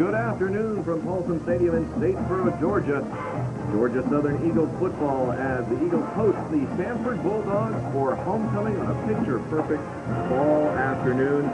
Good afternoon from Paulson Stadium in Statesboro, Georgia. Georgia Southern Eagles football as the Eagles host the Samford Bulldogs for homecoming on a picture-perfect fall afternoon.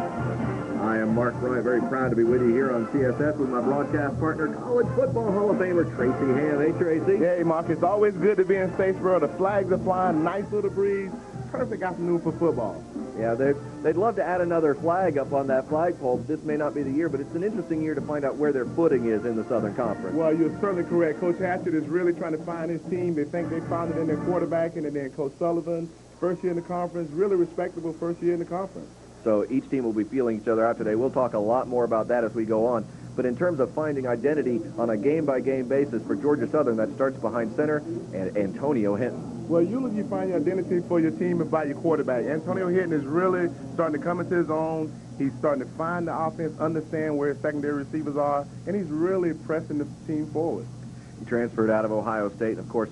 I am Mark Bryant, very proud to be with you here on CSS with my broadcast partner, College Football Hall of Famer Tracy Ham. Hey, Tracy. Hey, Mark. It's always good to be in Statesboro. The flags are flying, nice little breeze. Perfect afternoon for football. Yeah, they'd love to add another flag up on that flagpole. This may not be the year, but it's an interesting year to find out where their footing is in the Southern Conference. Well, you're certainly correct. Coach Hatchett is really trying to find his team. They think they found it in their quarterback, and then Coach Sullivan, first year in the conference, really respectable first year in the conference. So each team will be feeling each other out today. We'll talk a lot more about that as we go on. But in terms of finding identity on a game-by-game basis for Georgia Southern, that starts behind center and Antonio Hinton. Well, usually you find your identity for your team by your quarterback. Antonio Hinton is really starting to come into his own. He's starting to find the offense, understand where his secondary receivers are, and he's really pressing the team forward. He transferred out of Ohio State, and of course,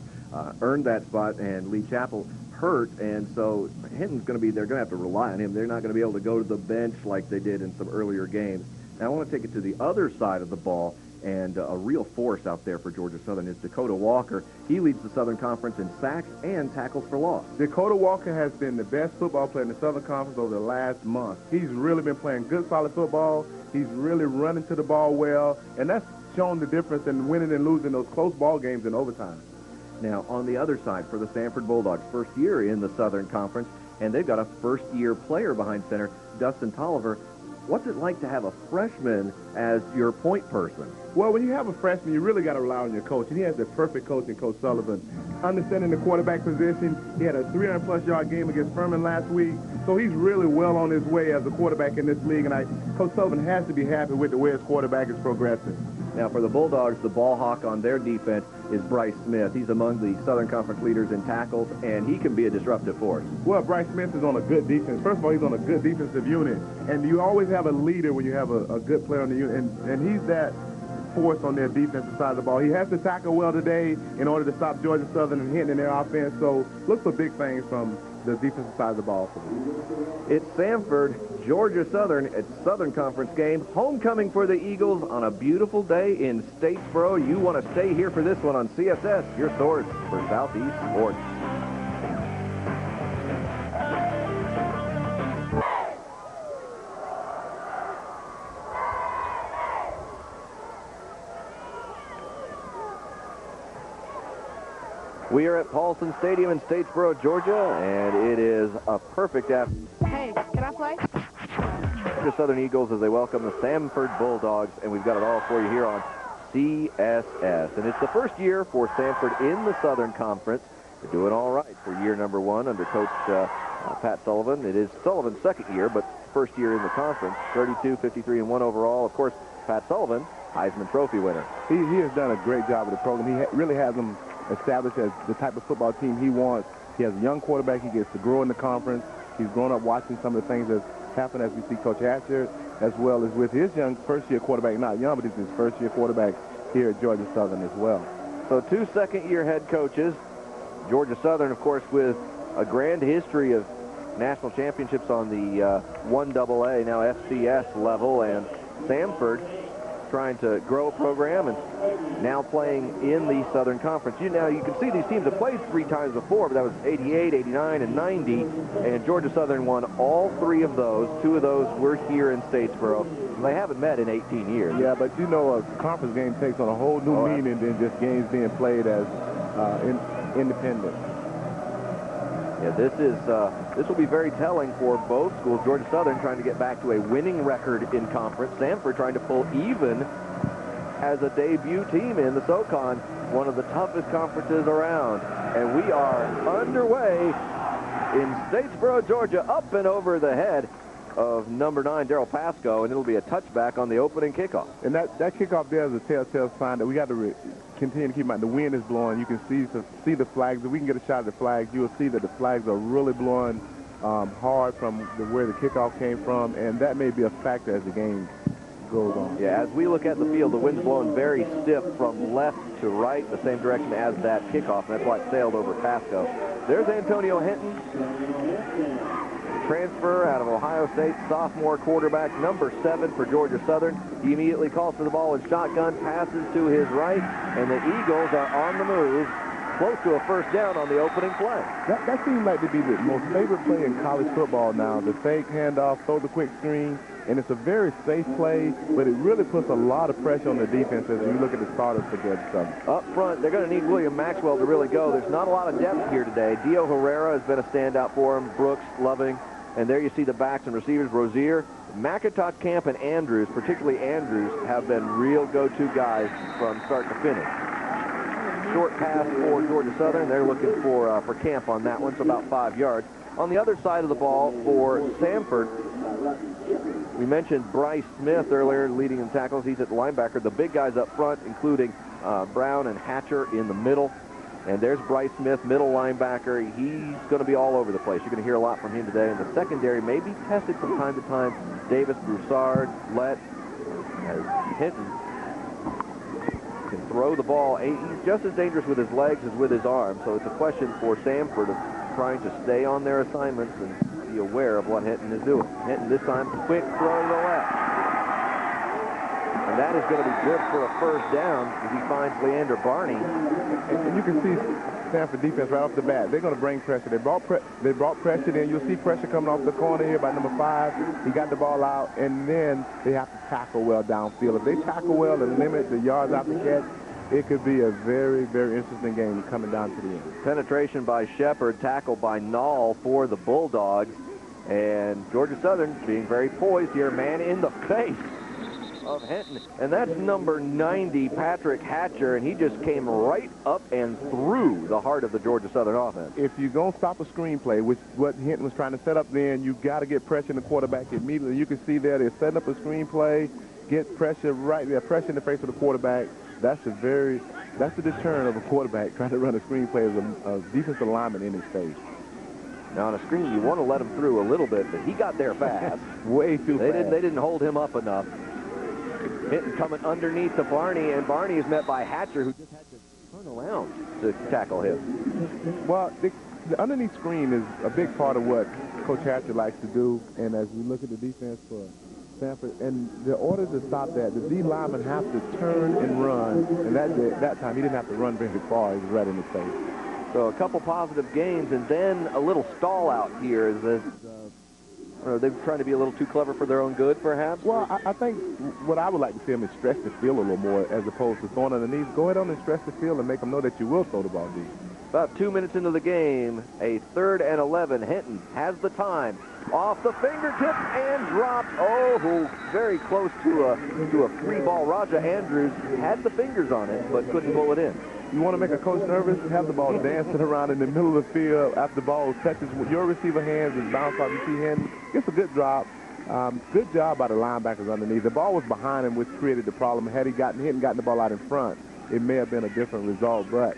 earned that spot, and Lee Chappell hurt, and so Hinton's going to be, they're going to have to rely on him. They're not going to be able to go to the bench like they did in some earlier games. Now, I want to take it to the other side of the ball, and a real force out there for Georgia Southern is Dakota Walker. He leads the Southern Conference in sacks and tackles for loss. Dakota Walker has been the best football player in the Southern Conference over the last month. He's really been playing good, solid football. He's really running to the ball well, and that's shown the difference in winning and losing those close ball games in overtime. Now, on the other side, for the Samford Bulldogs, first year in the Southern Conference, and they've got a first-year player behind center, Dustin Tolliver. What's it like to have a freshman as your point person? Well, when you have a freshman, you really got to rely on your coach, and he has the perfect coach in Coach Sullivan. Understanding the quarterback position, he had a 300-plus yard game against Furman last week, so he's really well on his way as a quarterback in this league, and Coach Sullivan has to be happy with the way his quarterback is progressing. Now, for the Bulldogs, the ball hawk on their defense is Bryce Smith. He's among the Southern Conference leaders in tackles, and he can be a disruptive force. Well, Bryce Smith is on a good defense. First of all, he's on a good defensive unit, and you always have a leader when you have a good player on the unit, and he's that force on their defensive side of the ball. He has to tackle well today in order to stop Georgia Southern and hitting in their offense, so look for big things from the defensive side of the ball for them. It's Samford, Georgia Southern. It's Southern Conference game. Homecoming for the Eagles on a beautiful day in Statesboro. You want to stay here for this one on CSS, your source for Southeast sports. We are at Paulson Stadium in Statesboro, Georgia, and it is a perfect afternoon. Hey, can I play? The Southern Eagles as they welcome the Samford Bulldogs, and we've got it all for you here on CSS. And it's the first year for Samford in the Southern Conference. They're doing all right for year number one under Coach Pat Sullivan. It is Sullivan's second year, but first year in the conference. 32, 53, and 1 overall. Of course, Pat Sullivan, Heisman Trophy winner. He has done a great job with the program. He really has them established as the type of football team he wants. He has a young quarterback. He gets to grow in the conference. He's grown up watching some of the things that happen as we see Coach Hatcher, as well as with his young first-year quarterback, not young, but he's his first-year quarterback here at Georgia Southern as well. So 2 second-year head coaches. Georgia Southern, of course, with a grand history of national championships on the 1AA, now FCS level, and Samford trying to grow a program and now playing in the Southern Conference. You can see these teams have played 3 times before, but that was 88, 89, and 90, and Georgia Southern won all 3 of those. 2 of those were here in Statesboro. They haven't met in 18 years. Yeah, but you know, a conference game takes on a whole new meaning than just games being played as independent. Yeah, this will be very telling for both schools. Georgia Southern trying to get back to a winning record in conference. Samford trying to pull even as a debut team in the SoCon, one of the toughest conferences around. And we are underway in Statesboro, Georgia, up and over the head of number 9, Daryl Pasco, and it'll be a touchback on the opening kickoff. And that kickoff there is a telltale sign that we got to continue to keep in mind. The wind is blowing. You can see the flags. If we can get a shot at the flags, you will see that the flags are really blowing hard from where the kickoff came from, and that may be a factor as the game goes on. Yeah, as we look at the field, the wind's blowing very stiff from left to right, the same direction as that kickoff, and that's why it sailed over Pasco. There's Antonio Hinton. transfer out of Ohio State, sophomore quarterback, number 7 for Georgia Southern. He immediately calls for the ball in shotgun, passes to his right, and the Eagles are on the move, close to a first down on the opening play. That seems like to be the most favorite play in college football now. The fake handoff, throw the quick screen, and it's a very safe play, but it really puts a lot of pressure on the defense as you look at the starters for Georgia Southern. Up front, they're going to need William Maxwell to really go. There's not a lot of depth here today. Dio Herrera has been a standout for him, Brooks, Loving, and there you see the backs and receivers, Rozier. McIntosh, Camp, and Andrews, particularly Andrews, have been real go-to guys from start to finish. Short pass for Georgia Southern. They're looking for Camp on that one, so about 5 yards. On the other side of the ball for Samford, we mentioned Bryce Smith earlier, leading in tackles. He's at linebacker. The big guys up front, including Brown and Hatcher in the middle. And there's Bryce Smith, middle linebacker. He's going to be all over the place. You're going to hear a lot from him today. And the secondary may be tested from time to time. Davis, Broussard, Lett, as Hinton can throw the ball. He's just as dangerous with his legs as with his arms. So it's a question for Samford of trying to stay on their assignments and be aware of what Hinton is doing. Hinton this time, quick throw to the left. And that is going to be good for a first down if he finds Leander Barney. And you can see Samford defense right off the bat. They're going to bring pressure. They brought pressure in. You'll see pressure coming off the corner here by number 5. He got the ball out, and then they have to tackle well downfield. If they tackle well and limit the yards out the catch, it could be a very, very interesting game coming down to the end. Penetration by Shepard, tackle by Nall for the Bulldogs. And Georgia Southern being very poised here, man in the face of Hinton. And that's number 90, Patrick Hatcher, and he just came right up and through the heart of the Georgia Southern offense. If you're going to stop a screenplay, which what Hinton was trying to set up then, you got to get pressure in the quarterback immediately. You can see there they're setting up a screenplay, get pressure right there, pressure in the face of the quarterback. That's the deterrent of a quarterback trying to run a screenplay as a defensive lineman in his face. Now on a screen, you want to let him through a little bit, but he got there fast. Way too fast. They didn't hold him up enough. Hinton coming underneath to Barney, and Barney is met by Hatcher, who just had to turn around to tackle him. Well, the underneath screen is a big part of what Coach Hatcher likes to do, and as we look at the defense for Samford, and the order to stop that, the D lineman have to turn and run, and that time he didn't have to run very far. He was right in his face. So a couple positive gains, and then a little stall out here. They're trying to be a little too clever for their own good, perhaps? Well, I think what I would like to see them is stretch the field a little more as opposed to throwing underneath. Go ahead on and stretch the field and make them know that you will throw the ball deep. About 2 minutes into the game, a 3rd and 11. Hinton has the time. Off the fingertips and dropped. Oh, very close to a free ball. Raja Andrews had the fingers on it, but couldn't pull it in. You want to make a coach nervous? Have the ball dancing around in the middle of the field after the ball touches your receiver hands and bounce off. You see him. Gets a good drop. Good job by the linebackers underneath. The ball was behind him, which created the problem. Had he gotten the ball out in front, it may have been a different result, but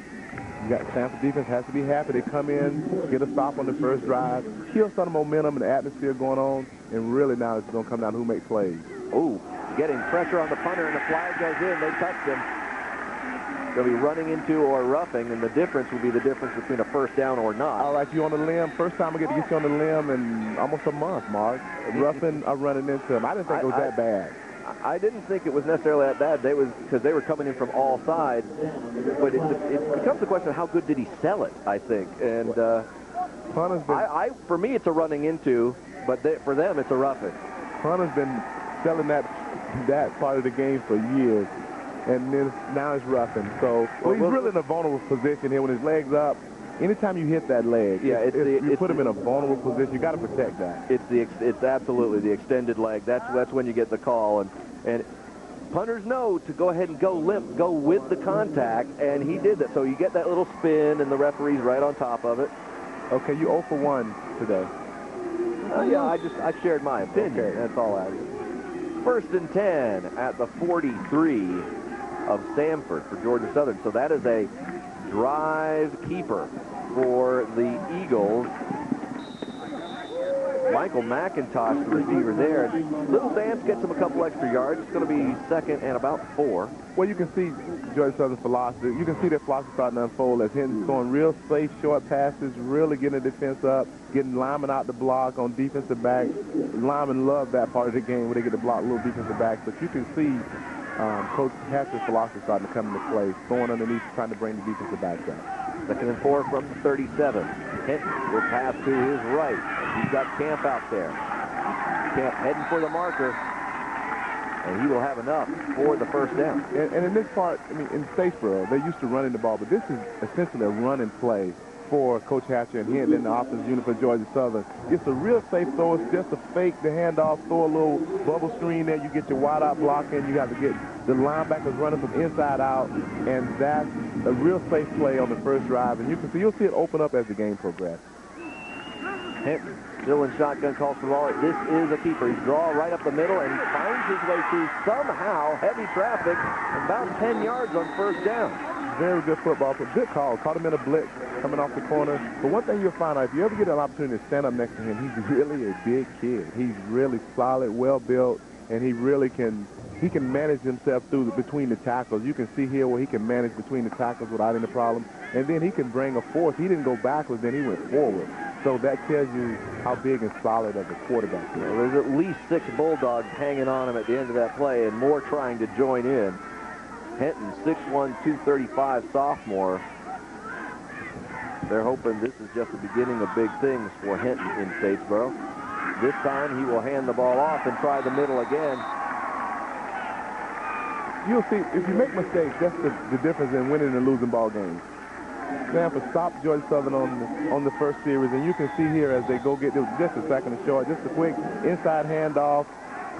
you got Samford defense has to be happy. They come in, get a stop on the first drive, kill some momentum and the atmosphere going on, and really now it's going to come down to who makes plays. Oh, getting pressure on the punter, and the flag goes in. They touched him. They'll be running into or roughing, and the difference will be the difference between a first down or not. I like you on the limb. First time I get to get you on the limb in almost a month, Mark. Roughing, I'm running into him. I didn't think it was that bad. I didn't think it was necessarily that bad. Because they were coming in from all sides. But it becomes the question of how good did he sell it, I think. And for me, it's a running into, but for them, it's a roughing. Hunter's been selling that part of the game for years. And then now it's roughing. So he's really in a vulnerable position here with his legs up. Anytime you hit that leg, you put him in a vulnerable position. You got to protect that. It's absolutely the extended leg. That's when you get the call. And punters know to go ahead and go limp, go with the contact, and he did that. So you get that little spin, and the referee's right on top of it. Okay, you 0 for 1 today. Yeah, I shared my opinion. Okay. That's all I did. 1st and 10 at the 43 of Samford for Georgia Southern. So that is a drive keeper for the Eagles. Michael McIntosh, the receiver there. Little Sam's gets him a couple extra yards. It's going to be second and about 4. Well, you can see Georgia Southern's philosophy. You can see their philosophy starting to unfold as Hinton's throwing real safe, short passes, really getting the defense up, getting linemen out the block on defensive backs. Linemen love that part of the game where they get to block little defensive backs. But you can see Coach Hatcher's philosophy starting to come into play, throwing underneath, trying to bring the defensive backs up. Second and 4 from the 37. Hinton will pass to his right. He's got Camp out there. Camp heading for the marker. And he will have enough for the first down. And in this part, I mean, in Statesboro, they're used to running the ball, but this is essentially a run and play for Coach Hatcher and him in the offensive unit for Georgia Southern. It's a real safe throw. It's just a fake the handoff, throw a little bubble screen there. You get your wide out blocking. You got to get the linebackers running from inside out, and that's a real safe play on the first drive. And you can see, you'll see it open up as the game progresses. Hinton still in shotgun, calls for the ball. This is a keeper. He's draw right up the middle and finds his way through somehow heavy traffic, about 10 yards on first down. Very good football, but good call. Caught him in a blitz coming off the corner. But one thing you'll find out, if you ever get an opportunity to stand up next to him, he's really a big kid. He's really solid, well built, and he really can manage himself through between the tackles. You can see here where he can manage between the tackles without any problem. And then he can bring a force. He didn't go backwards, then he went forward. So that tells you how big and solid of a quarterback he is. Well, there's at least 6 Bulldogs hanging on him at the end of that play and more trying to join in. Hinton, 6'1", 235 sophomore. They're hoping this is just the beginning of big things for Hinton in Statesboro. This time he will hand the ball off and try the middle again. You'll see, if you make mistakes, that's the difference in winning and losing ball games. Samford stopped Georgia Southern on the first series, and you can see here as they go get just a second to short, just a quick inside handoff,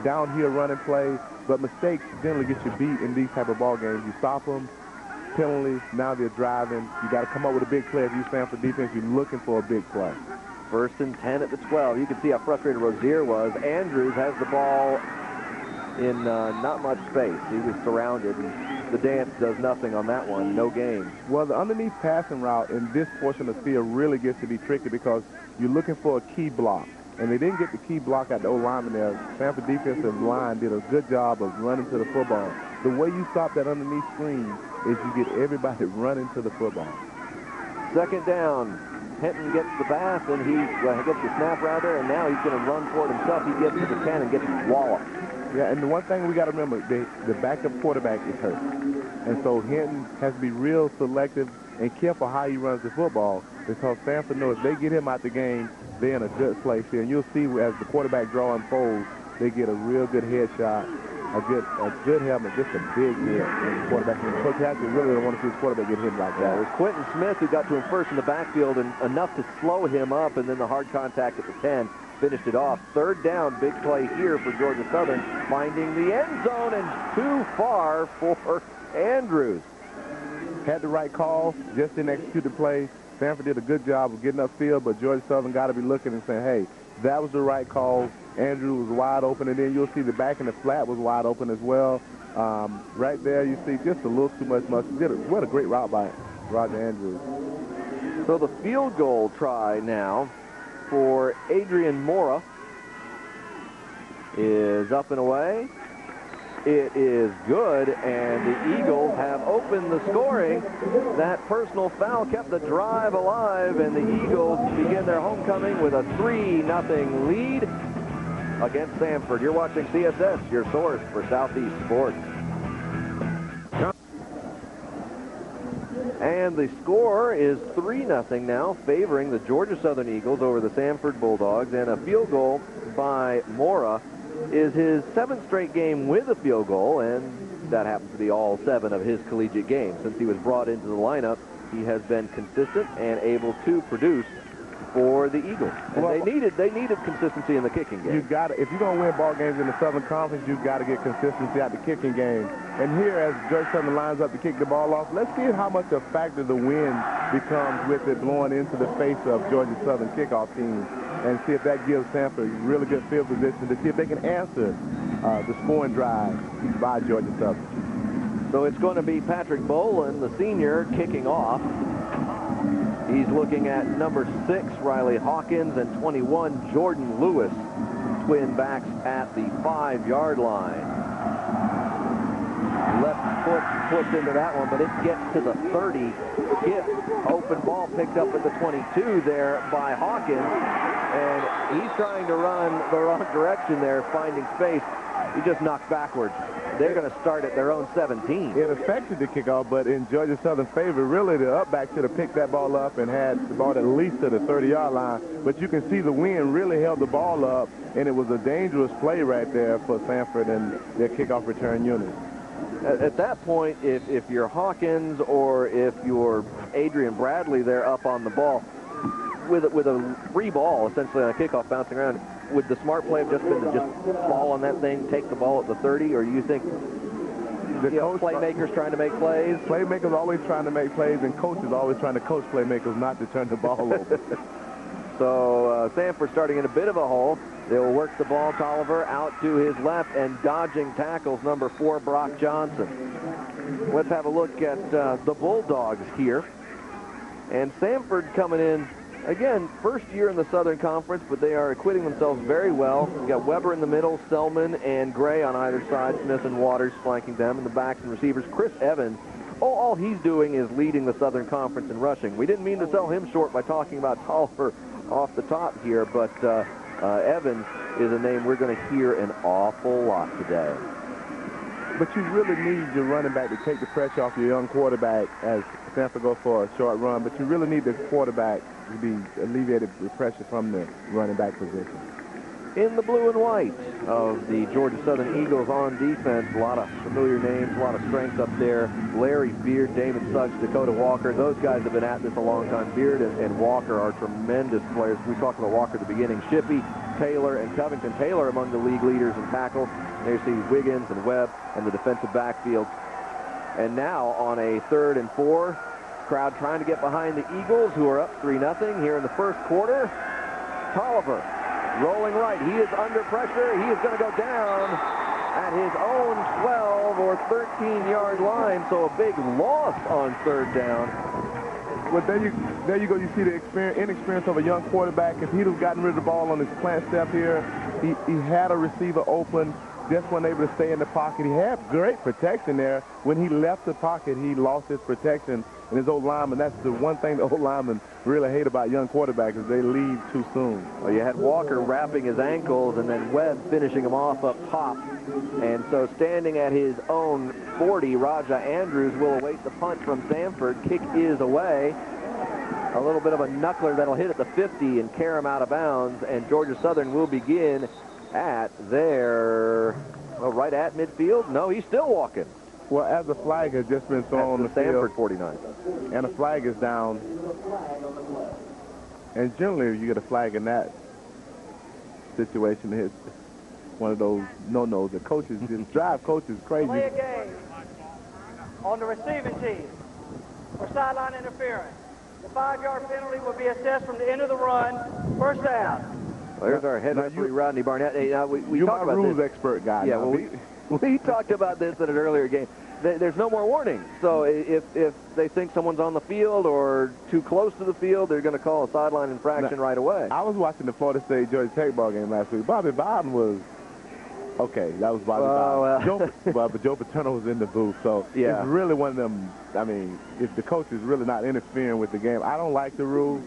downhill running play. But mistakes generally get you beat in these type of ball games. You stop them, penalties, now they're driving. You got to come up with a big play. If you stand for defense, you're looking for a big play. First and 10 at the 12. You can see how frustrated Rozier was. Andrews has the ball in not much space. He was surrounded, and the dance does nothing on that one. No gain. Well, the underneath passing route in this portion of the field really gets to be tricky because you're looking for a key block. And they didn't get the key block at the O-lineman there. Samford defensive line did a good job of running to the football. The way you stop that underneath screen is you get everybody running to the football. Second down. Hinton gets the pass, and he gets the snap rather, and now he's going to run for it himself. He gets to the 10 and gets walloped. Yeah, and the one thing we got to remember, the backup quarterback is hurt. And so Hinton has to be real selective and careful how he runs the football because Samford knows if they get him out the game, they're in a good place here. And you'll see as the quarterback draw unfolds, they get a real good headshot, a good helmet, just a big hit. And the quarterback, Coach Hatcher really don't want to see his quarterback get hit like that. It was Quentin Smith who got to him first in the backfield and enough to slow him up, and then the hard contact at the 10 finished it off. Third down, big play here for Georgia Southern, finding the end zone and too far for Andrews. Had the right call, just didn't execute the play. Samford did a good job of getting upfield, but Georgia Southern got to be looking and saying, hey, that was the right call. Andrew was wide open, and then you'll see the back in the flat was wide open as well. Right there, you see just a little too much muscle. What a great route by Roger Andrews. So the field goal try now for Adrian Mora is up and away. It is good, and the Eagles have opened the scoring. That personal foul kept the drive alive, and the Eagles begin their homecoming with a 3-0 lead against Samford. You're watching CSS, your source for Southeast sports. And the score is 3-0 now, favoring the Georgia Southern Eagles over the Samford Bulldogs, and a field goal by Mora is his 7th straight game with a field goal, and that happens to be all 7 of his collegiate games. Since he was brought into the lineup, he has been consistent and able to produce for the Eagles. And well, they needed consistency in the kicking game. If you're going to win ball games in the Southern Conference, you've got to get consistency at the kicking game. And here, as Georgia Southern lines up to kick the ball off, let's see how much a factor the wind becomes with it blowing into the face of Georgia Southern kickoff team, and see if that gives Samford really good field position to see if they can answer the scoring drive by Georgia Southern. So it's going to be Patrick Boland, the senior, kicking off. He's looking at number 6, Riley Hawkins, and 21, Jordan Lewis, twin backs at the 5-yard line. Left foot puts into that one, but it gets to the 30. Skip, open ball picked up at the 22 there by Hawkins, and he's trying to run the wrong direction there, finding space. He just knocked backwards. They're going to start at their own 17. It affected the kickoff, but in Georgia Southern's favor, really the up-back should have picked that ball up and had the ball at least to the 30-yard line. But you can see the wind really held the ball up, and it was a dangerous play right there for Samford and their kickoff return unit. At that point, if you're Hawkins or if you're Adrian Bradley, they're up on the ball with a free ball, essentially on a kickoff bouncing around. Would the smart play have just been to just fall on that thing, take the ball at the 30, or you think the playmakers trying to make plays? Playmakers always trying to make plays, and coaches always trying to coach playmakers not to turn the ball over. So Samford starting in a bit of a hole. They will work the ball. Tolliver out to his left and dodging tackles, number 4, Brock Johnson. Let's have a look at the Bulldogs here. And Samford coming in, again, first year in the Southern Conference, but they are acquitting themselves very well. You got Weber in the middle, Selman and Gray on either side, Smith and Waters flanking them, and the backs and receivers. Chris Evans, all he's doing is leading the Southern Conference in rushing. We didn't mean to sell him short by talking about Tolliver off the top here, but Evans is a name we're going to hear an awful lot today. But you really need your running back to take the pressure off your young quarterback as Samford goes for a short run, but you really need the quarterback to be alleviated the pressure from the running back position. In the blue and white of the Georgia Southern Eagles on defense, a lot of familiar names, a lot of strength up there. Larry Beard, Damon Suggs, Dakota Walker, those guys have been at this a long time. Beard and Walker are tremendous players. We talked about Walker at the beginning. Shippey, Taylor, and Covington. Taylor among the league leaders in tackles. There you see Wiggins and Webb and the defensive backfield. And now on a 3rd and 4, crowd trying to get behind the Eagles, who are up 3-0 here in the first quarter. Tolliver rolling right. He is under pressure. He is going to go down at his own 12 or 13-yard line, so a big loss on 3rd down. Well, there you go. You see the inexperience of a young quarterback. If he'd have gotten rid of the ball on his plant step here, he had a receiver open, just wasn't able to stay in the pocket. He had great protection there. When he left the pocket, he lost his protection. And his old lineman, that's the one thing the old linemen really hate about young quarterbacks, is they leave too soon. Well, you had Walker wrapping his ankles and then Webb finishing him off up top. And so standing at his own 40, Raja Andrews will await the punt from Samford. Kick is away. A little bit of a knuckler that'll hit at the 50 and carry him out of bounds. And Georgia Southern will begin at their, well, right at midfield. No, he's still walking. Well, as a flag has just been thrown on the Samford field, 49. and a flag is down, and generally you get a flag in that situation, it's one of those no-nos that coaches just drive coaches crazy. Play a game on the receiving team for sideline interference. The 5-yard penalty will be assessed from the end of the run. First down. Well, there's our head referee, Rodney Barnett. Hey, we You're talked my about rules this. expert guy. Yeah, now. well, we talked about this at an earlier game. There's no more warning. So if they think someone's on the field or too close to the field, they're going to call a sideline infraction right away. I was watching the Florida State Georgia Tech ball game last week. Bobby Bowden was okay. That was Bobby Bowden. But Joe Paterno was in the booth. So yeah, it's really one of them. I mean, if the coach is really not interfering with the game, I don't like the rule.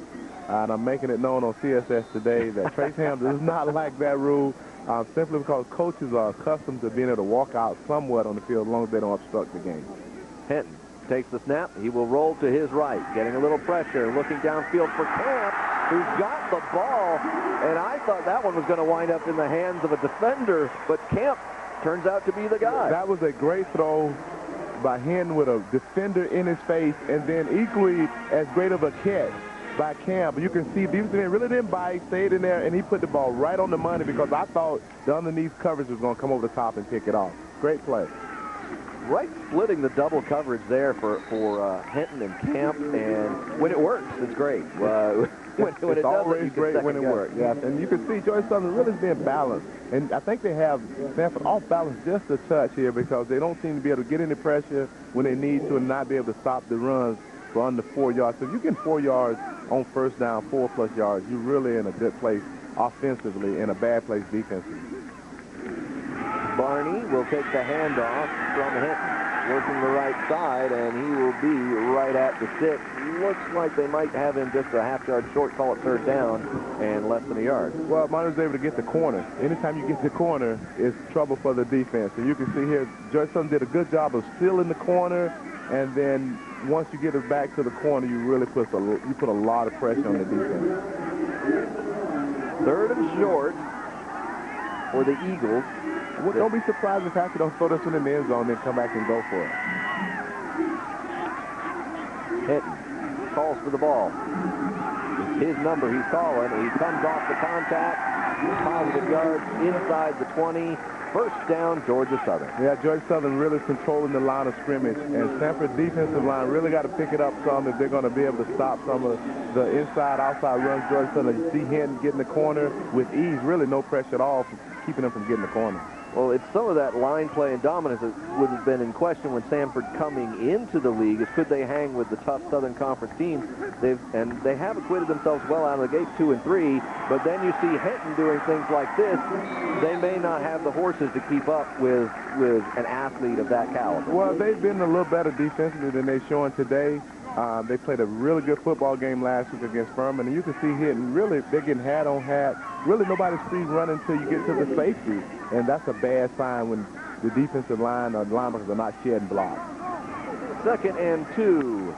And I'm making it known on CSS today that Trace Ham does not like that rule. Simply because coaches are accustomed to being able to walk out somewhat on the field as long as they don't obstruct the game. Hinton takes the snap. He will roll to his right, getting a little pressure, looking downfield for Camp, who's got the ball. And I thought that one was going to wind up in the hands of a defender, but Camp turns out to be the guy. That was a great throw by Hinton with a defender in his face, and then equally as great of a catch by Camp. You can see defense really didn't bite, stayed in there, and he put the ball right on the money because I thought the underneath coverage was going to come over the top and pick it off. Great play. Right, splitting the double coverage there for Hinton and Camp, and when it works, it's great. When it always doesn't, great when it works. Yes, and you can see Georgia Southern really being balanced, and I think they have Samford off balance just a touch here because they don't seem to be able to get any pressure when they need to and not be able to stop the runs for under 4 yards. So if you get 4 yards on first down, 4+ yards, you're really in a good place offensively and a bad place defensively. Barney will take the handoff from Hinton, working the right side, and he will be right at the 6. Looks like they might have him just a half-yard short, call it third down, and less than a yard. Well, Martin's able to get the corner. Anytime you get the corner, it's trouble for the defense. And you can see here, George Southern did a good job of sealing the corner, and then once you get it back to the corner, you really put a lot of pressure on the defense. Third and short for the Eagles. Well, don't be surprised if Hackett don't throw this in the end zone and then come back and go for it. Hinton calls for the ball. It's his number he's calling. He comes off the contact. Positive yards inside the 20. First down, Georgia Southern. Yeah, Georgia Southern really controlling the line of scrimmage. And Samford defensive line really got to pick it up some if they're going to be able to stop some of the inside-outside runs Georgia Southern. You see Hinton getting the corner with ease. Really no pressure at all, keeping him from getting the corner. Well, it's some of that line play and dominance that would have been in question when Samford coming into the league is could they hang with the tough Southern Conference teams. They have acquitted themselves well out of the gate 2 and 3, but then you see Hinton doing things like this. They may not have the horses to keep up with an athlete of that caliber. Well, they've been a little better defensively than they're showing today. They played a really good football game last week against Furman, and you can see Hinton, really, they're getting hat on hat. Really, nobody's free running until you get to the safety, and that's a bad sign when the defensive line or the linebackers are not shedding blocks. 2nd and 2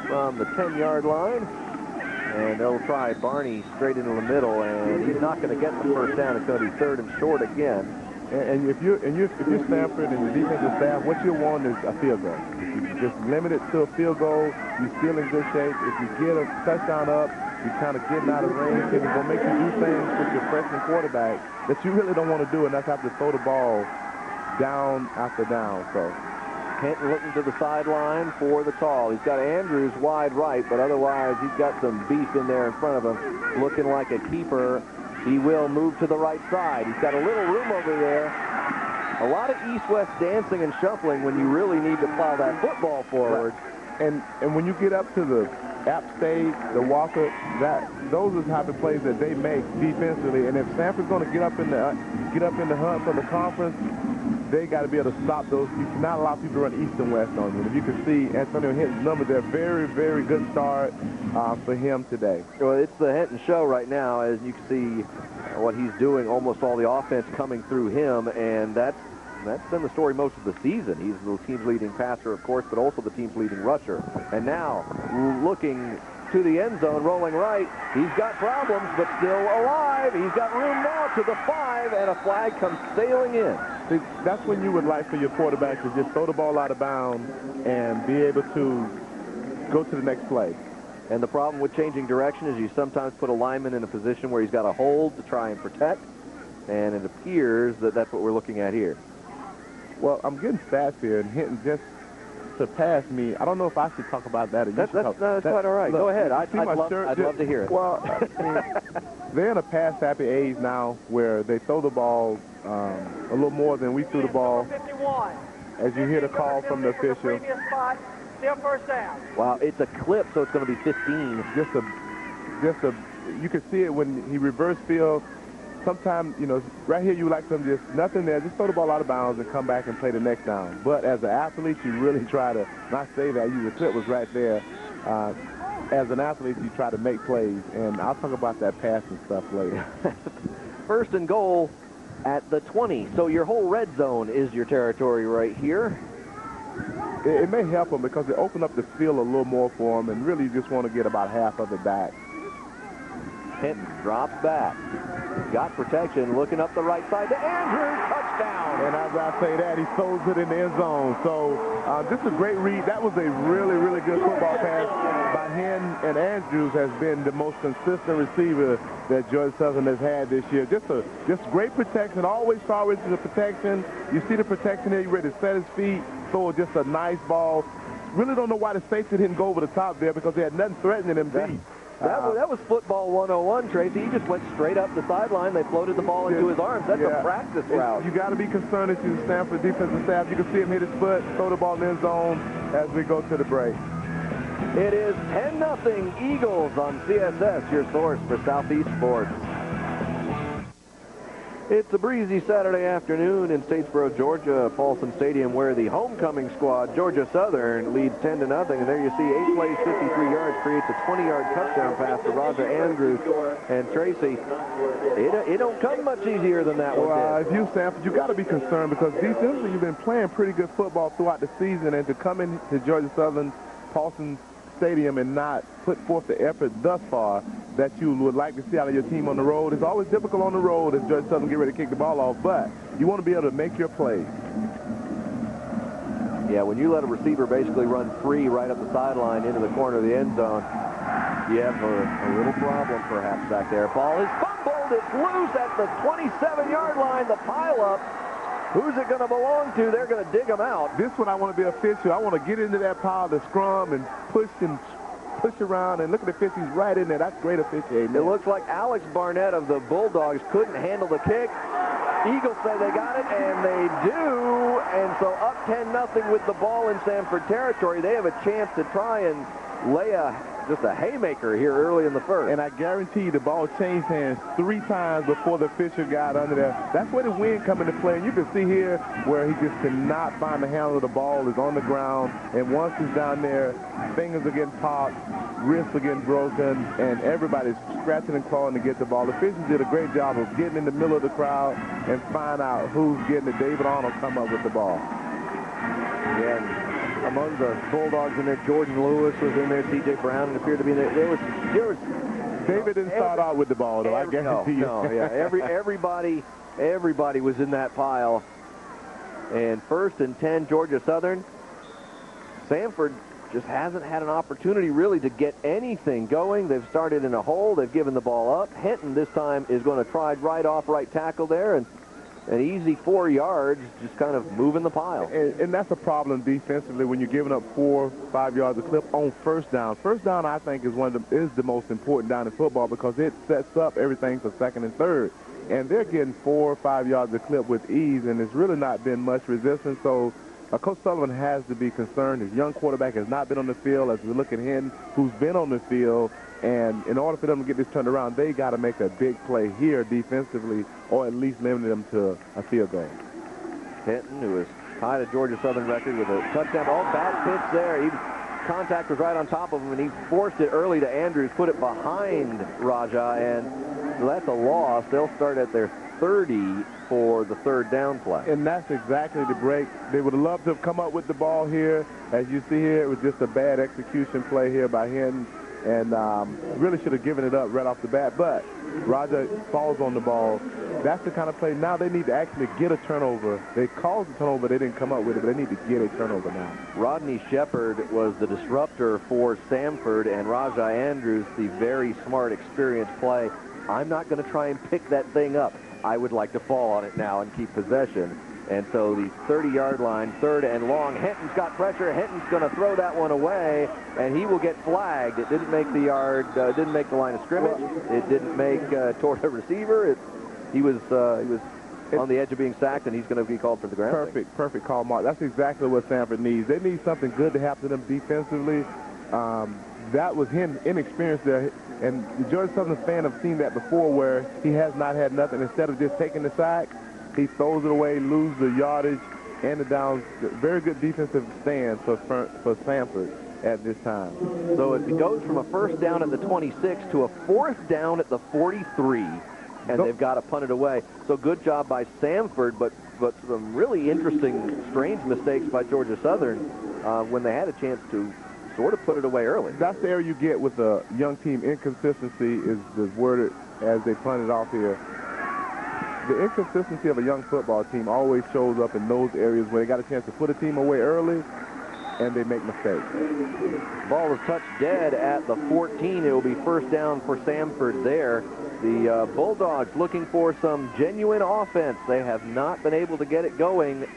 from the 10-yard line, and they'll try Barney straight into the middle, and he's not going to get the first down. It's going to be 3rd and short again. And if you're Samford and your defensive staff, what you want is a field goal. If you just limit it to a field goal, you're still in good shape. If you get a touchdown up, you're kind of getting out of range, and it's going to make you do things with your freshman quarterback that you really don't want to do, and that's have to throw the ball down after down. So Hinton looking to the sideline for the call. He's got Andrews wide right, but otherwise he's got some beef in there in front of him, looking like a keeper. He will move to the right side. He's got a little room over there. A lot of east-west dancing and shuffling when you really need to plow that football forward. And when you get up to the App State, the Walker, those are the type of plays that they make defensively. And if Samford's going to get up in the hunt for the conference, they got to be able to stop those. You cannot allow people to run east and west on you. And if you can see Antonio Hinton's numbers, they're very, very good start for him today. Well, it's the Hinton show right now, as you can see what he's doing. Almost all the offense coming through him, and that's been the story most of the season. He's the team's leading passer, of course, but also the team's leading rusher. And now, looking to the end zone, rolling right. He's got problems, but still alive. He's got room now to the 5, and a flag comes sailing in. See, that's when you would like for your quarterback to just throw the ball out of bounds and be able to go to the next play. And the problem with changing direction is you sometimes put a lineman in a position where he's got to hold to try and protect, and it appears that that's what we're looking at here. Well, I'm getting stats here, and Hinton just surpassed me. I don't know if I should talk about that. That's quite all right. Look, go ahead. I'd love to hear it. Well, they're in a pass-happy age now where they throw the ball a little more than we threw the ball. 51. As you hear the call from the official. Still first down. Wow, it's a clip, so it's going to be 15. You can see it when he reverse field. Sometimes, right here you like some just nothing there. Just throw the ball out of bounds and come back and play the next down. But as an athlete, you really try to, not say that, the clip was right there. As an athlete, you try to make plays. And I'll talk about that passing stuff later. 1st and goal at the 20. So your whole red zone is your territory right here. It may help them because it opened up the field a little more for them, and really you just want to get about half of it back. Hinton drops back. Got protection, looking up the right side to Andrews, touchdown. And as I say that, he throws it in the end zone. So this is a great read. That was a really, really good football pass by him, and Andrews has been the most consistent receiver that Georgia Southern has had this year. Just great protection, always forward to the protection. You see the protection there, you're ready to set his feet, throw just a nice ball. Really don't know why the safety didn't go over the top there because they had nothing threatening him deep. That was football 101, Tracy. He just went straight up the sideline. They floated the ball into his arms. That's a practice route. You got to be concerned as you stand for defensive staff. You can see him hit his foot, throw the ball in the end zone as we go to the break. It is 10-0 Eagles on CSS, your source for Southeast sports. It's a breezy Saturday afternoon in Statesboro, Georgia, Paulson Stadium, where the homecoming squad, Georgia Southern, leads 10-0. And there you see 8 plays, 53 yards, creates a 20-yard touchdown pass to Roger Andrews and Tracy. It don't come much easier than that one. Well, if you, Samford, you got to be concerned because defensively you've been playing pretty good football throughout the season, and to come into Georgia Southern, Paulson Stadium, and not put forth the effort thus far that you would like to see out of your team on the road. It's always difficult on the road if Georgia Southern get ready to kick the ball off, but you want to be able to make your plays. Yeah, when you let a receiver basically run free right up the sideline into the corner of the end zone, you have a little problem perhaps back there. Ball is fumbled. It's loose at the 27-yard line. The pileup. Who's it going to belong to? They're going to dig them out. This one I want to be official. I want to get into that pile, the scrum, and push around, and look at the officials right in there. That's great officiating. It looks like Alex Barnett of the Bulldogs couldn't handle the kick. Eagles say they got it, and they do. And so up 10-0 with the ball in Samford territory. They have a chance to try and lay just a haymaker here early in the first. And I guarantee the ball changed hands 3 times before the official got under there. That's where the wind come into play. And you can see here where he just cannot find the handle of the ball. Is on the ground. And once he's down there, fingers are getting popped, wrists are getting broken, and everybody's scratching and clawing to get the ball. The officials did a great job of getting in the middle of the crowd and find out who's getting it. David Arnold come up with the ball. Yeah. Among the Bulldogs in there, Jordan Lewis was in there, C.J. Brown, and appeared to be in there. There was David didn't start out with the ball, though, I guarantee you. No, yeah. Everybody was in that pile. And 1st and 10, Georgia Southern. Samford just hasn't had an opportunity really to get anything going. They've started in a hole. They've given the ball up. Hinton this time is going to try right off right tackle there, and an easy 4 yards, just kind of moving the pile. And that's a problem defensively when you're giving up 4 or 5 yards a clip on first down. First down, I think, is the most important down in football because it sets up everything for 2nd and 3rd. And they're getting 4 or 5 yards a clip with ease, and there's really not been much resistance. So Coach Sullivan has to be concerned. His young quarterback has not been on the field as we look at him, who's been on the field. And in order for them to get this turned around, they got to make a big play here defensively, or at least limit them to a field goal. Hinton, who is tied a Georgia Southern record with a touchdown. Bad pitch there. Contact was right on top of him, and he forced it early to Andrews, put it behind Raja, and that's a loss. They'll start at their 30 for the 3rd down play. And that's exactly the break. They would have loved to have come up with the ball here. As you see here, it was just a bad execution play here by Hinton. And really should have given it up right off the bat. But Raja falls on the ball. That's the kind of play. Now they need to actually get a turnover. They caused the turnover. They didn't come up with it, but they need to get a turnover now. Rodney Shepard was the disruptor for Samford, and Raja Andrews, the very smart, experienced play. I'm not going to try and pick that thing up. I would like to fall on it now and keep possession. And so the 30-yard line, 3rd and long. Hinton's got pressure. Hinton's going to throw that one away, and he will get flagged. It didn't make the yard, didn't make the line of scrimmage. It didn't make toward a receiver. He was on the edge of being sacked, and he's going to be called for the ground. Perfect call, Mark. That's exactly what Samford needs. They need something good to happen to them defensively. That was him inexperienced there, and the Georgia Southern fan have seen that before where he has not had nothing. Instead of just taking the sack, he throws it away, loses the yardage and the downs. Very good defensive stand for Samford at this time. So it goes from a 1st down at the 26 to a 4th down at the 43, and they've got to punt it away. So good job by Samford, but some really interesting, strange mistakes by Georgia Southern when they had a chance to sort of put it away early. That's the area you get with a young team. Inconsistency is worded as they punt it off here. The inconsistency of a young football team always shows up in those areas where they got a chance to put a team away early and they make mistakes. Ball was touched dead at the 14. It will be 1st down for Samford there. The Bulldogs looking for some genuine offense. They have not been able to get it going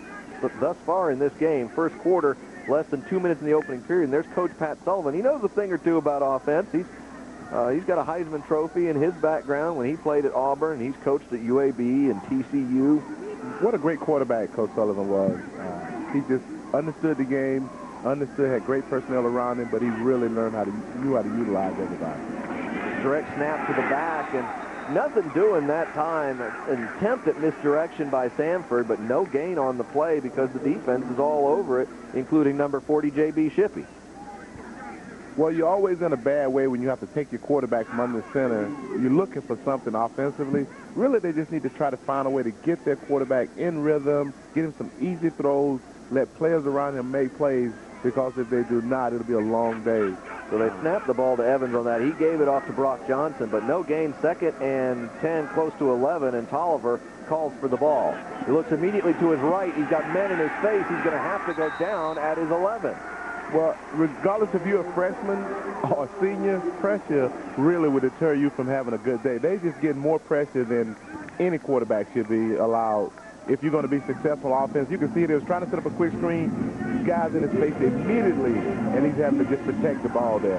thus far in this game. First quarter, less than 2 minutes in the opening period. And there's Coach Pat Sullivan. He knows a thing or two about offense. He's got a Heisman Trophy in his background when he played at Auburn. He's coached at UAB and TCU. What a great quarterback Coach Sullivan was. He just understood the game, understood, had great personnel around him, but he really knew how to utilize everybody. Direct snap to the back, and nothing doing that time. An attempt at misdirection by Samford, but no gain on the play because the defense is all over it, including number 40, J.B. Shippey. Well, you're always in a bad way when you have to take your quarterback from under center. You're looking for something offensively. Really, they just need to try to find a way to get their quarterback in rhythm, get him some easy throws, let players around him make plays, because if they do not, it'll be a long day. So they snapped the ball to Evans on that. He gave it off to Brock Johnson, but no gain. 2nd and 10, close to 11, and Tolliver calls for the ball. He looks immediately to his right. He's got men in his face. He's going to have to go down at his 11. Well, regardless if you're a freshman or a senior, pressure really would deter you from having a good day. They just get more pressure than any quarterback should be allowed if you're going to be successful offense. You can see it. He was trying to set up a quick screen. Guys in his face immediately, and he's having to just protect the ball there.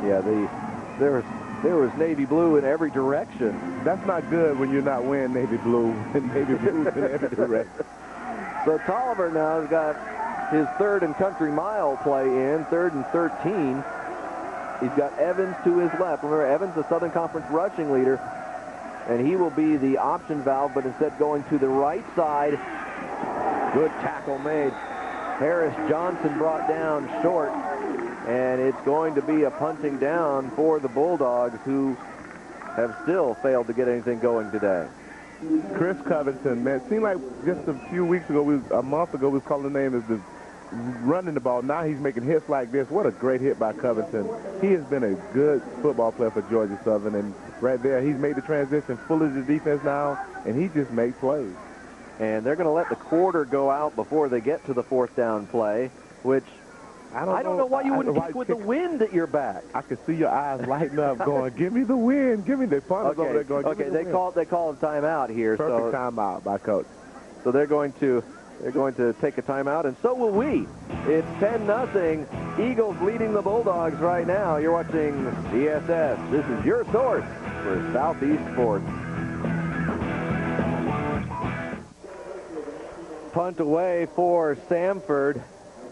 Yeah, there was navy blue in every direction. That's not good when you're not wearing navy blue and navy blue in every direction. So Tolliver now has got his 3rd and country mile play in, 3rd and 13. He's got Evans to his left. Remember, Evans, the Southern Conference rushing leader, and he will be the option valve, but instead going to the right side. Good tackle made. Harris Johnson brought down short, and it's going to be a punting down for the Bulldogs, who have still failed to get anything going today. Chris Covington, man, it seemed like just a few weeks ago, a month ago, we was calling the name as the running the ball. Now he's making hits like this. What a great hit by Covington. He has been a good football player for Georgia Southern, and right there, he's made the transition fully to defense now, and he just makes plays. And they're going to let the quarter go out before they get to the 4th down play, which I don't know why you wouldn't kick with the wind at your back. I could see your eyes lighting up going, give me the wind, give me the punters over there going, okay, they call a timeout here. Perfect timeout by Coach. So they're going to take a timeout, and so will we. It's 10-0. Eagles leading the Bulldogs right now. You're watching CSS. This is your source for Southeast sports. Punt away for Samford,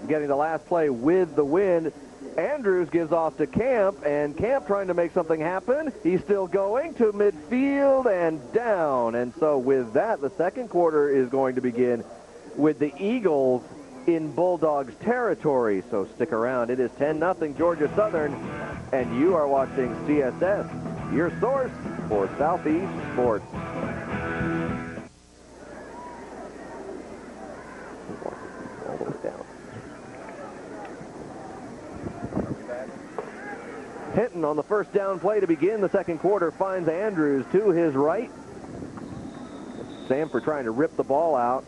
getting the last play with the wind. Andrews gives off to Camp, and Camp trying to make something happen. He's still going to midfield and down. And so with that, the second quarter is going to begin with the Eagles in Bulldogs territory. So stick around. It is 10-0 Georgia Southern, and you are watching CSS, your source for Southeast sports. All the way down. Hinton on the first down play to begin the second quarter finds Andrews to his right. Samford trying to rip the ball out,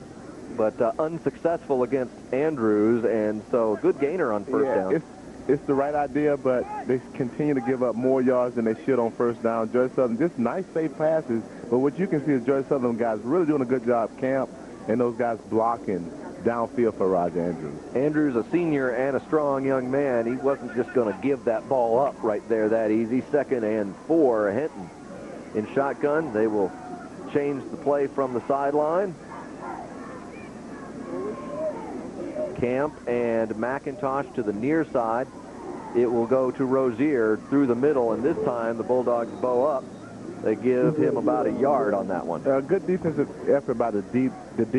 but unsuccessful against Andrews, and so good gainer on first down. It's the right idea, but they continue to give up more yards than they should on first down. Georgia Southern, just nice, safe passes, but what you can see is Georgia Southern guys really doing a good job, Camp, and those guys blocking downfield for Roger Andrews. Andrews, a senior and a strong young man. He wasn't just going to give that ball up right there that easy. 2nd and 4, Hinton in shotgun. They will change the play from the sideline. Camp and McIntosh to the near side. It will go to Rozier through the middle, and this time the Bulldogs bow up. They give him about a yard on that one. Good defensive effort by the D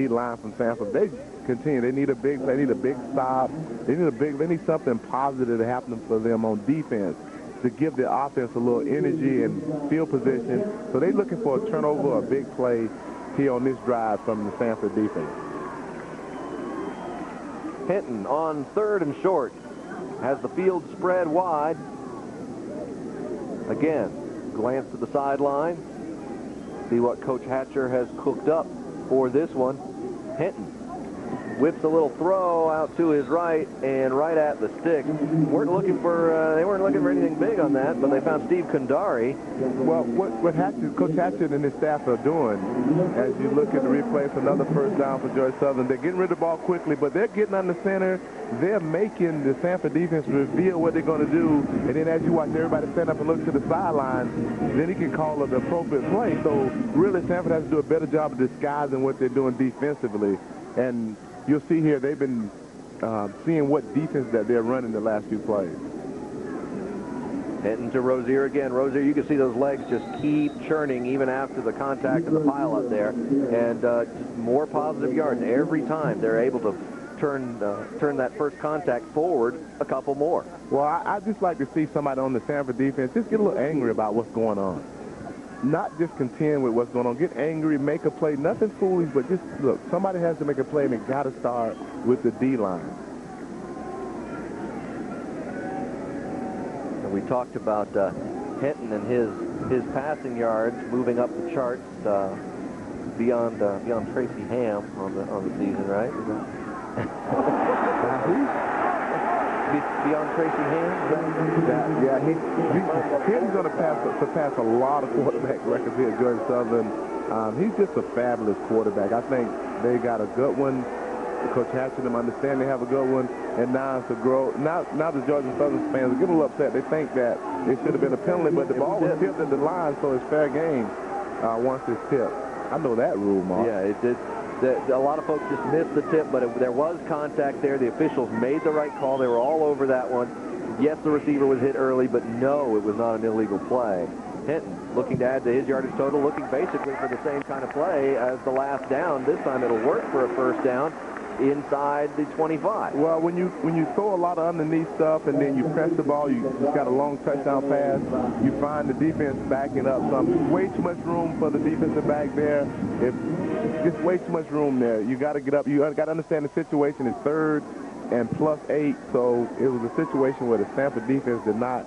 line from Samford. They continue. They need a big play. They need a big stop. They need something positive to happen for them on defense to give the offense a little energy and field position. So they're looking for a turnover or a big play here on this drive from the Samford defense. Hinton on 3rd and short has the field spread wide. Again, glance to the sideline. See what Coach Hatcher has cooked up for this one. Hinton whips a little throw out to his right and right at the stick. They weren't looking for anything big on that, but they found Steve Kandari. Well, what Coach Hatcher and his staff are doing, as you look at the replay for another first down for Georgia Southern, they're getting rid of the ball quickly, but they're getting on the center. They're making the Samford defense reveal what they're going to do, and then as you watch everybody stand up and look to the sideline, then he can call the appropriate play. So really, Samford has to do a better job of disguising what they're doing defensively. And you'll see here they've been seeing what defense that they're running the last few plays. Heading to Rozier again. Rozier, you can see those legs just keep churning even after the contact and the pile up there. And just more positive yards every time they're able to turn that first contact forward a couple more. Well, I just like to see somebody on the Samford defense just get a little angry about what's going on. Not just contend with what's going on. Get angry, make a play. Nothing foolish, but just, look, somebody has to make a play, and it got to start with the D-line. And we talked about Hinton and his passing yards moving up the charts beyond Tracy Ham on the season, right? Beyond Tracy Ham? He's going to surpass a lot of quarterback records here at Georgia Southern. He's just a fabulous quarterback. I think they got a good one. Coach Hatchingham understand they have a good one, and now it's a grow. Now the Georgia Southern fans are getting a little upset. They think that it should have been a penalty, but the ball was tipped at the line, so it's fair game once it's tipped. I know that rule, Mark. Yeah, it did. A lot of folks just missed the tip, but there was contact there. The officials made the right call. They were all over that one. Yes, the receiver was hit early, but no, it was not an illegal play. Hinton looking to add to his yardage total, looking basically for the same kind of play as the last down. This time it'll work for a first down inside the 25. Well, when you throw a lot of underneath stuff and then you press the ball, you just got a long touchdown pass, you find the defense backing up some. Way too much room for the defensive back there. Just way too much room there. You got to get up. You got to understand the situation is 3rd and +8, so it was a situation where the Samford defense did not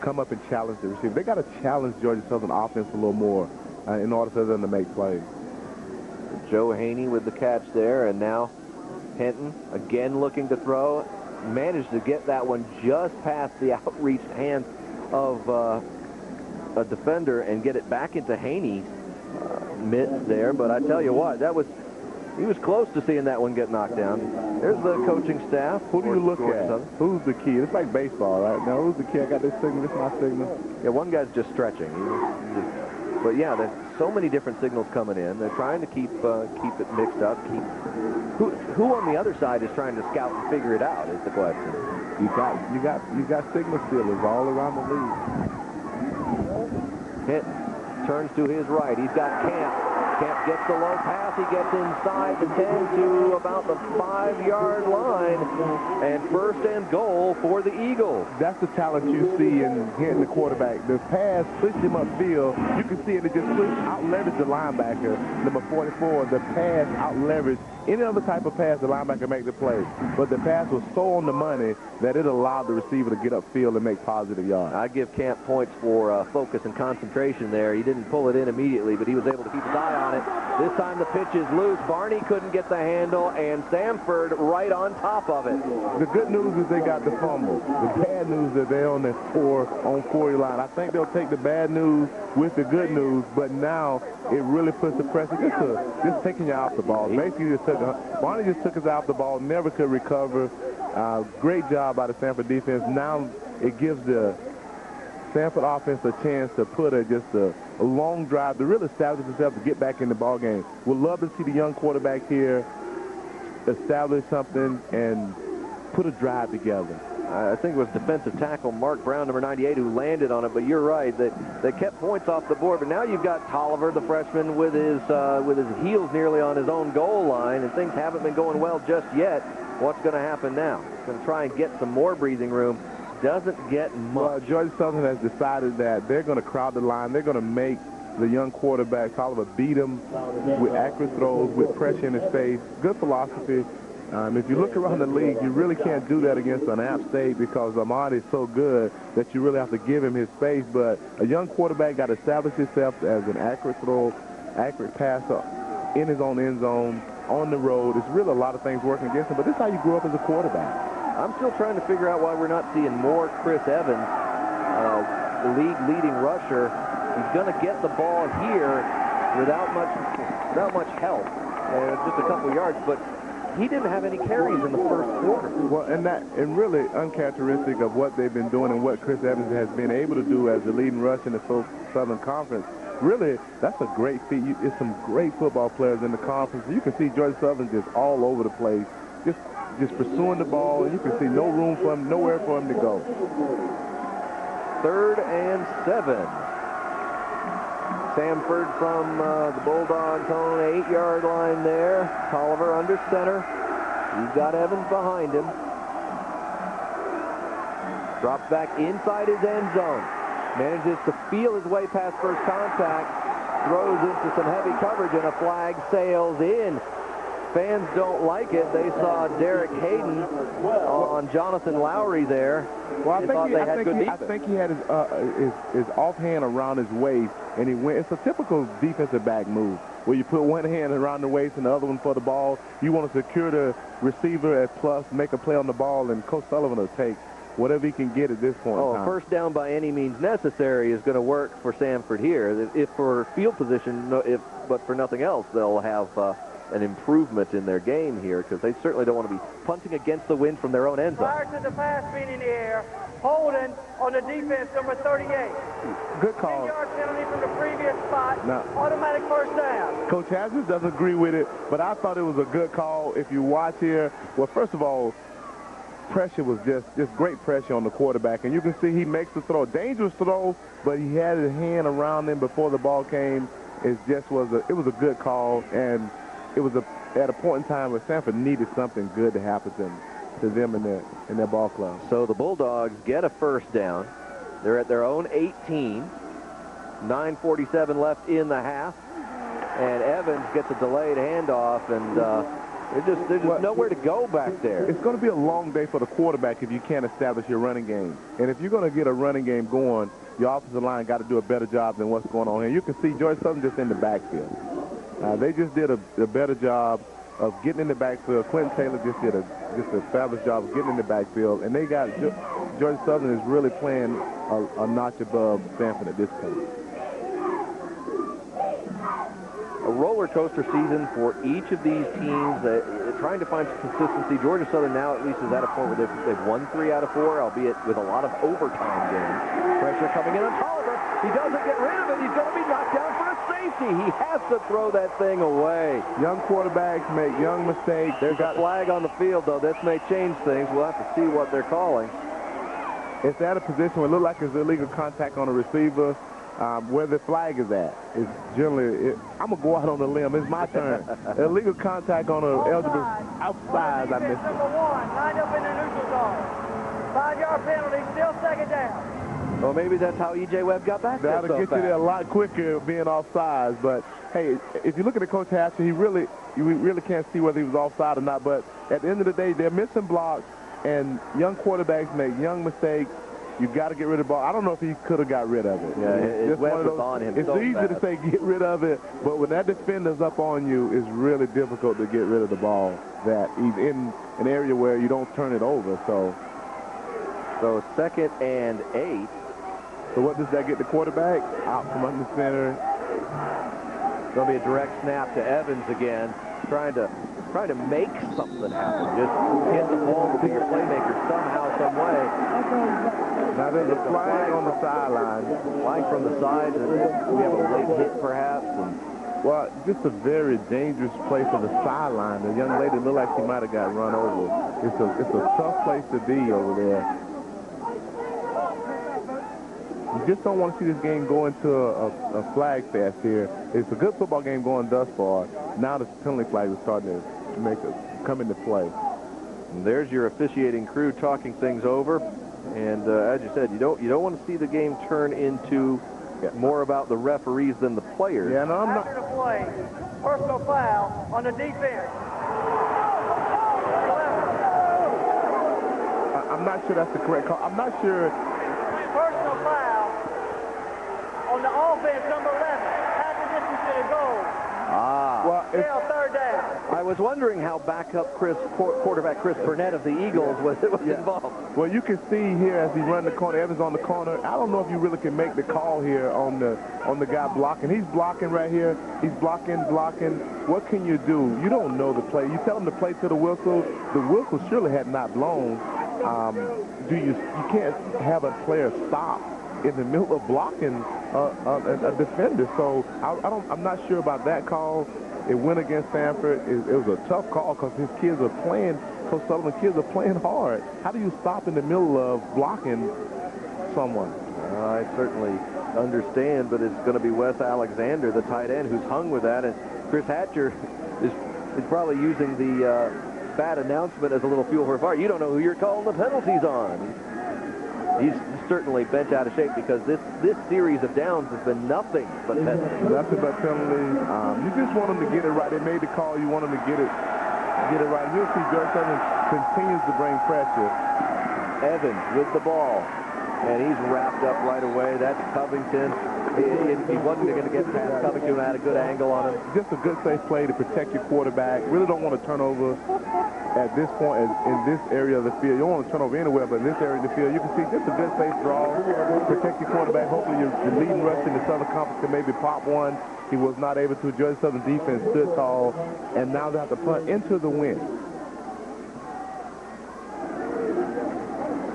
come up and challenge the receiver. They got to challenge Georgia Southern offense a little more in order for them to make plays. Joe Haney with the catch there, and now Hinton again looking to throw. Managed to get that one just past the outreached hands of a defender and get it back into Haney's mitts there. But I tell you what, he was close to seeing that one get knocked down. There's the coaching staff. Who do you look at? Who's the key? It's like baseball, right? Now, who's the key? I got this signal. This is my signal. Yeah, one guy's just stretching. But yeah, there's so many different signals coming in. They're trying to keep it mixed up. Who on the other side is trying to scout and figure it out is the question. You got signal stealers all around the league. Hinton turns to his right. He's got Camp. Camp gets the low pass. He gets inside the 10 to about the 5-yard line. And first and goal for the Eagles. That's the talent you see in hitting the quarterback. The pass pushed him upfield. You can see it just out-leveraged the linebacker. Number 44, the pass out-leveraged any other type of pass the linebacker make the play. But the pass was so on the money that it allowed the receiver to get upfield and make positive yards. I give Camp points for focus and concentration there. He didn't pull it in immediately, but he was able to keep his eye on it. This time the pitch is loose. Barney couldn't get the handle, and Samford right on top of it. The good news is they got the fumble. The bad news is they're on the 4-on-40 line. I think they'll take the bad news with the good news, but now it really puts the pressure just taking you off the ball. Basically, Barney just took us off the ball, never could recover. Great job by the Samford defense. Now it gives the Samford offense a chance to put just a long drive to really establish himself to get back in the ball game. We'd love to see the young quarterback here establish something and put a drive together. I think it was defensive tackle Mark Brown, number 98, who landed on it. But you're right, they kept points off the board. But now you've got Tolliver, the freshman, with his heels nearly on his own goal line, and things haven't been going well just yet. What's going to happen now? Going to try and get some more breathing room. Doesn't get much. Well, Georgia Southern has decided that they're going to crowd the line. They're going to make the young quarterback, Tolliver, beat him with accurate throws, with pressure in his face. Good philosophy. If you look around the league, you really can't do that against an App State because Ahmad is so good that you really have to give him his space. But a young quarterback got to establish himself as an accurate throw, accurate passer in his own end zone, on the road. It's really a lot of things working against him, but this is how you grew up as a quarterback. I'm still trying to figure out why we're not seeing more Chris Evans, the league-leading rusher. He's going to get the ball here without much help, just a couple yards, but he didn't have any carries in the first quarter. Well, and really uncharacteristic of what they've been doing and what Chris Evans has been able to do as the leading rusher in the Southern Conference. Really, that's a great feat. It's some great football players in the conference. You can see Georgia Southern just all over the place, just just pursuing the ball, and you can see no room for him, nowhere for him to go. 3rd and 7. Samford from the Bulldogs own 8-yard line there. Tolliver under center. He's got Evans behind him. Drops back inside his end zone. Manages to feel his way past first contact. Throws into some heavy coverage, and a flag sails in. Fans don't like it. They saw Derek Hayden on Jonathan Lowry there. Well, I think he had his offhand around his waist, and he went. It's a typical defensive back move where you put one hand around the waist and the other one for the ball. You want to secure the receiver at plus, make a play on the ball, and Coach Sullivan will take whatever he can get at this point. Oh, first down by any means necessary is going to work for Samford here. If for field position, but for nothing else, they'll have an improvement in their game here, because they certainly don't want to be punting against the wind from their own end zone. Prior to the pass being in the air, holding on the defense, number 38. Good call. 10-yard penalty from the previous spot. Now, automatic first down. Coach Hazard doesn't agree with it, but I thought it was a good call. If you watch here, well, first of all, pressure was just great pressure on the quarterback, and you can see he makes the throw, dangerous throw, but he had his hand around him before the ball came. It was a good call, and it was at a point in time where Samford needed something good to happen to them in their ball club. So the Bulldogs get a first down. They're at their own 18. 9:47 left in the half, and Evans gets a delayed handoff, and there's just nowhere to go back there. It's going to be a long day for the quarterback if you can't establish your running game. And if you're going to get a running game going, your offensive line got to do a better job than what's going on here. You can see George Southern just in the backfield. They just did a better job of getting in the backfield. Quentin Taylor just did a fabulous job of getting in the backfield, and they got George Southern is really playing a notch above Samford at this point. A roller coaster season for each of these teams, trying to find some consistency. Georgia Southern now at least is at a point where they've won 3 out of 4, albeit with a lot of overtime games. Pressure coming in on Tolliver. He doesn't get rid of it. He's going to be knocked down for a safety. He has to throw that thing away. Young quarterbacks make young mistakes. There's a flag on the field, though. This may change things. We'll have to see what they're calling. It's at a position where it looks like it's illegal contact on a receiver. Where the flag is at is generally, I'm going to go out on a limb. It's my turn. Illegal contact on an eligible outside. I missed it. Number 1, lined up in the neutral zone. 5-yard penalty, still second down. Well, maybe that's how E.J. Webb got back there. That'll get you there a lot quicker being offside. But, hey, if you look at the Coach Hatcher, you really can't see whether he was offside or not. But at the end of the day, they're missing blocks, and young quarterbacks make young mistakes. You got to get rid of the ball. I don't know if he could have got rid of it. Yeah, his Webb was on him. It's so easy fast to say get rid of it, but when that defender's up on you, it's really difficult to get rid of the ball that he's in an area where you don't turn it over. So 2nd and 8. So what does that get the quarterback? Out from under center. Going to be a direct snap to Evans again, trying to make something happen. Just get the ball to your playmaker somehow, some way. Now there's a flag on the sideline. Flag from the side. We have a late hit, perhaps. Well, just a very dangerous place for the sideline. The young lady looked like she might have got run over. It's a tough place to be over there. You just don't want to see this game go into a flag fest here. It's a good football game going thus far. Now the penalty flag is starting to come into play. And there's your officiating crew talking things over. And as you said, you don't want to see the game turn into more about the referees than the players. Yeah, no, I'm not. After the play, personal foul on the defense. I'm not sure that's the correct call. I'm not sure. Personal foul on the offense, number 11. Half the distance to the goal. Well, Still 3rd down. I was wondering how backup quarterback Chris Burnett of the Eagles was involved. Well, you can see here as he run the corner, Evans on the corner. I don't know if you really can make the call here on the guy blocking. He's blocking right here. He's blocking. What can you do? You don't know the play. You tell him to play to the whistle. The whistle surely had not blown. You can't have a player stop in the middle of blocking a defender. So I'm not sure about that call. It went against Samford. It was a tough call because his kids are playing, Coach Sullivan's kids are playing hard. How do you stop in the middle of blocking someone? I certainly understand, but it's going to be Wes Alexander, the tight end, who's hung with that. And Chris Hatcher is probably using the bad announcement as a little fuel for fire. You don't know who you're calling the penalties on. He's certainly bent out of shape because this series of downs has been nothing but penalties. Nothing but penalties. You just want them to get it right. They made the call. You want them to get it right. You'll see George Southern continues to bring pressure. Evans with the ball. And he's wrapped up right away. That's Covington. He wasn't going to get past Covington. Had a good angle on him. Just a good safe play to protect your quarterback. Really don't want to turn over at this point in this area of the field. You don't want to turn over anywhere, but in this area of the field, you can see just a good safe draw. Protect your quarterback. Hopefully your leading rush in the Southern Conference can maybe pop one. He was not able to. Georgia Southern defense stood tall, and now they have to punt into the wind.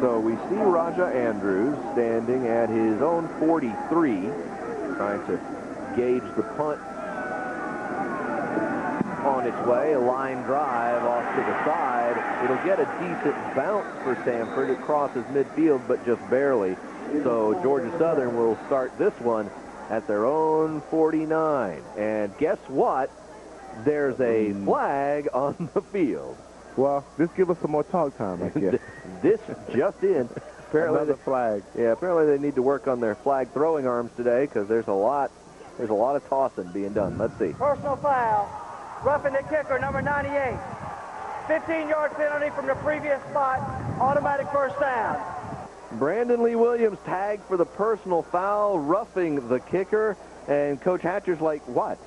So we see Raja Andrews standing at his own 43, trying to gauge the punt on its way. A line drive off to the side. It'll get a decent bounce for Samford. It crosses midfield, but just barely. So Georgia Southern will start this one at their own 49. And guess what? There's a flag on the field. Well, this gives us some more talk time, I guess. This just in. Apparently the flag. Yeah, apparently they need to work on their flag throwing arms today because there's a lot of tossing being done. Let's see. Personal foul. Roughing the kicker, number 98. 15-yard penalty from the previous spot. Automatic first down. Brandon Lee Williams tagged for the personal foul, roughing the kicker, and Coach Hatcher's like, what?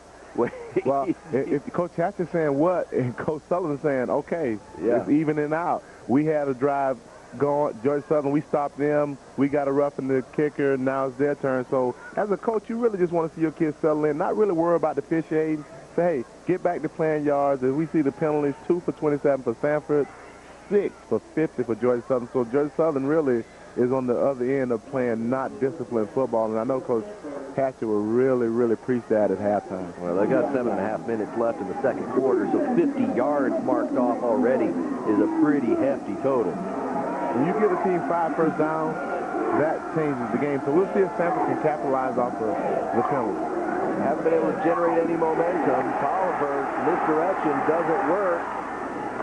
Well, if Coach Hatcher's saying what, and Coach Sullivan's saying, okay, it's evening out. We had a drive going, Georgia Southern, we stopped them. We got a roughing the kicker. Now it's their turn. So as a coach, you really just want to see your kids settle in, not really worry about the officiating. Say, hey, get back to playing yards. As we see the penalties, 2 for 27 for Samford, 6 for 50 for Georgia Southern. So Georgia Southern really is on the other end of playing not disciplined football. And I know Coach Hatcher will really, really preach that at halftime. Well, they got 7.5 minutes left in the second quarter, so 50 yards marked off already is a pretty hefty total. When you give a team 5 first downs, that changes the game. So we'll see if Samford can capitalize off of the penalty. Haven't been able to generate any momentum. Tolliver, misdirection doesn't work.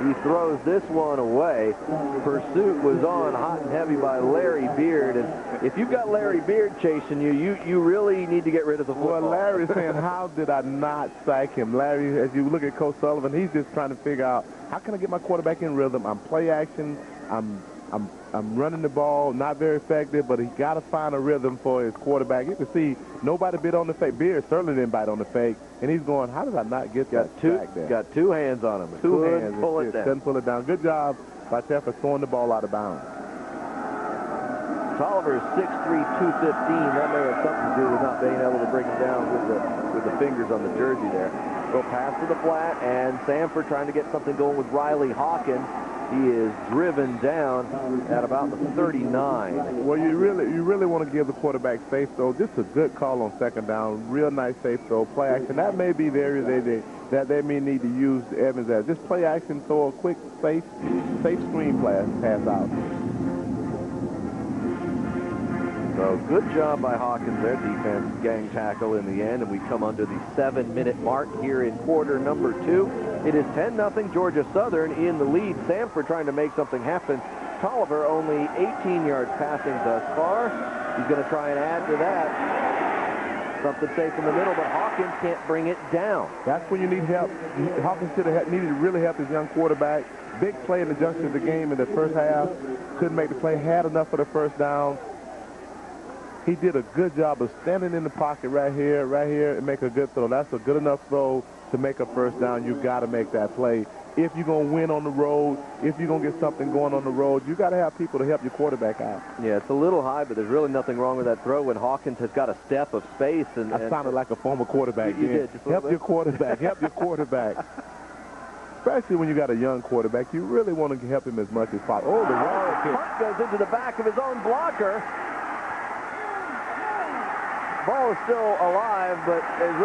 He throws this one away. Pursuit was on hot and heavy by Larry Beard. And if you've got Larry Beard chasing you, you really need to get rid of the football. Well, Larry's saying, how did I not sack him? Larry, as you look at Coach Sullivan, he's just trying to figure out, how can I get my quarterback in rhythm? I'm play action. I'm running the ball, not very effective, but he got to find a rhythm for his quarterback. You can see nobody bit on the fake. Beard certainly didn't bite on the fake, and he's going, how did I not get that sack there? Got 2 hands on him. Two hands. Pull it down. Couldn't pull it down. Good job by Samford throwing the ball out of bounds. Tolliver is 6'3", 215. That may have something to do with not being able to bring him down with the fingers on the jersey there. Go pass to the flat, and Samford trying to get something going with Riley Hawkins. He is driven down at about the 39. Well, you really want to give the quarterback safe throw. Just a good call on second down. Real nice safe throw. Play action. That may be the area that they may need to use Evans as. Just play action, throw a quick, safe screen pass out. So good job by Hawkins, their defense, gang tackle in the end, and we come under the 7-minute mark here in quarter number 2. It is 10-0 Georgia Southern in the lead. Samford trying to make something happen. Tolliver only 18 yards passing thus far. He's going to try and add to that. Something safe in the middle, but Hawkins can't bring it down. That's when you need help. Hawkins should have needed to really help his young quarterback. Big play in the junction of the game in the first half. Couldn't make the play. Had enough for the first down. He did a good job of standing in the pocket right here, and make a good throw. That's a good enough throw to make a first down. You've got to make that play. If you're going to win on the road, if you're going to get something going on the road, you got to have people to help your quarterback out. Yeah, it's a little high, but there's really nothing wrong with that throw when Hawkins has got a step of space. And I sounded like a former quarterback. You did. Help your quarterback. Help your quarterback. Especially when you got a young quarterback, you really want to help him as much as possible. Oh, the wall kick. Punt goes into the back of his own blocker. ball is still alive, but there's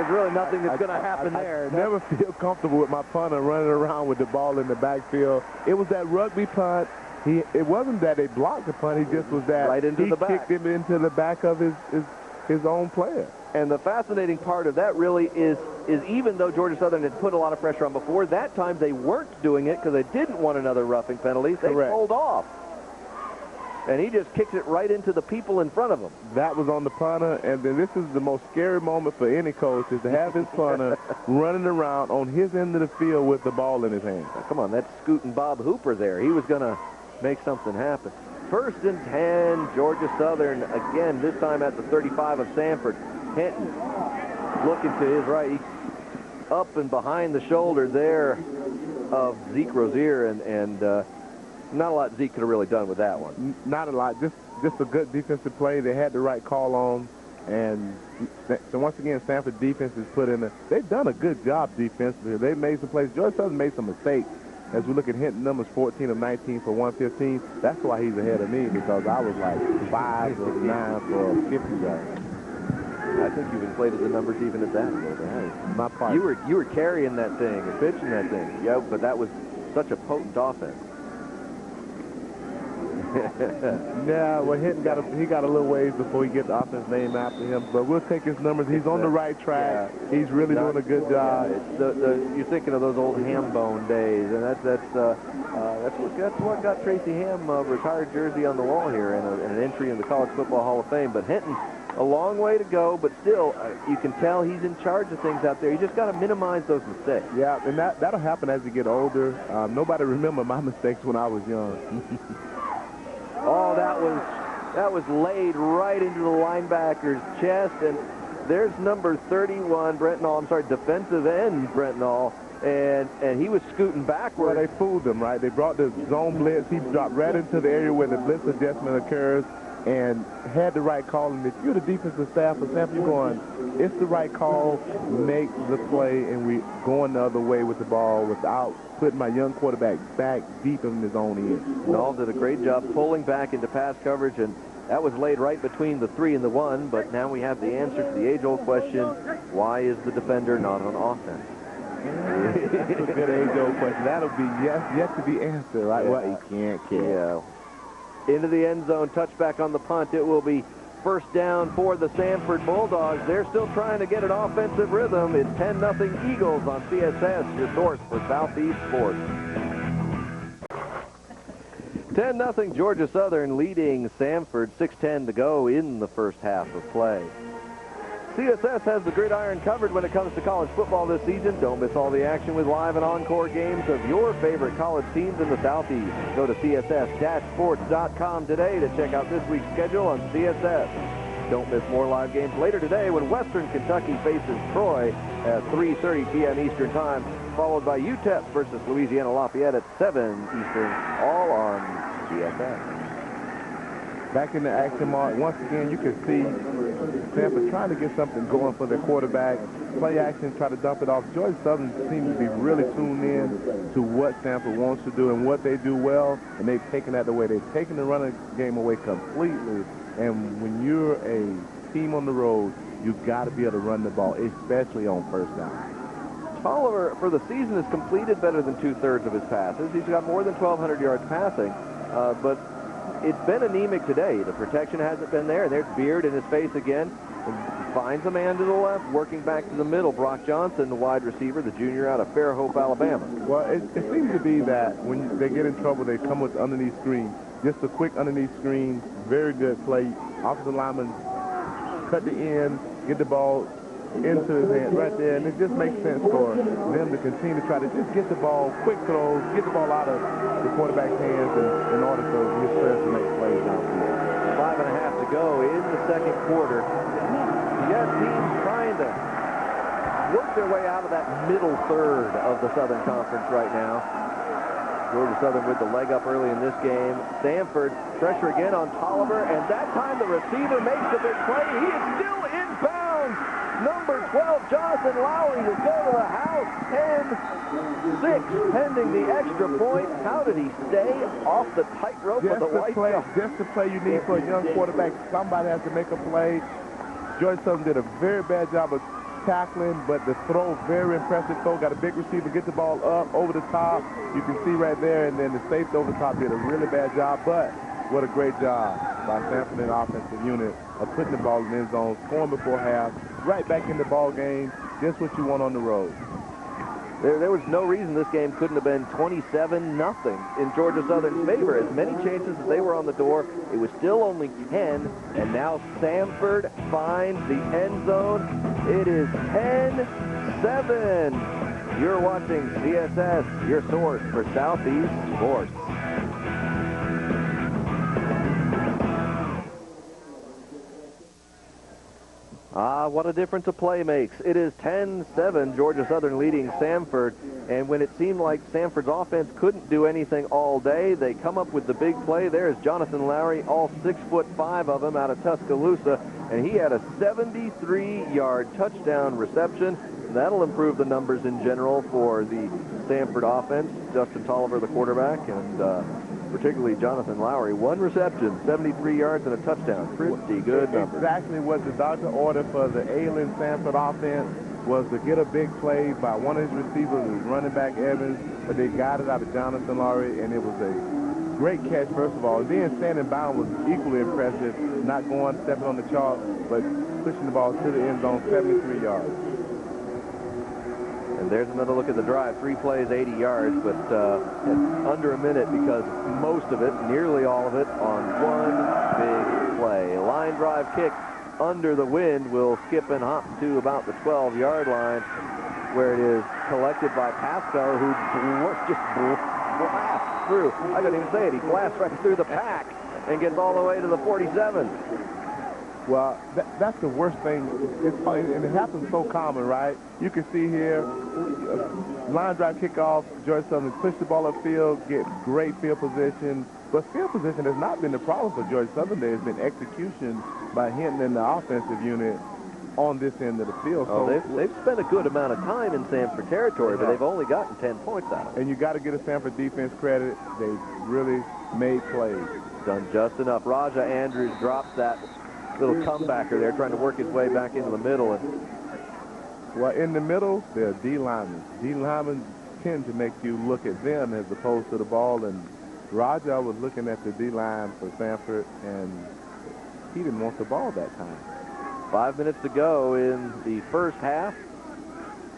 really nothing that's going to happen there. I never feel comfortable with my punter running around with the ball in the backfield. It was that rugby punt. It wasn't that they blocked the punt. He just was that right into the back. Kicked him into the back of his own player. And the fascinating part of that really is even though Georgia Southern had put a lot of pressure on before, that time they weren't doing it because they didn't want another roughing penalty. They pulled off. And he just kicked it right into the people in front of him. That was on the punter, and then this is the most scary moment for any coach is to have his punter running around on his end of the field with the ball in his hand. Now, come on, that's Scootin' Bob Hooper there. He was going to make something happen. 1st and 10, Georgia Southern, again, this time at the 35 of Samford. Hinton looking to his right. He's up and behind the shoulder there of Zeke Rozier, and not a lot Zeke could have really done with that one. Not a lot. Just a good defensive play. They had the right call on. And so once again, Samford defense is put in. They've done a good job defensively. They made some plays. Georgia Southern made some mistakes. As we look at Hinton, numbers 14 of 19 for 115. That's why he's ahead of me, because I was like 5 of 9 for 50 yards. I think you've inflated the numbers even at that a little bit. My part. You were carrying that thing and pitching that thing. Yeah, but that was such a potent offense. Yeah, well, Hinton got a little ways before he gets the offense named after him, but we'll take his numbers. He's on the right track. Yeah, he's really doing a good job. You're thinking of those old Hambone days, and that's what got Tracy Ham a retired jersey on the wall here and an entry in the College Football Hall of Fame. But Hinton, a long way to go, but still, you can tell he's in charge of things out there. You just got to minimize those mistakes. Yeah, and that'll happen as you get older. Nobody remember my mistakes when I was young. Oh, that was laid right into the linebacker's chest, and there's number 31, defensive end Brent Nall, and he was scooting backward. Well, they fooled him, right? They brought the zone blitz. He dropped right into the area where the blitz adjustment occurs and had the right call. And if you're the defensive staff or Samford, you're going, it's the right call, make the play, and we going the other way with the ball without putting my young quarterback back deep in his own end. Nall did a great job pulling back into pass coverage, and that was laid right between the 3 and the 1, but now we have the answer to the age-old question, why is the defender not on offense? That's a good age-old question. That'll be yet to be answered, right? Yeah. Well, he can't kick. Yeah. Into the end zone, touchback on the punt. It will be 1st down for the Samford Bulldogs. They're still trying to get an offensive rhythm. It's 10-0 Eagles on CSS, your source for Southeast sports. 10-0 Georgia Southern leading Samford. 6:10 to go in the first half of play. CSS has the gridiron covered when it comes to college football this season. Don't miss all the action with live and encore games of your favorite college teams in the Southeast. Go to css-sports.com today to check out this week's schedule on CSS. Don't miss more live games later today when Western Kentucky faces Troy at 3:30 p.m. Eastern Time, followed by UTEP versus Louisiana Lafayette at 7 Eastern, all on CSS. Back in the action, Mark. Once again, you can see Samford trying to get something going for their quarterback. Play action, try to dump it off. Georgia Southern seems to be really tuned in to what Samford wants to do and what they do well, and they've taken that away. They've taken the running game away completely, and when you're a team on the road, you've got to be able to run the ball, especially on 1st down. Tolliver, for the season, has completed better than 2/3 of his passes. He's got more than 1,200 yards passing, but it's been anemic today. The protection hasn't been there. There's Beard in his face again. He finds a man to the left, working back to the middle. Brock Johnson, the wide receiver, the junior out of Fairhope, Alabama. Well, it seems to be that when they get in trouble, they come with underneath screen. Just a quick underneath screen, very good play. Offensive lineman cut the end, get the ball into his hand right there, and it just makes sense for them to continue to try to just get the ball, quick throws, get the ball out of the quarterback's hands in order for his players to make plays out there. 5.5 to go in the second quarter. Yes, teams trying to work their way out of that middle third of the Southern Conference right now. Georgia Southern with the leg up early in this game. Samford, pressure again on Tolliver, and that time the receiver makes the big play. He is still inbounds. Number 12, Jonathan Lowry, will go to the house. 10-6 pending the extra point. How did he stay off the tightrope of the white? Just the play you need for a young quarterback. Somebody has to make a play. Georgia Southern did a very bad job of tackling, but the throw, very impressive throw. Got a big receiver, get the ball up, over the top. You can see right there, and then the safety over the top did a really bad job, but what a great job by Samford and the offensive unit of putting the ball in the end zone, scoring before half, right back in the ball game, just what you want on the road. There was no reason this game couldn't have been 27-0 in Georgia Southern's favor. As many chances as they were on the door, it was still only 10, and now Samford finds the end zone. It is 10-7. You're watching CSS, your source for Southeast sports. What a difference a play makes. It is 10-7, Georgia Southern leading Samford, and when it seemed like Samford's offense couldn't do anything all day, they come up with the big play. There's Jonathan Lowry, all 6'5" of him out of Tuscaloosa, and he had a 73-yard touchdown reception. That'll improve the numbers in general for the Samford offense. Justin Tolliver, the quarterback, and particularly Jonathan Lowry. 1 reception, 73 yards, and a touchdown. Pretty good numbers. Exactly what the doctor ordered for the ailing Samford offense was to get a big play by one of his receivers, his running back Evans, but they got it out of Jonathan Lowry, and it was a great catch, first of all. And then standing bound was equally impressive, not going, stepping on the chalk, but pushing the ball to the end zone, 73 yards. And there's another look at the drive. 3 plays, 80 yards, but under a minute because most of it, nearly all of it, on one big play. A line drive kick under the wind will skip and hop to about the 12-yard line, where it is collected by Pasco, who just blasts through. I couldn't even say it. He blasts right through the pack and gets all the way to the 47. Well, that's the worst thing. And it happens so common, right? You can see here, line drive kickoff, Georgia Southern push the ball upfield, get great field position. But field position has not been the problem for Georgia Southern. There's been execution by Hinton and the offensive unit on this end of the field. So they've spent a good amount of time in Samford territory, but they've only gotten 10 points out of it. And you got to get a Samford defense credit. They've really made plays. Done just enough. Raja Andrews drops that little comebacker there, trying to work his way back into the middle. And well, in the middle, they're D linemen. D linemen tend to make you look at them as opposed to the ball. And Raja was looking at the D line for Samford, and he didn't want the ball that time. 5 minutes to go in the first half.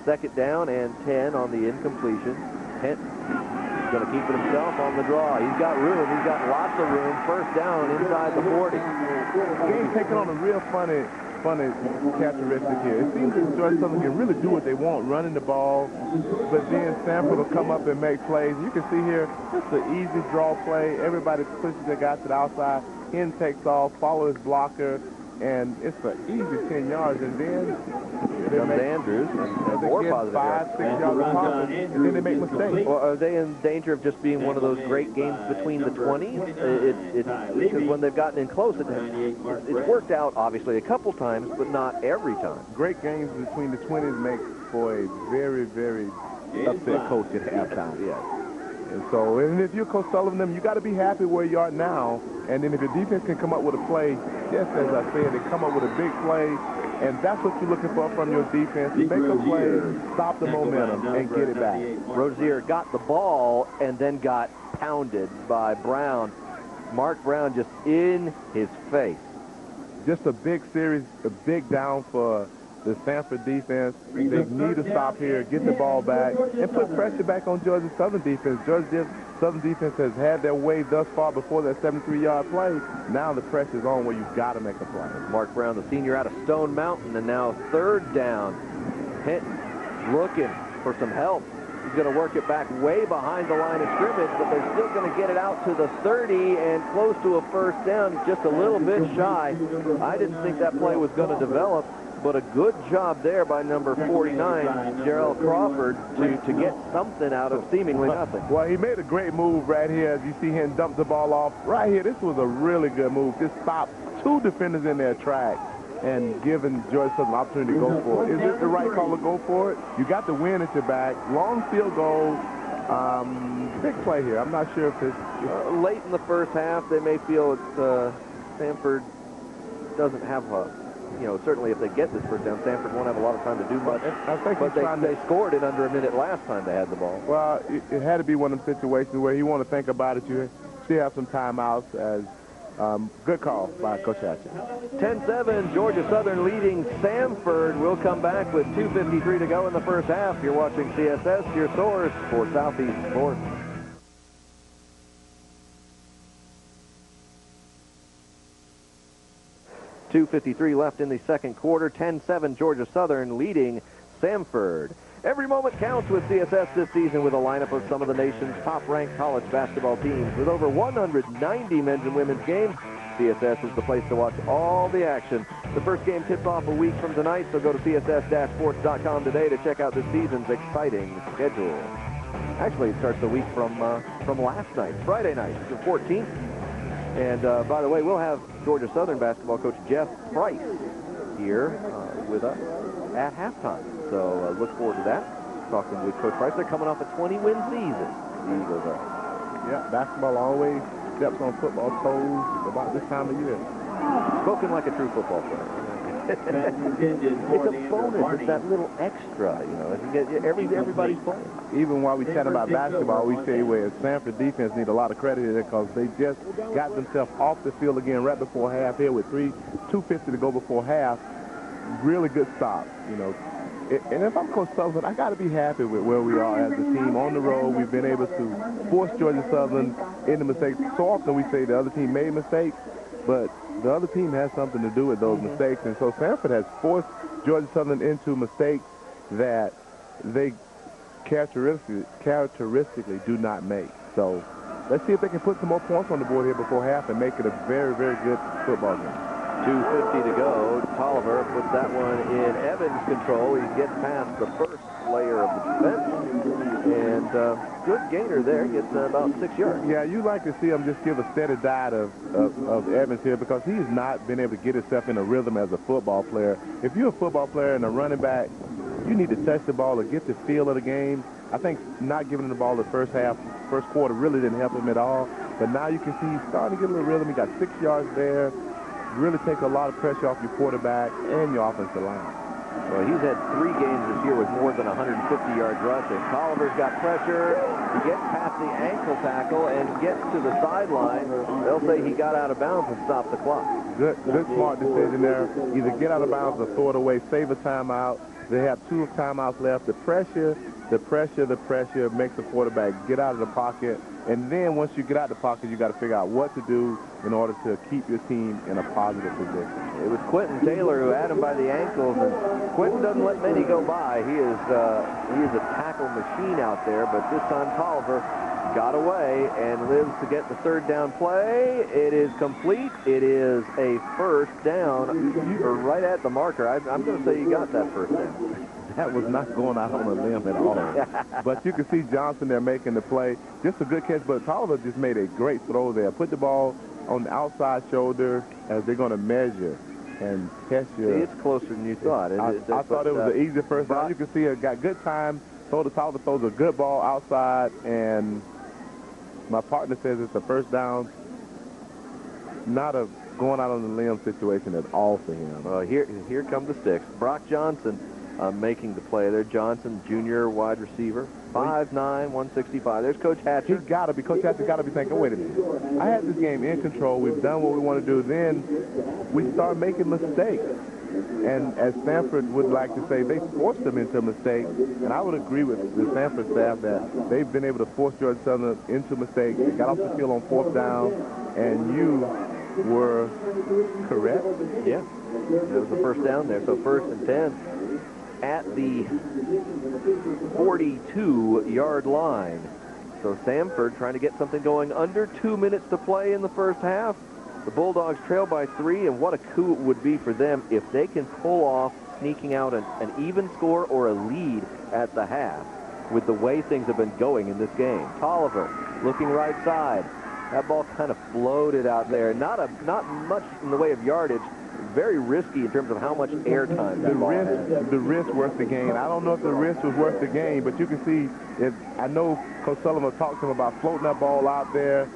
2nd down and 10 on the incompletion. Hinton going to keep it himself on the draw. He's got room. He's got lots of room. 1st down inside the 40. The game's taking on a real funny characteristic here. It seems that Georgia Southern can really do what they want, running the ball, but then Samford will come up and make plays. You can see here, it's an easy draw play. Everybody pushes their guy to the outside. Hinton takes off, follows his blocker, and it's an easy 10 yards. And then comes Andrews, and more positive 5, 6 yards of pop, and then they make mistakes. Well, are they in danger of just being one of those great games between the 20s? Because when they've gotten in close, it's worked out, obviously, a couple times, but not every time. Great games between the 20s make for a very, very upset coach at halftime. Yes. And so, and if you're Coach Sullivan, you got to be happy where you are now. And then if your defense can come up with a play, just as I said, they come up with a big play, and that's what you're looking for from your defense. Make a play, stop the momentum, and get it back. Rozier got the ball and then got pounded by Brown. Mark Brown just in his face. Just a big series, a big down for the Samford defense. They need to stop here, get the ball back, and put pressure back on Georgia Southern defense. Georgia Southern defense has had their way thus far before that 73-yard play. Now the pressure's on where you've got to make a play. Mark Brown, the senior out of Stone Mountain, and now 3rd down. Hinton looking for some help. He's going to work it back way behind the line of scrimmage, but they're still going to get it out to the 30 and close to a 1st down, just a little bit shy. I didn't think that play was going to develop, but a good job there by number 49, Gerald Crawford, to get something out of seemingly nothing. Well, he made a great move right here. As you see him dump the ball off. Right here, this was a really good move. Just stopped 2 defenders in their track and giving Georgia Southern an opportunity to go for it. Is this the right call to go for it? You got the win at your back. Long field goal. Big play here. I'm not sure if it's... late in the first half, they may feel it's Samford doesn't have certainly if they get this first down, Samford won't have a lot of time to do much. I think but they scored it under a minute last time they had the ball. Well, it had to be one of the situations where you want to think about it. You still have some timeouts. As good call by Coach Hatcher. 10-7, Georgia Southern leading Samford. We'll come back with 2:53 to go in the first half. You're watching CSS, your source for Southeast Sports. .253 left in the second quarter. 10-7, Georgia Southern leading Samford. Every moment counts with CSS this season with a lineup of some of the nation's top-ranked college basketball teams. With over 190 men's and women's games, CSS is the place to watch all the action. The first game tips off a week from tonight, so go to css-sports.com today to check out this season's exciting schedule. Actually, it starts a week from last night, Friday night, the 14th. And by the way, we'll have Georgia Southern basketball coach Jeff Price here with us at halftime. So look forward to that. Talking with Coach Price. They're coming off a 20-win season. The Eagles are. Yeah, basketball always steps on football toes about this time of year. Spoken like a true football player. It's a bonus. It's that little extra, everybody's playing. Even while we chat about basketball, we say where Samford defense need a lot of credit here because they just got themselves off the field again right before half here with 2:50 to go before half. Really good stop, And if I'm Coach Sullivan, I got to be happy with where we are as a team. On the road, we've been able to force Georgia Southern into mistakes. So often we say the other team made mistakes, but the other team has something to do with those mistakes. And so Samford has forced Georgia Southern into mistakes that they characteristically do not make. So let's see if they can put some more points on the board here before half and make it a very, very good football game. 2:50 to go. Tolliver puts that one in Evans' control. He gets past the first layer of the defense. And good gainer there. Gets about 6 yards. Yeah, you like to see him just give a steady diet of Evans here because he's not been able to get himself in a rhythm as a football player. If you're a football player and a running back, you need to touch the ball or get the feel of the game. I think not giving him the ball the first quarter really didn't help him at all. But now you can see he's starting to get a little rhythm. He got 6 yards there. Really takes a lot of pressure off your quarterback and your offensive line. Well, he's had 3 games this year with more than 150 yards rushing. Tolliver's got pressure. He gets past the ankle tackle and gets to the sideline. They'll say he got out of bounds and stopped the clock. Good smart decision there. Either get out of bounds or throw it away, save a timeout. They have 2 timeouts left. The pressure makes the quarterback get out of the pocket. And then once you get out of the pocket, you got to figure out what to do in order to keep your team in a positive position. It was Quentin Taylor who had him by the ankles, and Quentin doesn't let many go by. He is a tackle machine out there, but this time Tolliver got away and lives to get the third down play. It is complete. It is a first down. You're right at the marker. I'm going to say you got that first down. That was not going out on a limb at all. But you can see Johnson there making the play. Just a good catch, but Tolliver just made a great throw there. Put the ball on the outside shoulder as they're going to measure and test you. It's closer than you thought. I thought it was an easy first down. You can see it got good time. Tolliver throws a good ball outside, and my partner says it's a first down. Not a going out on the limb situation at all for him. Here come the sticks. Brock Johnson making the play there. Johnson, junior wide receiver, 5'9", 165. There's Coach Hatcher. Coach Hatcher got to be thinking, wait a minute. I had this game in control. We've done what we want to do. Then we start making mistakes. And as Samford would like to say, they forced them into a mistake. And I would agree with the Samford staff that they've been able to force Georgia Southern into mistakes. They got off the field on 4th down, and you were correct. Yeah, that was the first down there. So 1st and 10. At the 42-yard line. So Samford trying to get something going under 2 minutes to play in the first half. The Bulldogs trail by 3, and what a coup it would be for them if they can pull off sneaking out an even score or a lead at the half with the way things have been going in this game. Tolliver looking right side. That ball kind of floated out there. Not much in the way of yardage. Very risky in terms of how much airtime that ball had. The risk worth the gain. I don't know if the risk was worth the gain, but you can see, I know Coach Sullivan talked to him about floating that ball out there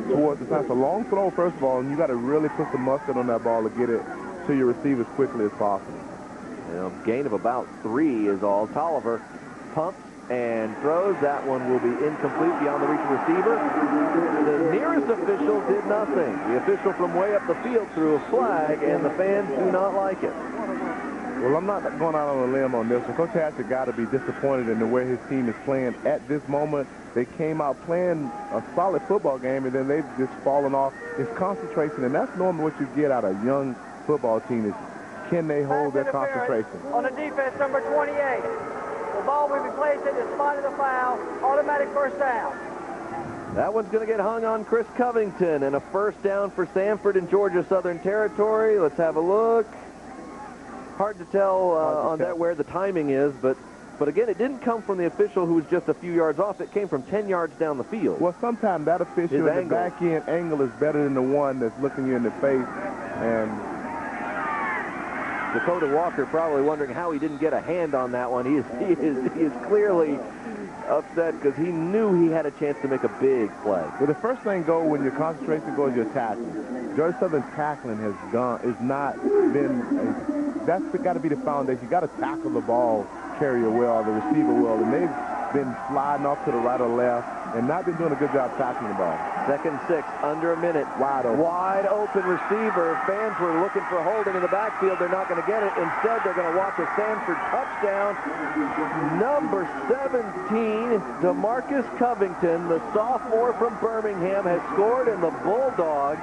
towards the time. It's a long throw, first of all, and you got to really put some mustard on that ball to get it to your receivers quickly as possible. You know, gain of about 3 is all. Tolliver pumps and throws. That one will be incomplete beyond the reach of the receiver. The nearest official did nothing. The official from way up the field threw a flag, and the fans do not like it. Well, I'm not going out on a limb on this one. Coach Hatchett got to be disappointed in the way his team is playing at this moment. They came out playing a solid football game, and then they've just fallen off. It's concentration, and that's normally what you get out of a young football team is can they hold their concentration. On the defense, number 28. The ball will be placed at the spot of the foul. Automatic first down. That one's going to get hung on Chris Covington, and a first down for Samford in Georgia Southern Territory. Let's have a look. Hard to tell on that where the timing is, but again, it didn't come from the official who was just a few yards off. It came from 10 yards down the field. Well, sometimes that official in the back end angle is better than the one that's looking you in the face. And Dakota Walker probably wondering how he didn't get a hand on that one. He is clearly upset because he knew he had a chance to make a big play. Well, the first thing go when your concentration goes, your tackling. Georgia Southern tackling has not been that's got to be the foundation. You got to tackle the ball carrier well, the receiver well, and they've been sliding off to the right or left and not been doing a good job tackling the ball. 2nd and 6, under a minute. Wide open. Wide open receiver. Fans were looking for holding in the backfield. They're not going to get it. Instead, they're going to watch a Samford touchdown. Number 17, DeMarcus Covington, the sophomore from Birmingham, has scored, and the Bulldogs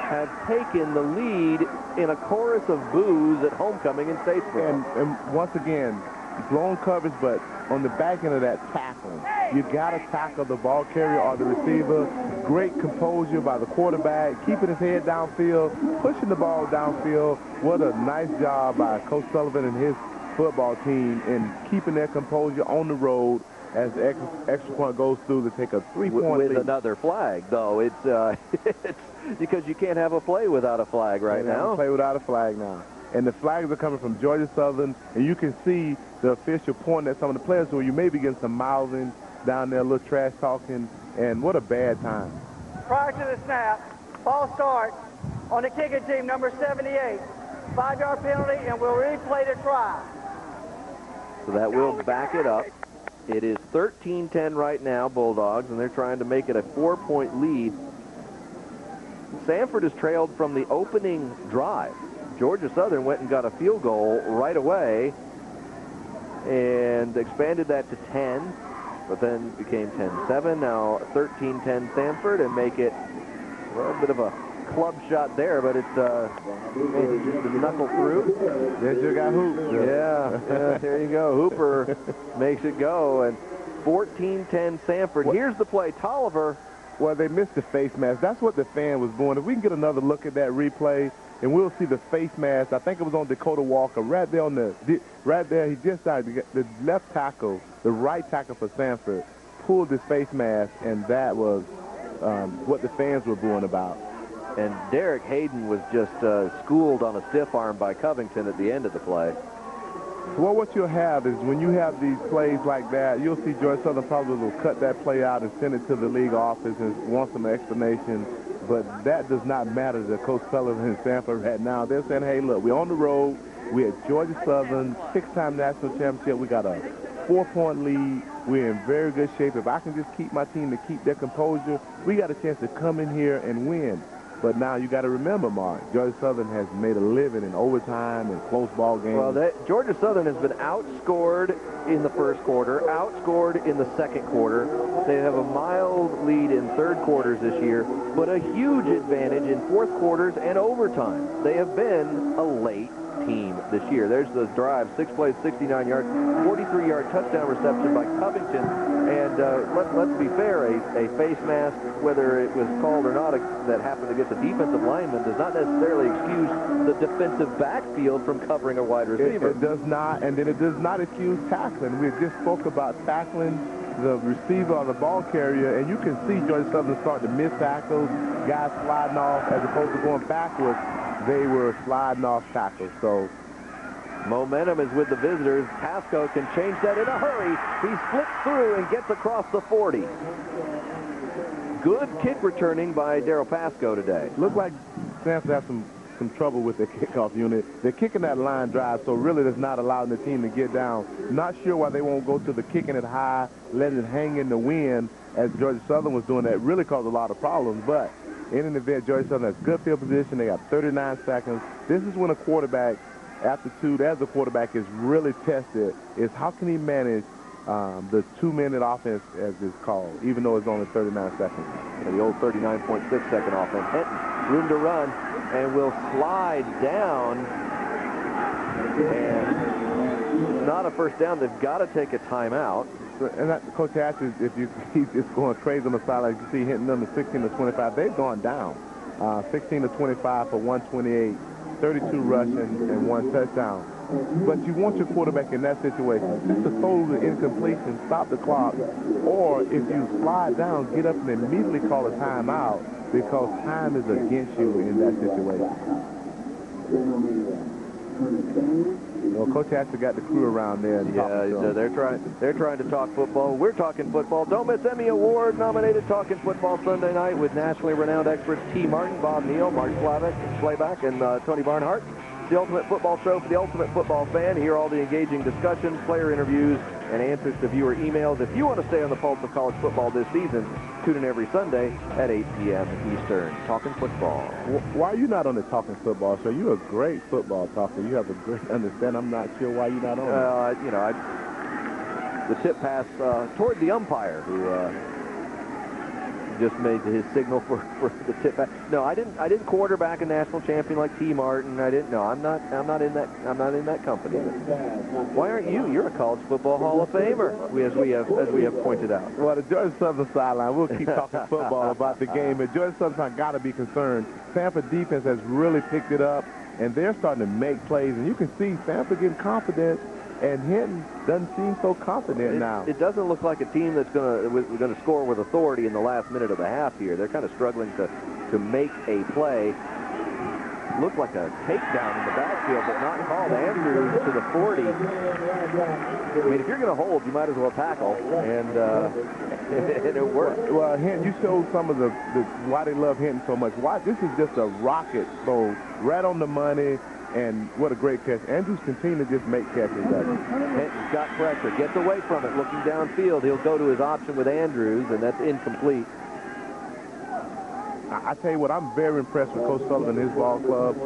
have taken the lead in a chorus of boos at homecoming in Statesboro. And once again, blown coverage, but on the back end of that tackling, you got to tackle the ball carrier or the receiver. Great composure by the quarterback, keeping his head downfield, pushing the ball downfield. What a nice job by Coach Sullivan and his football team in keeping their composure on the road as the extra point goes through to take a 3-point lead. With another flag, though. It's because you can't have a play without a flag right now. Play without a flag now. And the flags are coming from Georgia Southern, and you can see the official pointing at some of the players who you may be getting some mouthing down there, a little trash talking, and what a bad time. Prior to the snap, ball start on the kicking team, number 78. 5-yard penalty, and we'll replay the try. So that will back it up. It is 13-10 right now, Bulldogs, and they're trying to make it a 4-point lead. Samford has trailed from the opening drive. Georgia Southern went and got a field goal right away and expanded that to 10, but then became 10-7. Now 13-10 Samford, and make it a little bit of a club shot there, but it's maybe just a knuckle through. There's your guy, Hoop. Yeah, there you go. Hooper makes it go, and 14-10 Samford. Here's the play. Tolliver. Well, they missed the face mask. That's what the fan was doing. If we can get another look at that replay, and we'll see the face mask. I think it was on Dakota Walker right there on right there. He just started the left tackle, the right tackle for Samford, pulled his face mask, and that was what the fans were booing about. And Derek Hayden was just schooled on a stiff arm by Covington at the end of the play. Well, what you'll have is when you have these plays like that, you'll see Georgia Southern probably will cut that play out and send it to the league office and want some explanation. But that does not matter to Coach Sullivan and Samford right now. They're saying, hey, look, we're on the road. We're at Georgia Southern, 6-time national championship. We got a 4-point lead. We're in very good shape. If I can just keep my team to keep their composure, we got a chance to come in here and win. But now you got to remember, Mark, Georgia Southern has made a living in overtime and close ball games. Well, Georgia Southern has been outscored in the first quarter, outscored in the second quarter. They have a mild lead in third quarters this year, but a huge advantage in fourth quarters and overtime. They have been a late team this year. There's the drive, 6 plays, 69 yards, 43-yard touchdown reception by Covington. And let's be fair, a face mask, whether it was called or not, that happened against a defensive lineman, does not necessarily excuse the defensive backfield from covering a wide receiver. It does not, and then it does not excuse tackling. We just spoke about tackling the receiver or the ball carrier, and you can see Georgia Southern start to miss tackles, guys sliding off as opposed to going backwards. They were sliding off tackles. So momentum is with the visitors. Pasco can change that in a hurry. He splits through and gets across the 40. Good kick returning by Darryl Pasco today. Looked like Samford had some some trouble with their kickoff unit. They're kicking that line drive, so really that's not allowing the team to get down. Not sure why they won't go to the kicking it high, letting it hang in the wind, as Georgia Southern was doing. That really caused a lot of problems. But in an event, Georgia Southern has good field position. They got 39 seconds. This is when a quarterback aptitude as a quarterback is really tested, is how can he manage the 2-minute offense, as it's called, even though it's only 39 seconds. Yeah, the old 39.6-second offense. Hinton, room to run, and will slide down. And it's not a first down. They've got to take a timeout. And that, Coach Hatch, he's just going crazy on the sideline. You see Hinton under 16 to 25. They've gone down. 16 to 25 for 128, 32 rushing, and 1 touchdown. But you want your quarterback in that situation to throw the incompletion, stop the clock, or if you slide down, get up and immediately call a timeout because time is against you in that situation. Well, Coach Hatcher got the crew around there. Yeah, they're trying to talk football. We're talking football. Don't miss Emmy Award-nominated Talking Football Sunday night with nationally renowned experts T. Martin, Bob Neal, Mark Slayback, and Tony Barnhart. The ultimate football show for the ultimate football fan. Hear all the engaging discussions, player interviews, and answers to viewer emails. If you want to stay on the pulse of college football this season, tune in every Sunday at 8 p.m. Eastern. Talking football. Why are you not on the Talking Football show? You're a great football talker. You have a great understanding. I'm not sure why you're not on. The tip pass toward the umpire who just made his signal for the tip pass. No, I didn't quarterback a national champion like T. Martin. I didn't. No, I'm not in that company. Why aren't you? You're a college football Hall of Famer, as we have pointed out. Well, the Georgia Southern sideline, we'll keep talking football about the game, but Georgia Southern got to be concerned. Samford defense has really picked it up, and they're starting to make plays, and you can see Samford getting confident, and Hinton doesn't seem so confident now. It doesn't look like a team that's going to score with authority in the last minute of the half here. They're kind of struggling to make a play. Looked like a takedown in the backfield, but not called. Andrews to the 40. I mean, if you're going to hold, you might as well tackle, and it worked. Well, Hinton, you showed some of the why they love Hinton so much. Why this is just a rocket throw, right on the money. And what a great catch. Andrews continue to just make catches. Hinton's got pressure. Gets away from it. Looking downfield. He'll go to his option with Andrews, and that's incomplete. I tell you what, I'm very impressed with Coach Sullivan and his ball club.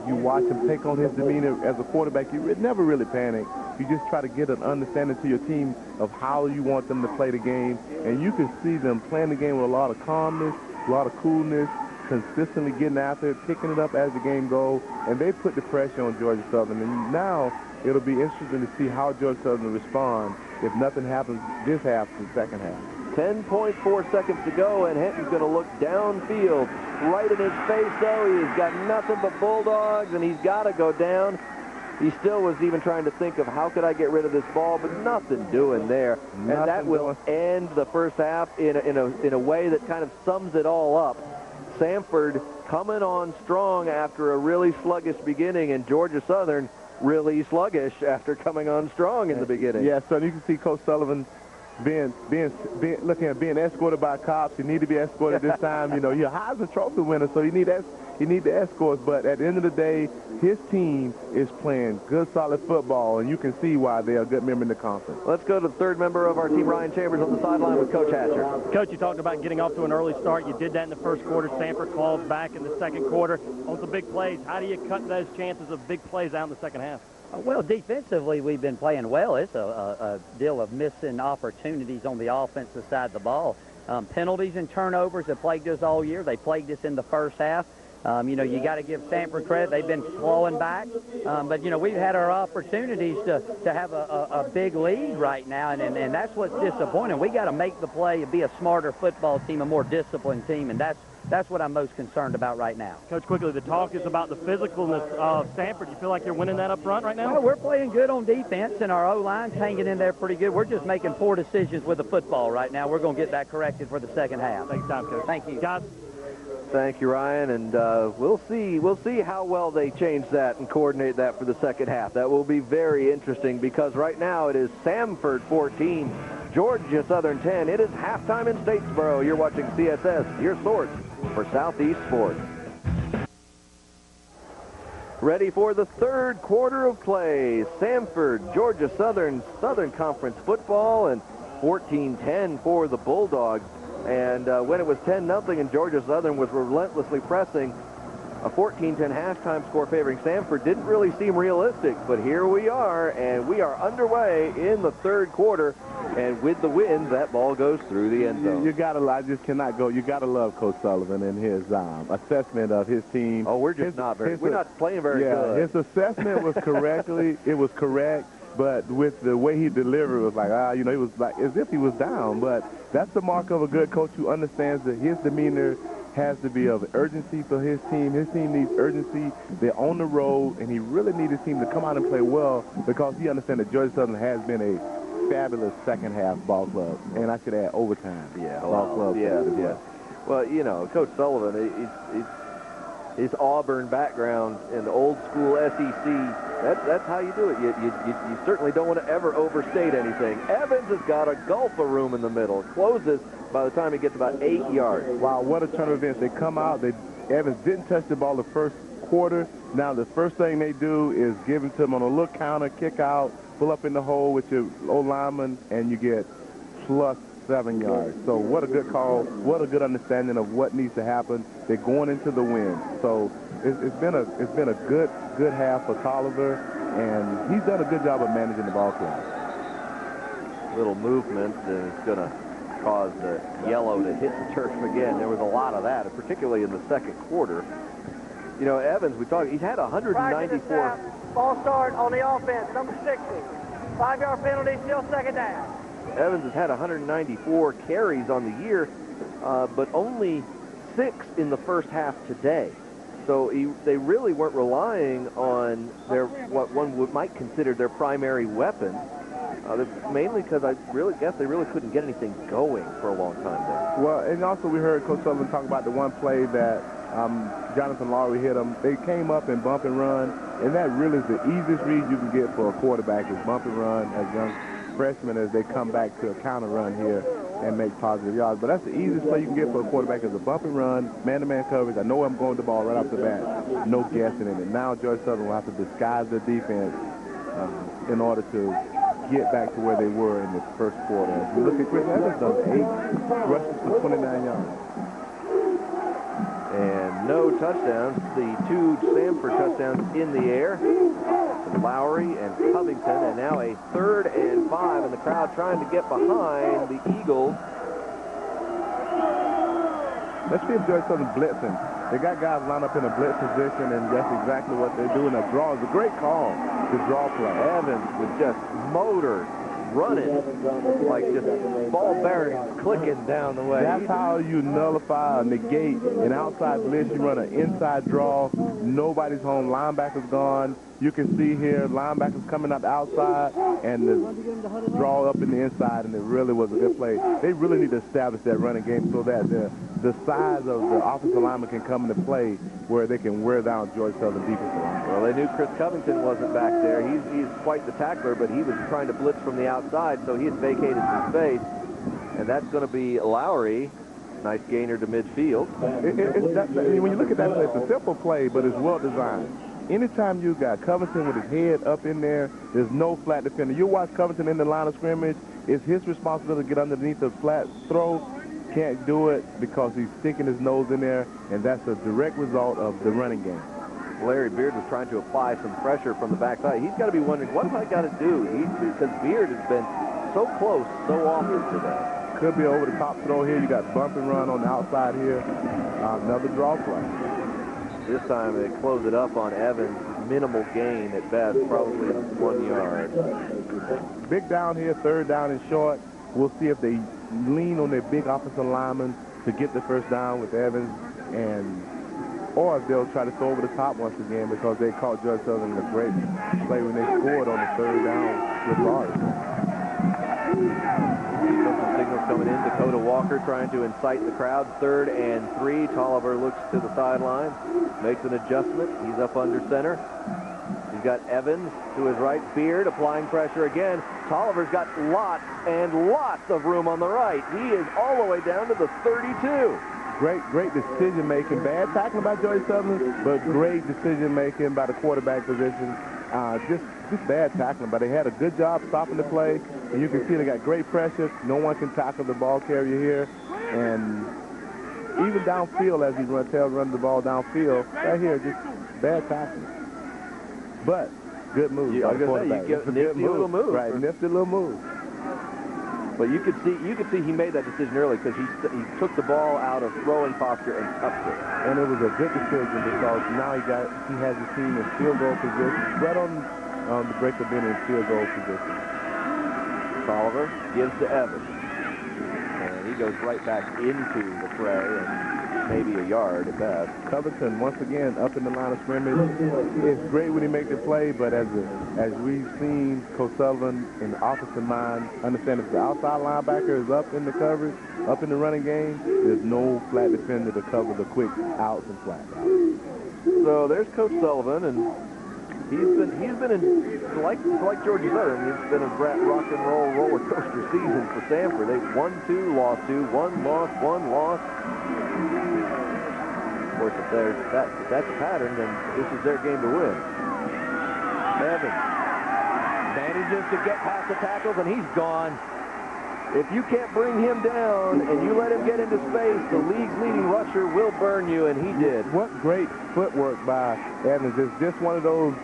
You watch him take on his demeanor as a quarterback. You never really panic. You just try to get an understanding to your team of how you want them to play the game. And you can see them playing the game with a lot of calmness, a lot of coolness, consistently getting after it, picking it up as the game goes, and they put the pressure on Georgia Southern. And now it'll be interesting to see how Georgia Southern will respond if nothing happens this half to the second half. 10.4 seconds to go, and Hinton's going to look downfield. Right in his face, though, he's got nothing but bulldogs, and he's got to go down. He still was even trying to think of how could I get rid of this ball, but nothing doing there. And that will end the first half in a way that kind of sums it all up. Samford coming on strong after a really sluggish beginning, and Georgia Southern really sluggish after coming on strong in the beginning. Yeah, so you can see Coach Sullivan being escorted by cops. You need to be escorted this time. You know, you're a Heisman Trophy winner, so you need the escorts. But at the end of the day, his team is playing good, solid football, and you can see why they're a good member in the conference. Let's go to the third member of our team, Ryan Chambers, on the sideline with Coach Hatcher. Coach, you talked about getting off to an early start. You did that in the first quarter. Samford claws back in the second quarter on some big plays. How do you cut those chances of big plays out in the second half? Well, defensively, we've been playing well. It's a deal of missing opportunities on the offensive side of the ball. Penalties and turnovers have plagued us all year. They plagued us in the first half. You got to give Samford credit. They've been clawing back. But we've had our opportunities to have a big lead right now, and that's what's disappointing. We got to make the play and be a smarter football team, a more disciplined team, and that's what I'm most concerned about right now. Coach, quickly, the talk is about the physicalness of Samford. You feel like you're winning that up front right now? Well, we're playing good on defense, and our O-line's hanging in there pretty good. We're just making poor decisions with the football right now. We're going to get that corrected for the second half. Thanks, time, Coach. Thank you. Guys. Thank you, Ryan, and we'll see how well they change that and coordinate that for the second half. That will be very interesting because right now it is Samford 14, Georgia Southern 10. It is halftime in Statesboro. You're watching CSS, your source for Southeast sports. Ready for the third quarter of play. Samford, Georgia Southern Conference football, and 14-10 for the Bulldogs. And when it was 10-0 and Georgia Southern was relentlessly pressing, a 14-10 halftime score favoring Samford didn't really seem realistic. But here we are, and we are underway in the third quarter. And with the win, that ball goes through the end zone. You gotta love Coach Sullivan and his assessment of his team. Oh, we're not playing very good. His assessment was it was correct, but with the way he delivered, it was like, it was like as if he was down. But that's the mark of a good coach who understands that his demeanor has to be of urgency for his team. His team needs urgency. They're on the road, and he really needs his team to come out and play well because he understands that Georgia Southern has been a fabulous second-half ball club, and I should add overtime. Ball club. Yeah. Well, Coach Sullivan, his Auburn background in the old-school SEC, that's how you do it. You certainly don't want to ever overstate anything. Evans has got a gulf of room in the middle. Closes by the time he gets about 8 yards. Wow, what a turn of events. They come out. Evans didn't touch the ball the first quarter. Now the first thing they do is give it to him on a look counter, kick out, pull up in the hole with your old lineman, and you get plus 7 yards. So what a good call. What a good understanding of what needs to happen. They're going into the win. So it's been a good half for Tolliver, and he's done a good job of managing the ball club. Little movement is going to cause the yellow to hit the turf again. There was a lot of that, particularly in the second quarter. Evans, he's had 194. Ball start on the offense, number 60. 5-yard penalty, still second down. Evans has had 194 carries on the year, but only 6 in the first half today. So they really weren't relying on what one might consider their primary weapon, mainly because I really guess they really couldn't get anything going for a long time there. Well, and also we heard Coach Sullivan talk about the one play that Jonathan Lowry hit them. They came up and bump and run, and that really is the easiest read you can get for a quarterback is bump and run as young freshmen as they come back to a counter run here and make positive yards. But that's the easiest play you can get for a quarterback is a bump and run, man-to-man coverage. I know I'm going to the ball right off the bat. No guessing in it. Now Georgia Southern will have to disguise their defense in order to get back to where they were in the first quarter. As we look at Chris Evans, does 8 rushes for 29 yards. And no touchdowns. The 2 Samford touchdowns in the air. Lowry and Covington, and now a 3rd and 5, and the crowd trying to get behind the Eagles. Let's see if Georgia Southern blitzing. They got guys lined up in a blitz position, and that's exactly what they're doing. A draw is a great call, the draw play. Evans with just motor running like just ball bearings clicking down the way. That's how you nullify or negate an outside blitz. You run an inside draw. Nobody's home. Linebacker's gone. You can see here linebackers coming out the outside and the draw up in the inside, and it really was a good play. They really need to establish that running game so that the size of the offensive lineman can come into play where they can wear down Georgia Southern defensive line. Well, they knew Chris Covington wasn't back there. He's quite the tackler, but he was trying to blitz from the outside, so he had vacated some space. And that's going to be Lowry. Nice gainer to midfield. When you look at that play, it's a simple play, but it's well designed. Anytime you got Covington with his head up in there, there's no flat defender. You watch Covington in the line of scrimmage, it's his responsibility to get underneath the flat throw. Can't do it because he's sticking his nose in there, and that's a direct result of the running game. Larry Beard was trying to apply some pressure from the backside. He's got to be wondering, what have I got to do? Because Beard has been so close so often today. Could be over the top throw here. You got bump and run on the outside here. Another draw play. This time they close it up on Evans. Minimal gain at best, probably 1 yard. Big down here, 3rd down and short. We'll see if they lean on their big offensive lineman to get the first down with Evans, or if they'll try to throw over the top once again because they caught Georgia Southern in a great play when they scored on the 3rd down with Lawrence. Some signals coming in. Dakota Walker trying to incite the crowd. 3rd and 3. Tolliver looks to the sideline, makes an adjustment. He's up under center. He's got Evans to his right. Beard applying pressure again. Tolliver's got lots and lots of room on the right. He is all the way down to the 32. great decision-making. Bad tackling by Georgia Southern, but great decision-making by the quarterback position. Just bad tackling, but they had a good job stopping the play. And you can see they got great pressure. No one can tackle the ball carrier here. And even downfield as he runs the ball downfield, right here, just bad tackling. But good move. Yeah, I was going to say, you get a nifty little move. Right, nifty little move. But you could see he made that decision early because he took the ball out of throwing posture and tucked it. And it was a good decision because now he has the team in field goal position, right on the break of being in field goal position. Oliver gives to Evans. And he goes right back into the fray and maybe a yard at best. Covington, once again, up in the line of scrimmage. It's great when he makes the play, but as we've seen Coach Sullivan in the offensive mind, understand if the outside linebacker is up in the coverage, up in the running game, there's no flat defender to cover the quick outs and flat outs. So there's Coach Sullivan, and he's been in like Georgia Southern. It's been a rock and roller coaster season for Samford. They've won 2, lost 2, 1 lost, 1 lost. Of course, if that's a pattern, then this is their game to win. Evans manages to get past the tackles, and he's gone. If you can't bring him down and you let him get into space, the league's leading rusher will burn you, and he did. What great footwork by Evans. It's just one of those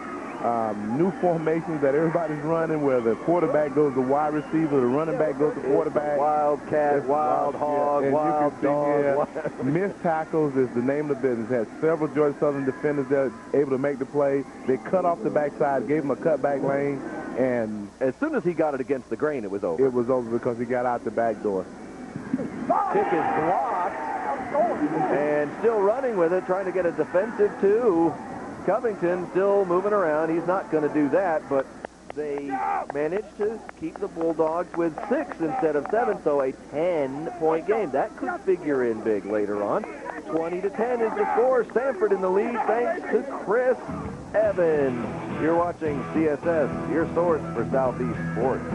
new formations that everybody's running where the quarterback goes to wide receiver, the running back goes to quarterback. Wildcat, wild hog, wild dog. Missed tackles is the name of the business. Had several Georgia Southern defenders that were able to make the play. They cut off the backside, gave him a cutback lane, and as soon as he got it against the grain, it was over. It was over because he got out the back door. Kick is blocked, and still running with it, trying to get a defensive 2. Covington still moving around. He's not going to do that, but they managed to keep the Bulldogs with 6 instead of 7, so a 10-point game. That could figure in big later on. 20-10 is the score. Samford in the lead thanks to Chris Evans. You're watching CSS, your source for Southeast sports.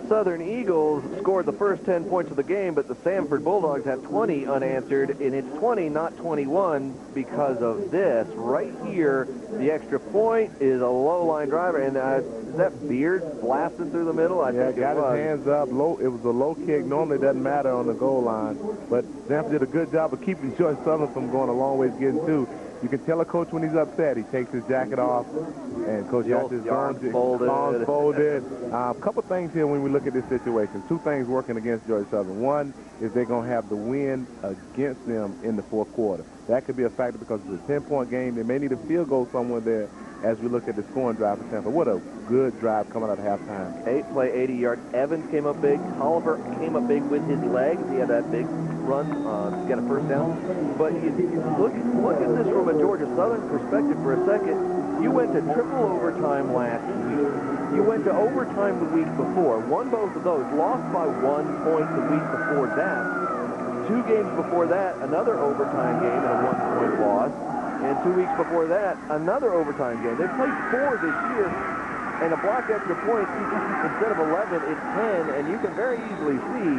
Southern Eagles scored the first 10 points of the game, but the Samford Bulldogs have 20 unanswered, and it's 20, not 21, because of this. Right here, the extra point is a low-line driver, and is that Beard blasting through the middle? I think got his hands up. Low. It was a low kick. Normally it doesn't matter on the goal line, but Samford did a good job of keeping George Southern from going a long ways getting 2. You can tell a coach when he's upset. He takes his jacket off, and Coach got his arms folded. A couple things here when we look at this situation. 2 things working against Georgia Southern. One is they're going to have the wind against them in the 4th quarter. That could be a factor because it's a 10-point game. They may need a field goal somewhere there as we look at the scoring drive for Samford. What a good drive coming out of halftime. 8-play, 80 yards. Evans came up big. Oliver came up big with his legs. He had that big run to get a first down. But you look at this from a Georgia Southern perspective for a second. You went to triple overtime last week. You went to overtime the week before. Won both of those. Lost by 1 point the week before that. 2 games before that, another overtime game and a 1-point loss. And 2 weeks before that, another overtime game. They've played 4 this year, and a block extra point, instead of 11, it's 10, and you can very easily see,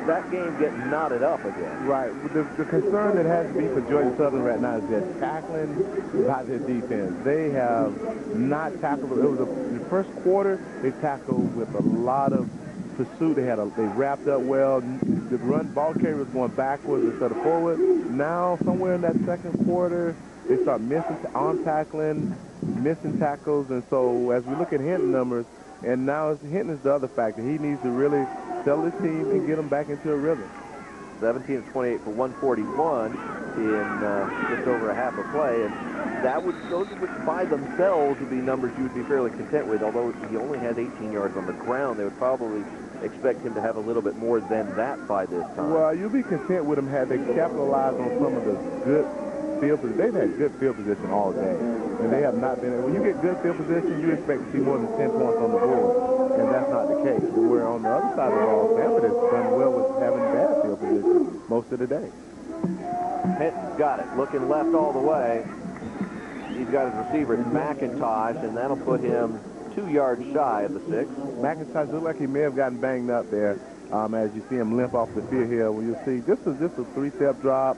that game get knotted up again. Right. The concern that has to be for Georgia Southern right now is they're tackling by their defense. They have not tackled. It was the first quarter, they tackled with a lot of pursuit. They wrapped up well. The ball carrier was going backwards instead of forward. Now, somewhere in that 2nd quarter, they start missing arm tackling, missing tackles, and so as we look at Hinton numbers, and now Hinton is the other factor. He needs to really settle his team and get them back into a rhythm. 17 of 28 for 141 in just over a half a play, and those would by themselves would be numbers you would be fairly content with. Although he only has 18 yards on the ground, they would probably expect him to have a little bit more than that by this time. Well, you'll be content with him had they capitalized on some of the good field position. They've had good field position all day, and they have not been. When you get good field position, you expect to see more than 10 points on the board, and that's not the case. Where on the other side of the ball, Samford has done well with having bad field position most of the day. Hinton's got it, looking left all the way. He's got his receiver, McIntosh, and that'll put him 2 2 yards shy of the 6. McIntosh looked like he may have gotten banged up there as you see him limp off the field here. Well, you'll see just a 3-step drop.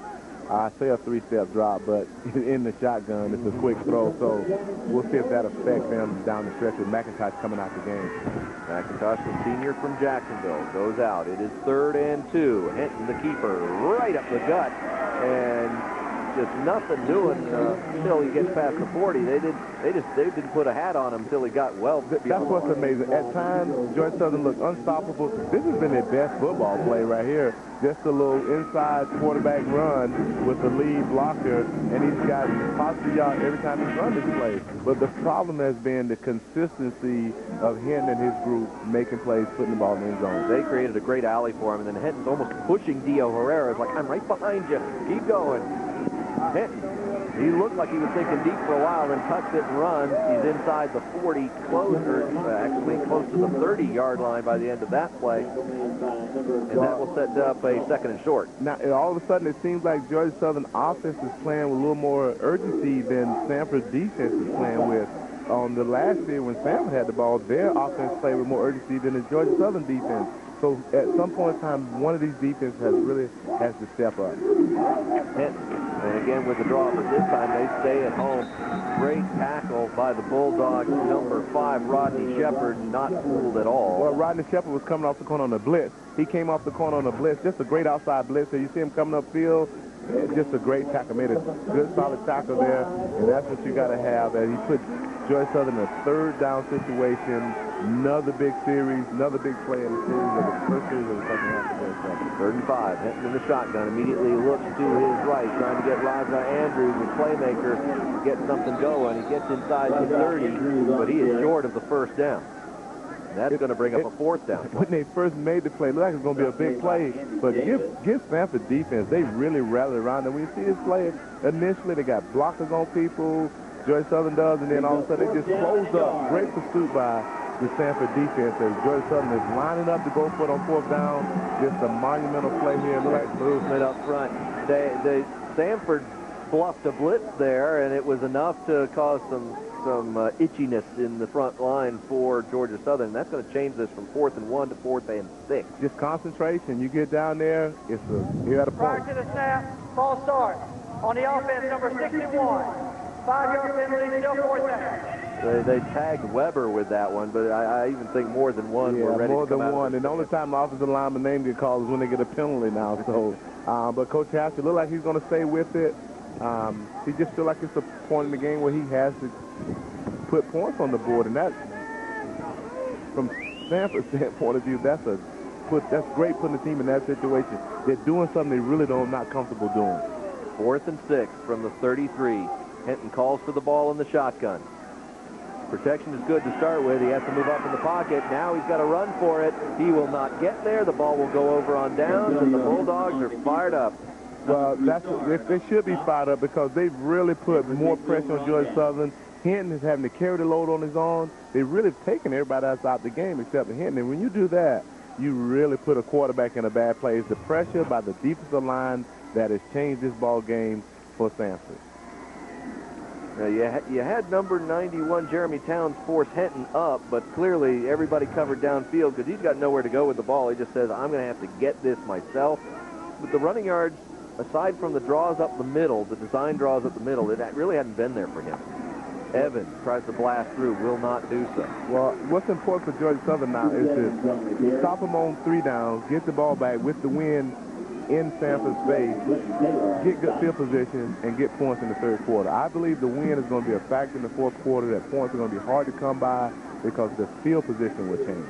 I say a 3-step drop, but in the shotgun, it's a quick throw. So we'll see if that affects him down the stretch with McIntosh coming out the game. McIntosh, the senior from Jacksonville, goes out. It is 3rd and 2. Hinton, the keeper, right up the gut. And just nothing doing until he gets past the 40. They didn't put a hat on him until he got well. That's what's amazing. At times, Georgia Southern looked unstoppable. This has been their best football play right here. Just a little inside quarterback run with the lead blocker, and he's got positive yards every time he's run this play. But the problem has been the consistency of Hinton and his group making plays, putting the ball in the end zone. They created a great alley for him, and then Hinton's almost pushing Dio Herrera. It's like, I'm right behind you. Keep going. Hinton, he looked like he was thinking deep for a while, then tucks it and runs. He's inside the 40, actually close to the 30-yard line by the end of that play. And that will set up a 2nd and short. Now, all of a sudden, it seems like Georgia Southern offense is playing with a little more urgency than Samford defense is playing with. On the last year when Samford had the ball, their offense played with more urgency than the Georgia Southern defense. So at some point in time, one of these defenses has to step up. And again with the draw, but this time they stay at home. Great tackle by the Bulldogs, number 5, Rodney Shepard, not fooled at all. Well, Rodney Shepard was coming off the corner on the blitz. He came off the corner on the blitz, just a great outside blitz. So you see him coming upfield, just a great tackle. Made a good solid tackle there, and that's what you got to have. And he put Georgia Southern in a 3rd down situation. Another big series, another big play in the series of the first series of the second half of Georgia Southern. 3rd and 5, Hinton in the shotgun, immediately looks to his right, trying to get Raja Andrews, the playmaker, to get something going. He gets inside the 30, but he is short of the 1st down. And that's going to bring up a 4th down. When they first made the play, it looked like it was going to be a big play, but give Samford defense. They really rallied around them. When you see this play, initially they got blockers on people, Georgia Southern does, and then all of a sudden they just closed up. Great pursuit by the Samford defense as Georgia Southern is lining up to go for it on 4th down. Just a monumental play here. Right movement up front. Samford bluffed a blitz there, and it was enough to cause some itchiness in the front line for Georgia Southern. That's going to change this from 4th and 1 to 4th and 6. Just concentration. You get down there, you got a point. Prior to the snap, ball start. On the offense, number 61. 5-yard penalty, still 4th down. They tagged Weber with that one, but I even think more than one were ready more to come than out. one. And the only time the offensive lineman name get called is when they get a penalty now. So, but Coach Hatcher look like he's going to stay with it. He just feel like it's a point in the game where he has to put points on the board, and that, from Samford's standpoint of view, that's great putting the team in that situation. They're doing something they really not comfortable doing. 4th and 6 from the 33. Hinton calls for the ball in the shotgun. Protection is good to start with. He has to move up in the pocket. Now he's got to run for it. He will not get there. The ball will go over on downs, and the Bulldogs are fired up. Well, they should be fired up because they've really put more pressure on Georgia Southern. Hinton is having to carry the load on his own. They've really taken everybody else out the game except for Hinton. And when you do that, you really put a quarterback in a bad place. The pressure by the defensive line that has changed this ball game for Samford. You had number 91, Jeremy Towns, force Hinton up, but clearly everybody covered downfield because he's got nowhere to go with the ball. He just says, I'm going to have to get this myself. But the running yards, aside from the draws up the middle, the design draws up the middle, it really hadn't been there for him. Evans tries to blast through, will not do so. Well, what's important for Georgia Southern now is to stop them on 3 downs, get the ball back with the wind in Samford's face, get good field position, and get points in the 3rd quarter. I believe the wind is going to be a factor in the 4th quarter, that points are going to be hard to come by because the field position will change.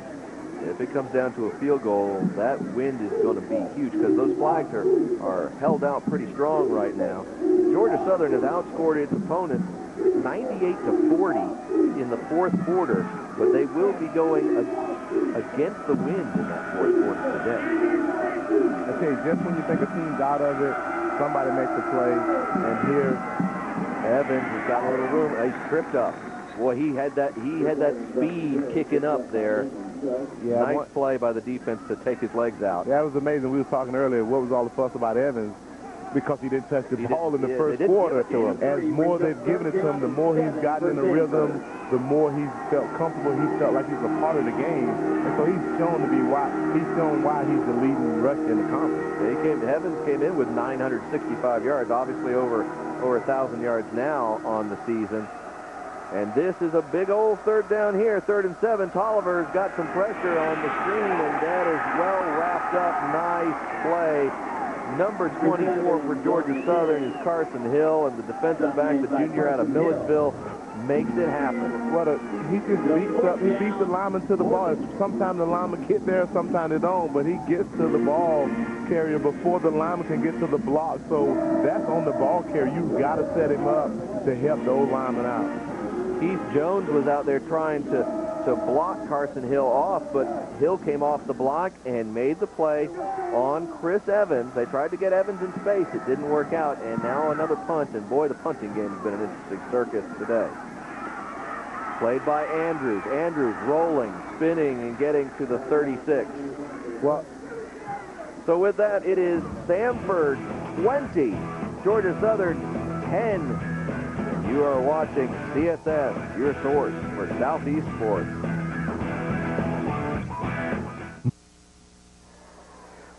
If it comes down to a field goal, that wind is going to be huge because those flags are held out pretty strong right now. Georgia Southern has outscored its opponents 98-40 in the 4th quarter, but they will be going against the wind in that 4th quarter today. I tell you, just when you think a team's out of it, somebody makes a play, and here Evans has got a little room. He's tripped up. Boy, he had that speed kicking up there. Yeah, nice play by the defense to take his legs out. That was amazing. We were talking earlier, what was all the fuss about Evans? because he didn't touch the ball in the yeah, first they didn't quarter. give it to him. As more they've given it to him, the more he's gotten in the rhythm, the more he's felt comfortable. He felt like he's a part of the game, and so he's shown why he's the leading rusher in the conference. Evans came in with 965 yards, obviously over 1,000 yards now on the season. And this is a big old third down here, 3rd and 7. Tolliver's got some pressure on the screen, and that is well wrapped up. Nice play. Number 24 for Georgia Southern is Carson Hill, and the defensive back, the junior out of Milledgeville, makes it happen. Well, he just beats the lineman to the ball. Sometimes the lineman get there, sometimes they don't, but he gets to the ball carrier before the lineman can get to the block. So that's on the ball carrier. You've got to set him up to help those linemen out. Keith Jones was out there trying to block Carson Hill off, but Hill came off the block and made the play on Chris Evans. They tried to get Evans in space. It didn't work out, and now another punt, and boy, the punting game has been an interesting circus today. Played by Andrews. Andrews rolling, spinning, and getting to the 36. Well, so with that, it is Samford 20, Georgia Southern 10. You are watching CSS, your source for Southeast sports.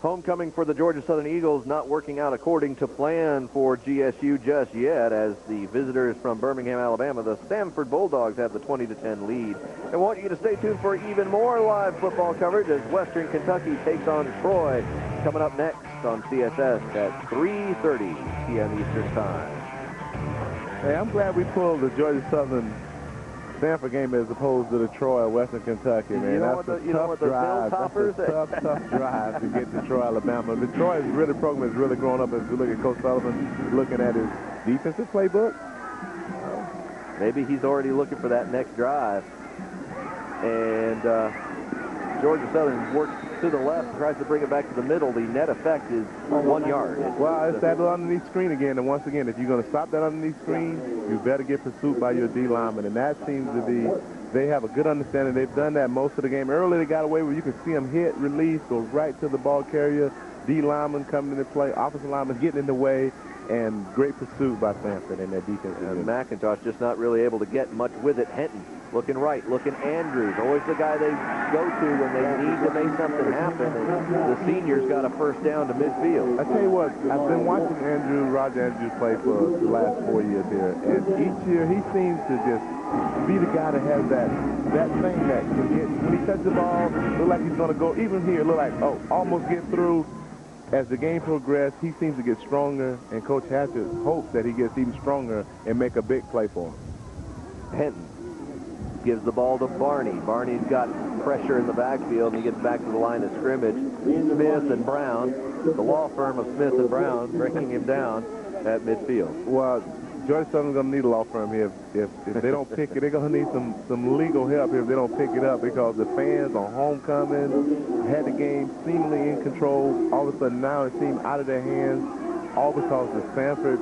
Homecoming for the Georgia Southern Eagles not working out according to plan for GSU just yet, as the visitors from Birmingham, Alabama, the Samford Bulldogs, have the 20-10 lead. I want you to stay tuned for even more live football coverage as Western Kentucky takes on Troy, coming up next on CSS at 3:30 p.m. Eastern Time. Hey, I'm glad we pulled the Georgia Southern Samford game as opposed to the Troy or Western Kentucky, man. That's a tough drive. That's a tough drive to get to Troy, Alabama. The Troy program has really grown up as we look at Coach Sullivan looking at his defensive playbook. Maybe he's already looking for that next drive. And Georgia Southern works to the left, tries to bring it back to the middle. The net effect is 1 yard. Well, it's that underneath screen again. And once again, if you're going to stop that underneath screen, you better get pursued by your D lineman. And that seems to be, they have a good understanding. They've done that most of the game. Early they got away where you can see them hit, release, go right to the ball carrier. D lineman coming into play, offensive lineman getting in the way, and great pursuit by Samford in that defense. And McIntosh just not really able to get much with it. Henton looking right, looking Andrews, always the guy they go to when they need to make something happen. And the senior's got a first down to midfield. I tell you what, I've been watching Roger Andrews play for the last 4 years here, and each year he seems to just be the guy that has that thing that can get, when he touches the ball, look like he's going to go, even here, look like, almost get through. As the game progresses, he seems to get stronger, and Coach Hatchett hopes that he gets even stronger and make a big play for him. Henton gives the ball to Barney. Barney's got pressure in the backfield, and he gets back to the line of scrimmage. Smith and Brown, the law firm of Smith and Brown, breaking him down at midfield. Well, Georgia Southern's going to need a law firm here. If they don't pick it, they're going to need some legal help here if they don't pick it up, because the fans on homecoming had the game seemingly in control. All of a sudden now it seems out of their hands, all because the Samford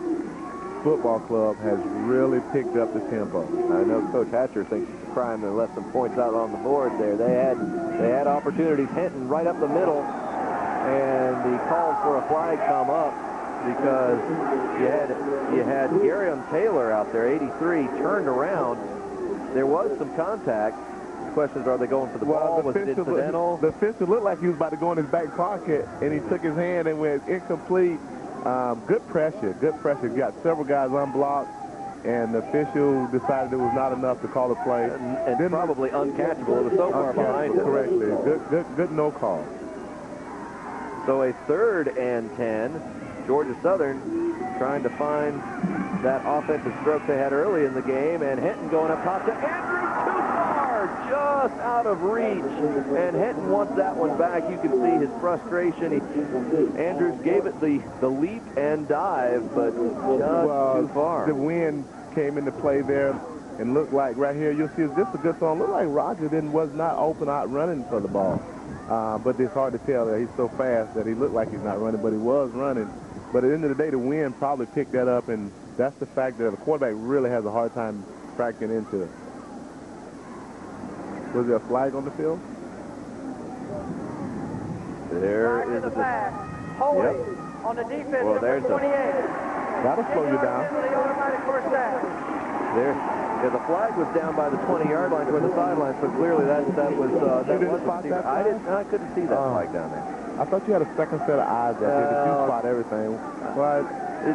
Football Club has really picked up the tempo. I know Coach Hatcher thinks it's a crime they left some points out on the board there. They had opportunities. Hinton right up the middle, and the calls for a flag come up, because you had Garion Taylor out there, 83, turned around. There was some contact. The question is, are they going for the ball? Was it incidental? The official looked like he was about to go in his back pocket, and he took his hand and went incomplete. Good pressure. You got several guys unblocked, and the official decided it was not enough to call a play. And probably uncatchable. It was so far behind him. Correctly. Good no call. So a 3rd and 10. Georgia Southern trying to find that offensive stroke they had early in the game, and Hinton going up top to Andrews, too far, just out of reach, and Hinton wants that one back. You can see his frustration. Andrews gave it the leap and dive, but just too far. The wind came into play there, and looked like right here, you'll see, is this a good song? Looked like Roger was not open out running for the ball. But it's hard to tell that he's so fast that he looked like he's not running, but he was running. But at the end of the day, the wind probably picked that up, and that's the fact that the quarterback really has a hard time tracking into it. Was there a flag on the field? There Flag is to the back. Holding. Yep. On the defense, Well, number there's 28. That'll slow you down. The automatic first down. There. Yeah, the flag was down by the 20-yard line toward the sideline, so clearly that was didn't spot that flag? I couldn't see that flag down there. I thought you had a second set of eyes out there that you spot everything. But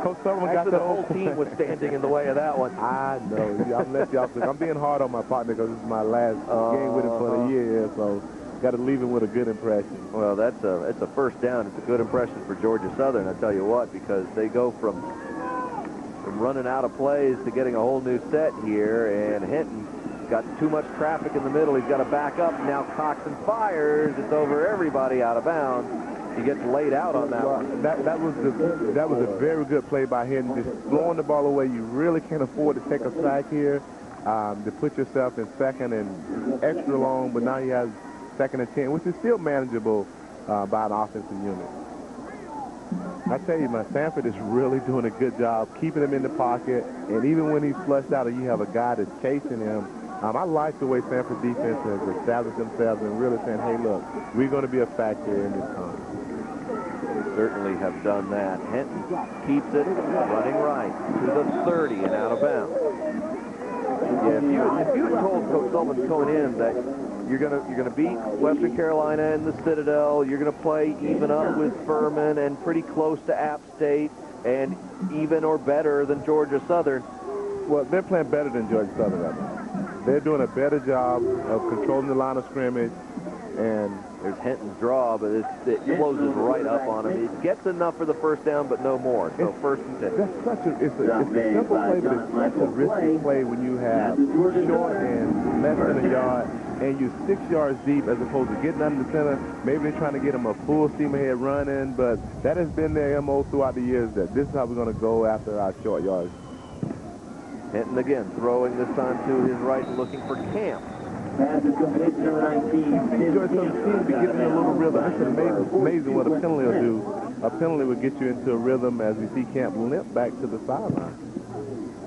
Coach Sullivan got Actually, that the whole team was standing in the way of that one. I know. I'm letting y'all. I'm being hard on my partner because this is my last game with him for the year, so got to leave him with a good impression. Well, it's a first down. It's a good impression for Georgia Southern, I tell you what, because they go from running out of plays to getting a whole new set here, and Hinton got too much traffic in the middle. He's got to back up. Now Coxon fires. It's over everybody out of bounds. He gets laid out on that one. That was a very good play by Hinton, just throwing the ball away. You really can't afford to take a sack here, to put yourself in second and extra long, but now he has second and 10, which is still manageable by an offensive unit. I tell you, man, Samford is really doing a good job keeping him in the pocket, and even when he's flushed out and you have a guy that's chasing him, I like the way Samford defense has established themselves and really saying, hey, look, we're going to be a factor in this time. They certainly have done that. Hinton keeps it running right to the 30 and out of bounds. Yeah, if you had told Coach Sullivan going in that you're gonna beat Western Carolina in the Citadel, you're gonna play even up with Furman and pretty close to App State and even or better than Georgia Southern. Well, they're playing better than Georgia Southern right now. They're doing a better job of controlling the line of scrimmage, and there's Hinton's draw, but it closes right up on him. It gets enough for the first down, but no more. So first and 10. That's such a simple play, but it's such a risky play when you have short and less than a yard, and you're 6 yards deep as opposed to getting under the center. Maybe they're trying to get them a full steam ahead running, but that has been their MO throughout the years, that this is how we're going to go after our short yards. Hinton again throwing this time to his right and looking for Camp. Georgia Southern seems to be getting a little rhythm. It's amazing what a penalty will do. A penalty will get you into a rhythm as we see Camp limp back to the sideline.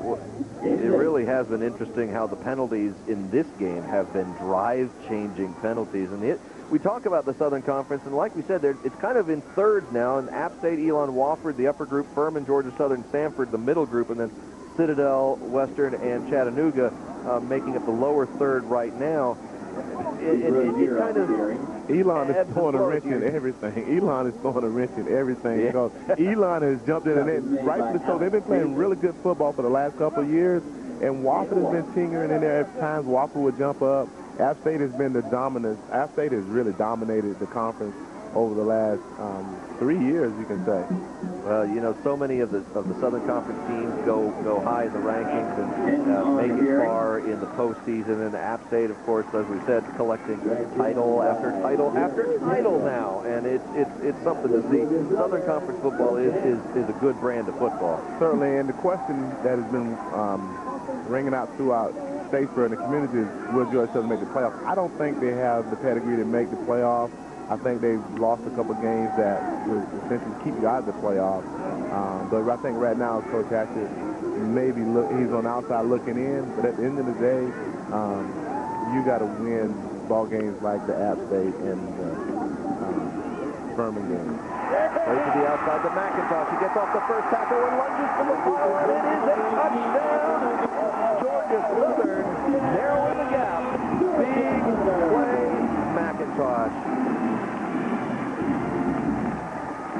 Well, it really has been interesting how the penalties in this game have been drive-changing penalties. And we talk about the Southern Conference, and like we said, it's kind of in thirds now. And App State, Elon, Wofford, the upper group, Furman, Georgia Southern, Samford, the middle group, and then Citadel, Western, and Chattanooga making up the lower third right now. It kind of Elon is throwing a wrench in everything. Elon is throwing a wrench in everything because Elon has jumped in, and rightfully so. They've been playing really good football for the last couple of years, and Wofford has been tinkering in there. At times, Wofford would jump up. App State has been the dominant. App State has really dominated the conference over the last 3 years, you can say. Well, you know, so many of the Southern Conference teams go high in the rankings and make it far in the postseason. And App State, of course, as we said, collecting title after title after title now, and it's something to see. Southern Conference football is a good brand of football. Certainly, and the question that has been ringing out throughout Statesboro and the community is, will Georgia Southern make the playoffs? I don't think they have the pedigree to make the playoffs. I think they've lost a couple games that will essentially keep you out of the playoffs. But I think right now, Coach Hatchett, maybe he's on the outside looking in. But at the end of the day, you got to win ball games like the App State and Furman game. Play to the outside to McIntosh. He gets off the first tackle and lunges for the ball, and it is a touchdown. Georgia Southern narrowing the gap. Big play, McIntosh.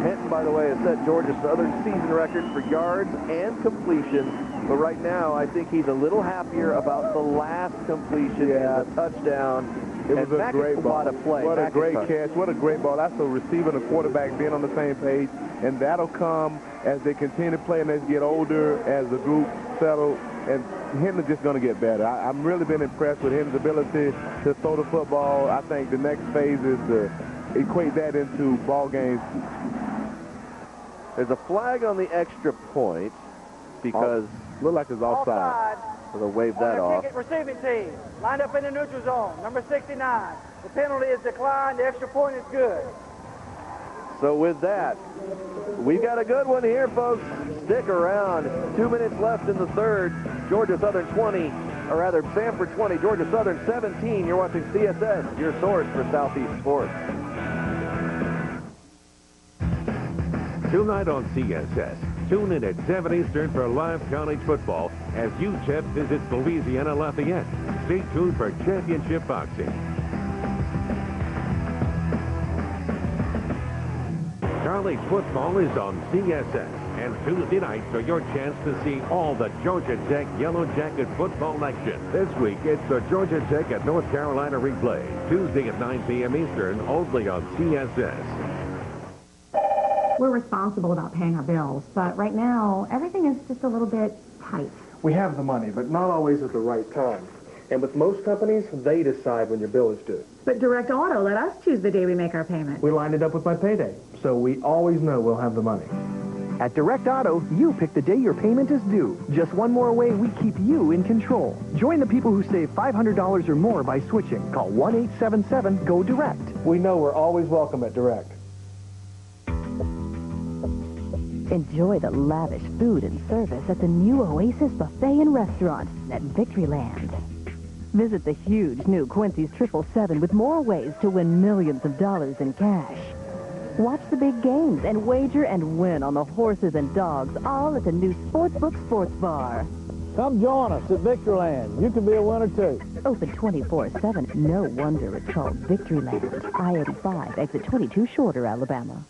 Hinton, by the way, has set Georgia Southern season records for yards and completions. But right now, I think he's a little happier about the last completion and the touchdown. It was a great ball. What a great catch. What a great ball. That's a receiver and a quarterback being on the same page. And that'll come as they continue to play and as they get older, as the group settles. And Hinton is just going to get better. I've really been impressed with Hinton's ability to throw the football. I think the next phase is to equate that into ball games. There's a flag on the extra point because look like it's offside. So they'll wave that off. Receiving team lined up in the neutral zone, number 69. The penalty is declined. The extra point is good. So with that, we've got a good one here, folks. Stick around. 2 minutes left in the third. Georgia Southern 20, or rather Samford 20, Georgia Southern 17. You're watching CSS, your source for Southeast sports. Tonight on CSS, tune in at 7 Eastern for live college football as UTEP visits Louisiana Lafayette. Stay tuned for championship boxing. College football is on CSS, and Tuesday nights are your chance to see all the Georgia Tech Yellow Jacket football action. This week, it's the Georgia Tech at North Carolina replay, Tuesday at 9 p.m. Eastern, only on CSS. We're responsible about paying our bills, but right now, everything is just a little bit tight. We have the money, but not always at the right time. And with most companies, they decide when your bill is due. But Direct Auto let us choose the day we make our payment. We lined it up with my payday, so we always know we'll have the money. At Direct Auto, you pick the day your payment is due. Just one more way we keep you in control. Join the people who save $500 or more by switching. Call 1-877-GO-DIRECT. We know we're always welcome at Direct. Enjoy the lavish food and service at the new Oasis Buffet and Restaurant at Victoryland. Visit the huge new Quincy's 777 with more ways to win millions of dollars in cash. Watch the big games and wager and win on the horses and dogs, all at the new Sportsbook Sports Bar. Come join us at Victoryland. You can be a winner, too. Open 24/7. No wonder it's called Victoryland. I-85, exit 22 Shorter, Alabama.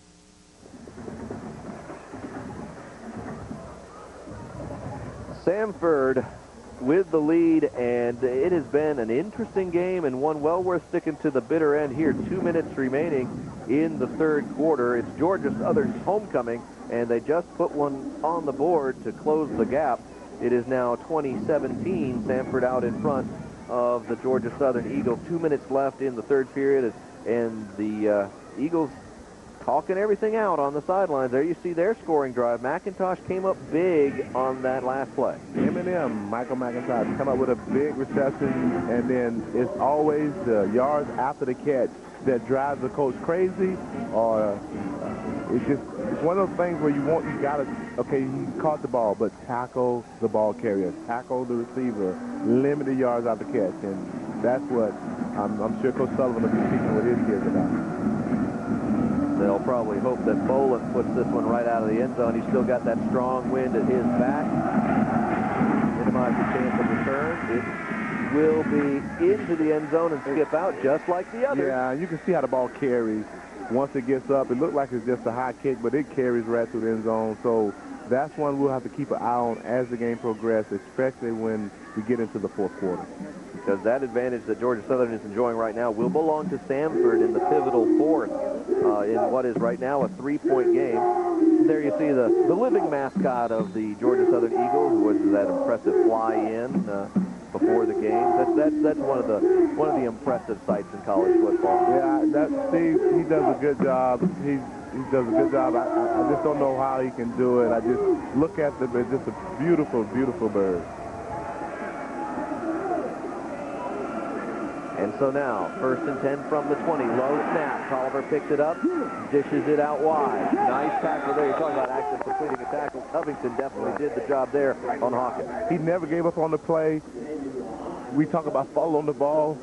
Samford with the lead, and it has been an interesting game and one well worth sticking to the bitter end here. 2 minutes remaining in the third quarter. It's Georgia Southern's homecoming, and they just put one on the board to close the gap. It is now 2017. Samford out in front of the Georgia Southern Eagles. 2 minutes left in the third period, and the Eagles talking everything out on the sidelines. There you see their scoring drive. McIntosh came up big on that last play. Michael McIntosh, come up with a big reception, and then it's always the yards after the catch that drives the coach crazy, or it's one of those things where you gotta, okay, he caught the ball, but tackle the ball carrier, tackle the receiver, limit the yards after the catch, and that's what I'm sure Coach Sullivan will be teaching with his kids about. They'll probably hope that Boland puts this one right out of the end zone. He's still got that strong wind at his back. Minimize the chance of return. It will be into the end zone and skip out just like the others. Yeah, you can see how the ball carries. Once it gets up, it looked like it's just a high kick, but it carries right through the end zone. So that's one we'll have to keep an eye on as the game progresses, especially when we get into the fourth quarter. Because that advantage that Georgia Southern is enjoying right now will belong to Samford in the pivotal fourth in what is right now a 3-point game. There you see the living mascot of the Georgia Southern Eagles, was that impressive fly-in before the game. That's one of the impressive sights in college football. Yeah, Steve, he does a good job. He does a good job. I just don't know how he can do it. I just look at the bird, just a beautiful, beautiful bird. And so now, 1st and 10 from the 20. Low snap. Tolliver picks it up, dishes it out wide. Nice tackle there. You're talking about actually completing a tackle. Covington definitely did the job there on Hawkins. He never gave up on the play. We talk about following the ball.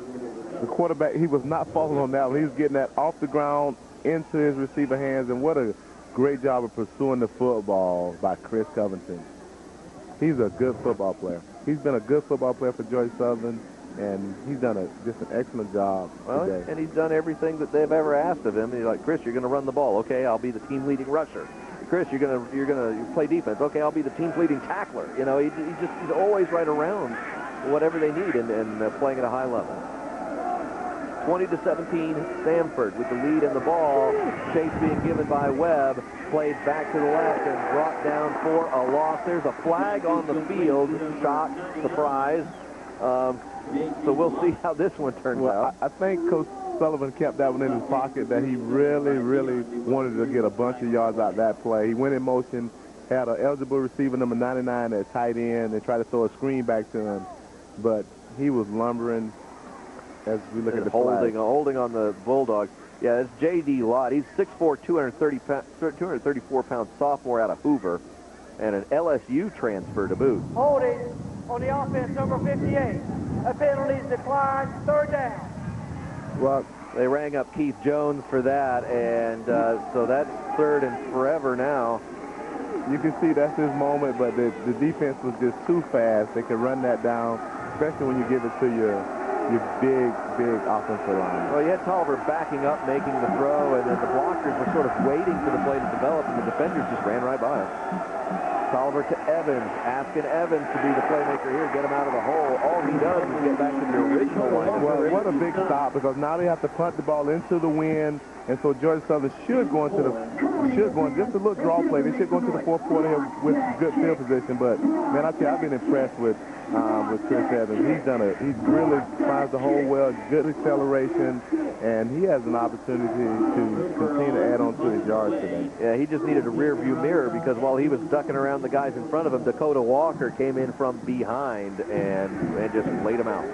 The quarterback, he was not falling on that one. He was getting that off the ground into his receiver hands, and what a great job of pursuing the football by Chris Covington. He's a good football player. He's been a good football player for Georgia Southern, and he's done just an excellent job today. And he's done everything that they've ever asked of him. He's like, Chris, you're going to run the ball. Okay, I'll be the team leading rusher. Chris, you're gonna play defense. Okay, I'll be the team's leading tackler. You know, he's always right around whatever they need and playing at a high level. 20-17, Samford with the lead in the ball. Chase being given by Webb. Played back to the left and brought down for a loss. There's a flag on the field. Shock, surprise. So we'll see how this one turns out. I think Coach Sullivan kept that one in his pocket, that he really, really wanted to get a bunch of yards out of that play. He went in motion, had an eligible receiver, number 99, at tight end, and tried to throw a screen back to him. But he was lumbering as we look at the holding on the Bulldogs. Yeah, it's J.D. Lott. He's 6'4", 234-pound sophomore out of Hoover, and an LSU transfer to boot. Holding on the offense, number 58. A penalty's declined, 3rd down. Well, They rang up Keith Jones for that, and so that's 3rd and forever now. You can see that's his moment, but the defense was just too fast. They could run that down, especially when you give it to your big offensive line. Well, you had Tolliver backing up, making the throw, and then the blockers were sort of waiting for the play to develop, and the defenders just ran right by him. Tolliver to Evans, asking Evans to be the playmaker here, get him out of the hole. All he does is get back to the original line. Well, what a big stop, because now they have to punt the ball into the wind, and so Georgia Southern should go just a little draw play. They should go into the fourth quarter here with good field position. But man, I tell you, I've been impressed with Chris Evans. He really finds the hole well, good acceleration, and he has an opportunity to continue to add on to his yards today. Yeah, he just needed a rear view mirror, because while he was ducking around the guys in front of him, Dakota Walker came in from behind and just laid him out.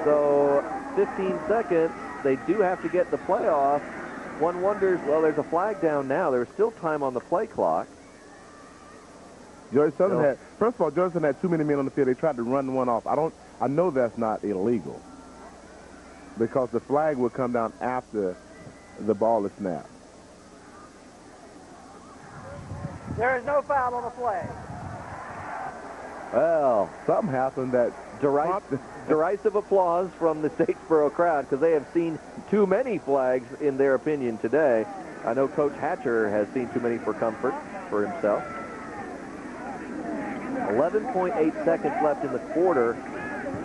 So 15 seconds. They do have to get the play off. One wonders, well, there's a flag down now. There's still time on the play clock. Georgia Southern first of all, Georgia Southern had too many men on the field. They tried to run one off. I know that's not illegal, because the flag will come down after the ball is snapped. There is no foul on the play. Well, something happened that derisive applause from the Statesboro crowd, because they have seen too many flags in their opinion today. I know Coach Hatcher has seen too many for comfort for himself. 11.8 seconds left in the quarter.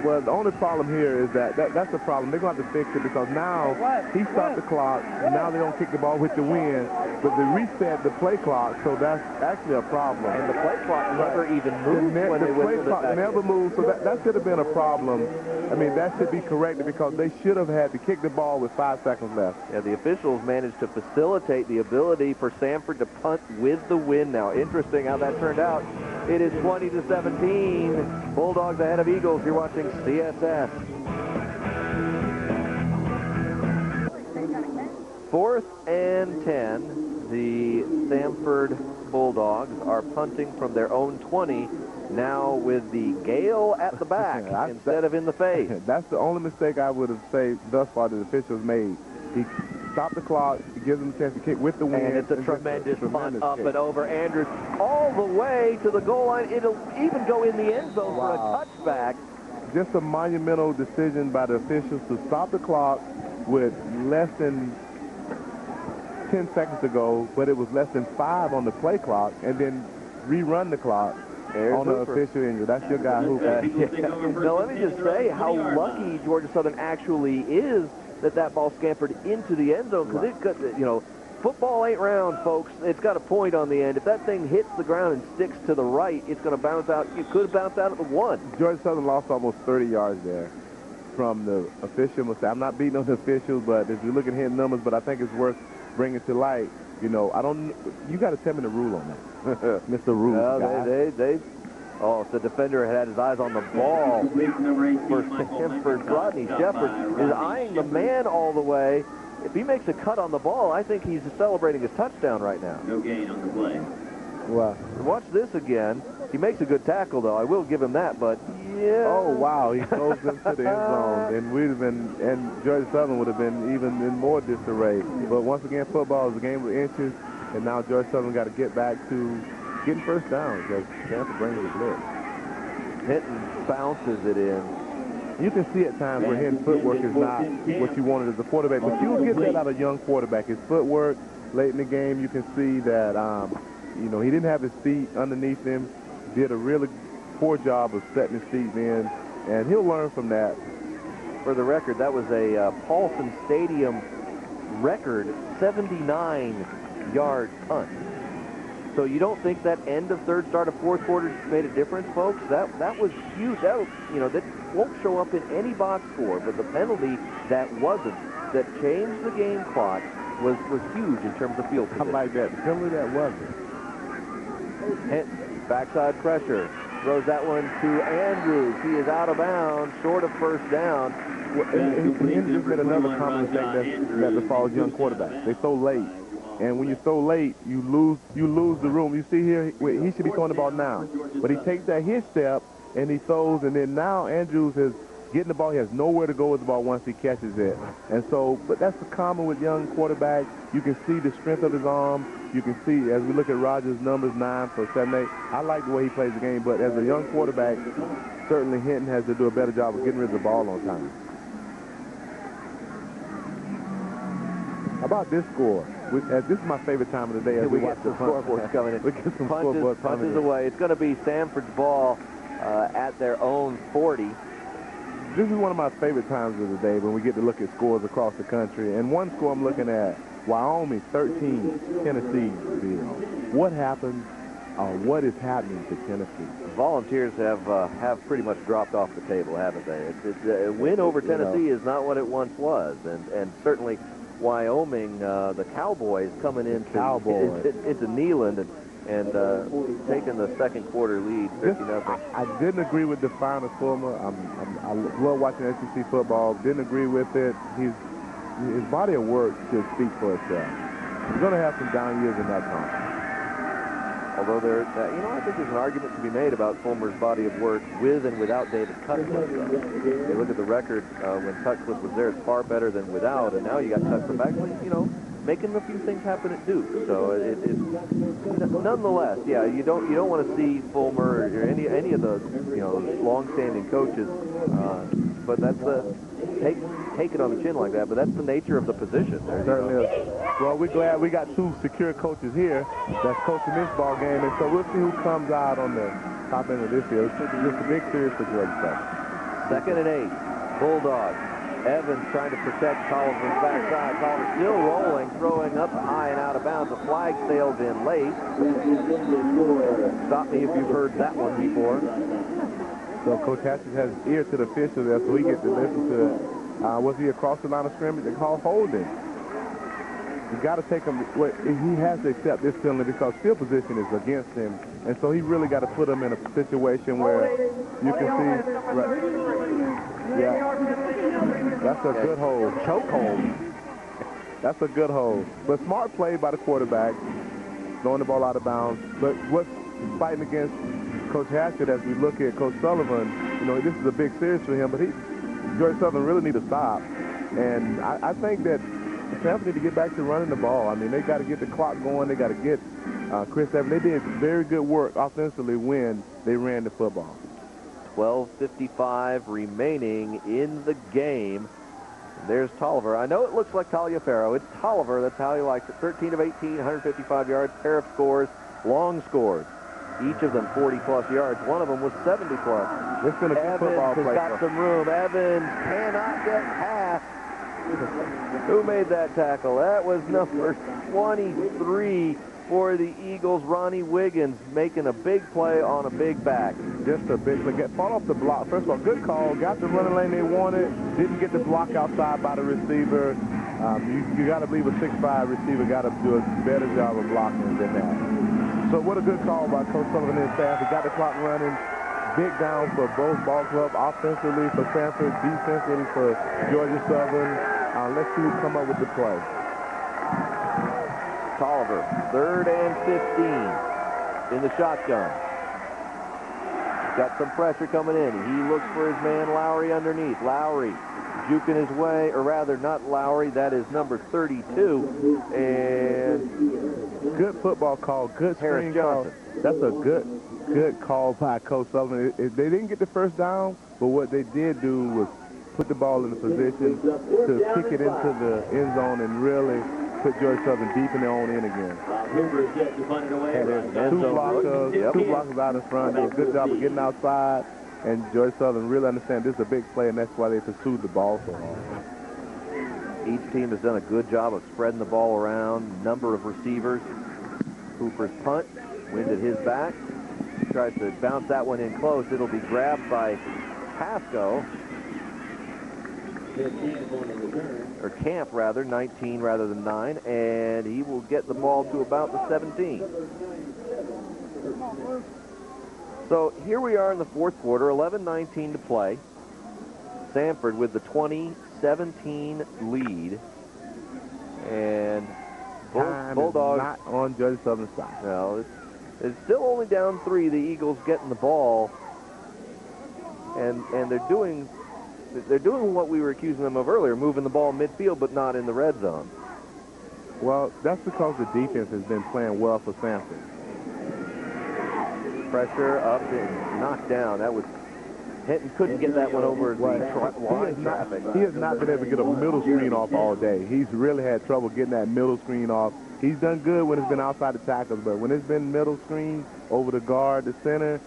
Well, the only problem here is that's the problem. They're going to have to fix it, because now he stopped the clock. Now they don't kick the ball with the wind, but they reset the play clock, so that's actually a problem. And the play clock never even moved when they play clock never moved, so that should have been a problem. I mean, that should be corrected, because they should have had to kick the ball with 5 seconds left. Yeah, the officials managed to facilitate the ability for Samford to punt with the wind now. Interesting how that turned out. It is 20-17. Bulldogs ahead of Eagles. You're watching CSS. 4th and 10. The Samford Bulldogs are punting from their own 20, now with the Gale at the back instead of in the face. That's the only mistake I would have said thus far the officials made. He stopped the clock, he gives them a chance to kick with the wind. And it's a tremendous punt up and over Andrews all the way to the goal line. It'll even go in the end zone for a touchback. Just a monumental decision by the officials to stop the clock with less than 10 seconds to go, but it was less than 5 on the play clock, and then rerun the clock on the official injury. That's your guy, Hooper. Now, let me just say how lucky Georgia Southern actually is that ball scampered into the end zone, because it got, football ain't round, folks. It's got a point on the end. If that thing hits the ground and sticks to the right, it's going to bounce out. It could bounce out at the 1. Georgia Southern lost almost 30 yards there from the official mistake. I'm not beating on the officials, but if you look at his numbers, but I think it's worth bringing to light. You got to tell me the rule on that, Mr. Rule. No, oh, if the defender had his eyes on the ball for Samford. Rodney Shepard is eyeing the man all the way. If he makes a cut on the ball, I think he's celebrating his touchdown right now. No gain on the play. Well, watch this again. He makes a good tackle, though. I will give him that, but yeah. Oh, wow. He goes into the end zone, and Georgia Southern would have been even in more disarray. But once again, football is a game of inches, and now Georgia Southern got to get back to getting first down, because Samford brings the blitz. Hinton bounces it in. You can see at times where his footwork is not what you wanted as a quarterback, but you'll get that out of a young quarterback. His footwork late in the game, you can see that, he didn't have his feet underneath him, did a really poor job of setting his feet in, and he'll learn from that. For the record, that was a Paulson Stadium record 79-yard punt. So you don't think that end of third, start of fourth quarter made a difference, folks? That was huge. That won't show up in any box score, but the penalty that changed the game clock was huge in terms of field position. I like that. The penalty that wasn't. Hinton, backside pressure, throws that one to Andrews. He is out of bounds, short of first down. Andrews made another common mistake that befalls young quarterbacks. They're so late. And when you're so late, you lose the room. You see here, he should be throwing the ball now. But he takes that hitch step, and he throws, and then now Andrews has getting the ball. He has nowhere to go with the ball once he catches it. And so, but that's the common with young quarterbacks. You can see the strength of his arm. You can see, as we look at Rogers' numbers, 9 for 7, 8. I like the way he plays the game, but as a young quarterback, certainly Hinton has to do a better job of getting rid of the ball on time. How about this score? This is my favorite time of the day as we watch the scoreboards coming in. We get some scoreboards punches away. It's going to be Samford's ball at their own 40. This is one of my favorite times of the day when we get to look at scores across the country. And one score I'm looking at, Wyoming 13, Tennessee 0. What happened? What is happening to Tennessee? The Volunteers have pretty much dropped off the table, haven't they? A win over Tennessee is not what it once was, and certainly Wyoming, the Cowboys coming into Neyland and taking the second quarter lead, 50-0. I didn't agree with the final score. I love watching SEC football. Didn't agree with it. His body of work should speak for itself. He's going to have some down years in that conference. Although I think there's an argument to be made about Fulmer's body of work with and without David Cutcliffe. They look at the record when Cutcliffe was there; it's far better than without. And now you got Cutcliffe actually, making a few things happen at Duke. So it's nonetheless, yeah, you don't want to see Fulmer or any of the long-standing coaches, but that's take it on the chin like that. But that's the nature of the position. Certainly is. Well, we're glad we got two secure coaches here that's coaching this ball game, and so we'll see who comes out on the top end of this field. It's just a big series for Georgia Tech. 2nd and 8, Bulldogs. Evans trying to protect Tolliver's backside. Tolliver still rolling, throwing up high and out of bounds. The flag sails in late. Stop me if you've heard that one before. So Coach Hatchett has his ear to the official there, so we get to listen to it. Was he across the line of scrimmage? They call holding. You got to take him. He has to accept this penalty because field position is against him, and so he really got to put him in a situation where you can see. Yeah, that's a good hold. Choke hold. That's a good hold. But smart play by the quarterback, throwing the ball out of bounds. But what's fighting against Coach Hatchett as we look at Coach Sullivan? This is a big series for him, but George Southern really need to stop. And I think that Samford need to get back to running the ball. I mean, they got to get the clock going. They got to get Chris Evans. They did very good work offensively when they ran the football. 12:55 remaining in the game. There's Tolliver. I know it looks like Taliaferro. It's Tolliver. That's how he likes it. 13 of 18, 155 yards, pair of scores, long scores. Each of them 40-plus yards. One of them was 70-plus. It's been a good football play. Evans has got some room. Evans cannot get past. Who made that tackle? That was number 23 for the Eagles, Ronnie Wiggins, making a big play on a big back. Just a big play. Fall off the block. First of all, good call. Got the running lane they wanted. Didn't get the block outside by the receiver. You got to believe a 6'5" receiver got to do a better job of blocking than that. So what a good call by Coach Sullivan and his staff. He got the clock running. Big down for both ball clubs, offensively for Samford, defensively for Georgia Southern. Let's see who come up with the play. Tolliver, 3rd and 15 in the shotgun. Got some pressure coming in. He looks for his man Lowry underneath. Lowry juking his way, or rather not Lowry, that is number 32. And good football call, good screen call. That's a good call by Coach Sullivan. They didn't get the first down, but what they did do was put the ball in a position to kick it into the end zone and really put Georgia Southern deep in their own end again. Two blockers out in front. Did a good job of getting outside, and Georgia Southern really understand this is a big play, and that's why they pursued the ball so hard. Each team has done a good job of spreading the ball around. Number of receivers. Cooper's punt, wind at his back. Tries to bounce that one in close. It'll be grabbed by Pasco. Or Camp, rather, 19 rather than 9, and he will get the ball to about the 17. So here we are in the fourth quarter, 11:19 to play. Samford with the 20-17 lead, and Bulldogs not on Georgia Southern's side. No, it's still only down 3. The Eagles getting the ball, and they're doing They're doing what we were accusing them of earlier, moving the ball midfield but not in the red zone. Well, that's because the defense has been playing well for Samford. Pressure up and knocked down. That was Hinton couldn't get that one over the line traffic. He has not been able to get a middle screen off all day. He's really had trouble getting that middle screen off. He's done good when it's been outside the tackles, but when it's been middle screen over the guard, the center,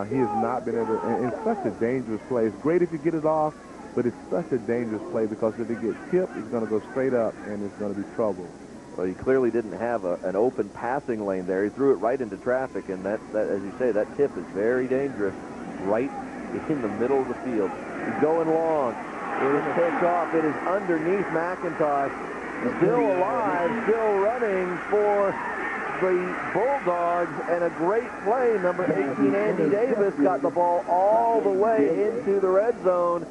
he has not been able to. And it's such a dangerous play. It's great if you get it off, but it's such a dangerous play because if it gets tipped, it's going to go straight up and it's going to be trouble. Well, he clearly didn't have an open passing lane there. He threw it right into traffic, and that, as you say, that tip is very dangerous. Right in the middle of the field. He's going long. It is picked off. It is underneath McIntosh. Still alive, still running for the Bulldogs, and a great play. Number 18, Andy Davis, got the ball all the way into the red zone.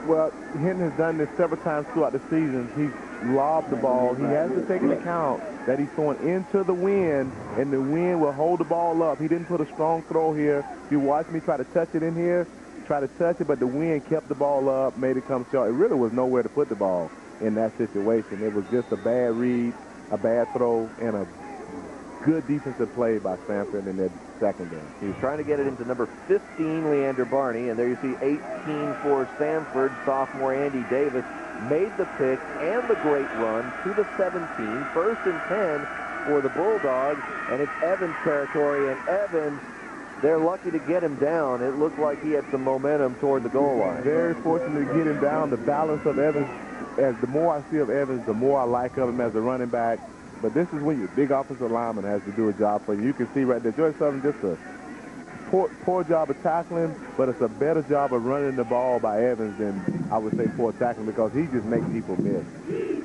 Well, Hinton has done this several times throughout the season. He's lobbed the ball. He has to take into account that he's throwing into the wind, and the wind will hold the ball up. He didn't put a strong throw here. If you watch me try to touch it in here, try to touch it, but the wind kept the ball up, made it come short. It really was nowhere to put the ball in that situation. It was just a bad read, a bad throw, and a good defensive play by Samford in that secondary. He was trying to get it into number 15, Leander Barney, and there you see 18 for Samford. Sophomore Andy Davis made the pick and the great run to the 17. 1st and 10 for the Bulldogs, and it's Evans territory, and Evans, they're lucky to get him down. It looked like he had some momentum toward the goal line. Very fortunate to get him down. The balance of Evans, as the more I see of Evans, the more I like of him as a running back. But this is when your big offensive lineman has to do a job for you. You can see right there, George Southern just a poor job of tackling, but it's a better job of running the ball by Evans than I would say poor tackling because he just makes people miss.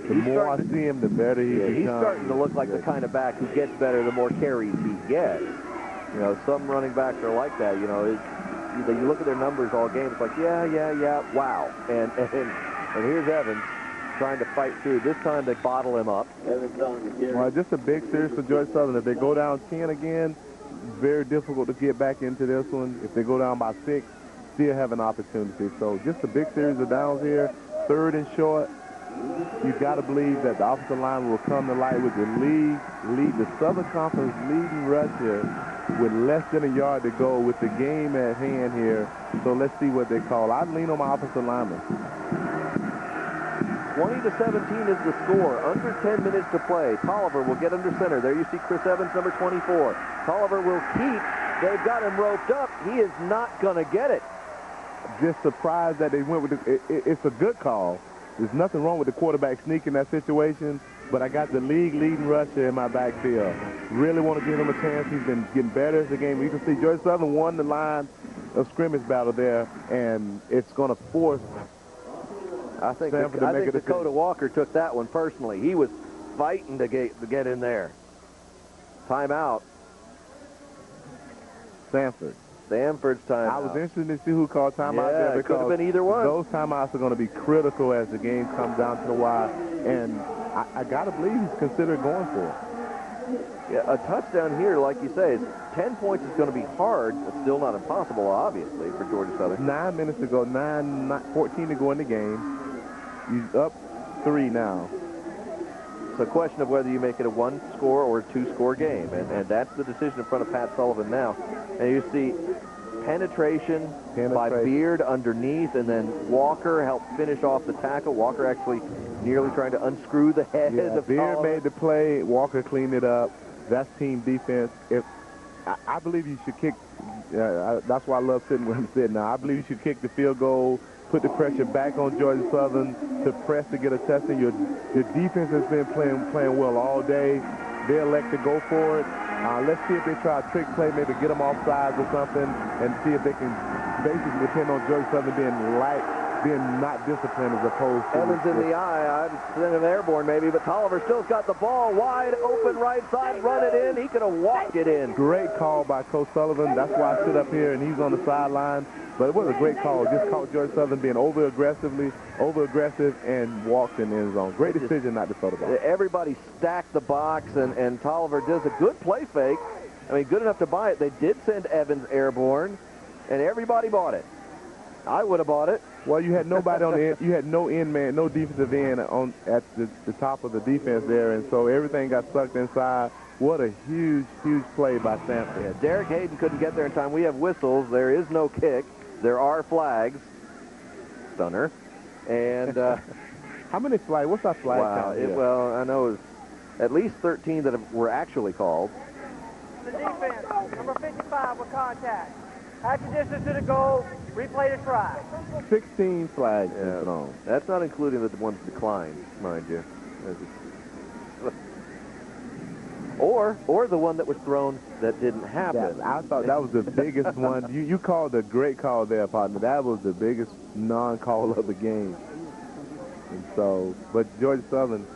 The more I see him, the better he becomes. He's starting to look like the kind of back who gets better the more carries he gets. You know, some running backs are like that. You know, you look at their numbers all game, it's like, yeah, wow. And here's Evans trying to fight through. This time they bottle him up. Well, just a big series for George Southern. If they go down 10 again, very difficult to get back into this one. If they go down by 6, still have an opportunity. So just a big series of downs here. 3rd and short. You've got to believe that the offensive line will come to light with the lead the Southern Conference leading rusher with less than a yard to go with the game at hand here. So let's see what they call. I'd lean on my offensive lineman. 20-17 is the score. Under 10 minutes to play. Tolliver will get under center. There you see Chris Evans, number 24. Tolliver will keep. They've got him roped up. He is not going to get it. Just surprised that they went with it. It's a good call. There's nothing wrong with the quarterback sneak in that situation, but I got the league-leading rusher in my backfield. Really want to give him a chance. He's been getting better as the game. You can see George Southern won the line of scrimmage battle there, and it's going to force I think Dakota Walker took that one personally. He was fighting to get in there. Timeout. Samford's timeout. I was interested to see who called timeout there because it could have been either one. Those timeouts are going to be critical as the game comes down to the wire, and I got to believe he's considering going for it. Yeah, a touchdown here, like you say, 10 points is going to be hard, but still not impossible, obviously, for Georgia Southern. 9 minutes to go, 14 to go in the game. He's up 3 now. It's a question of whether you make it a 1-score or a 2-score game, and that's the decision in front of Pat Sullivan now. And you see penetration by Beard underneath, and then Walker helped finish off the tackle. Walker actually nearly trying to unscrew the head of Beard Sullivan. made the play. Walker cleaned it up. That's team defense. I believe you should kick. That's why I love sitting where I'm sitting now. I believe you should kick the field goal, put the pressure back on Georgia Southern to press to get a touchdown. Your defense has been playing well all day. They elect to go for it. Let's see if they try a trick play, maybe get them off sides or something, and see if they can basically depend on Georgia Southern being not disciplined as opposed to Evans in the eye. I'd send him airborne maybe, but Tolliver still's got the ball wide open right side. Run it in. He could have walked it in. Great call by Coach Sullivan. That's why I sit up here and he's on the sideline. But it was a great call. Just caught George Southern being over-aggressive, and walked in the end zone. Great decision not to throw the ball. Everybody stacked the box, and Tolliver does a good play fake. I mean, good enough to buy it. They did send Evans airborne, and everybody bought it. I would have bought it. Well, you had nobody on the end. You had no end man, no defensive end at the top of the defense there, and so everything got sucked inside. What a huge, huge play by Samford. Yeah, Derek Hayden couldn't get there in time. We have whistles. There is no kick. There are flags. Stunner. And how many flags? What's that flag count here? Well, I know it's at least 13 that were actually called. The defense, number 55 with contact. Half the distance to the goal, replay the try. 16 flags. Yeah, that's not including the ones declined, mind you. Or the one that was thrown that didn't happen. I thought that was the biggest one. You called a great call there, partner. That was the biggest non-call of the game. And so, but Georgia Southern.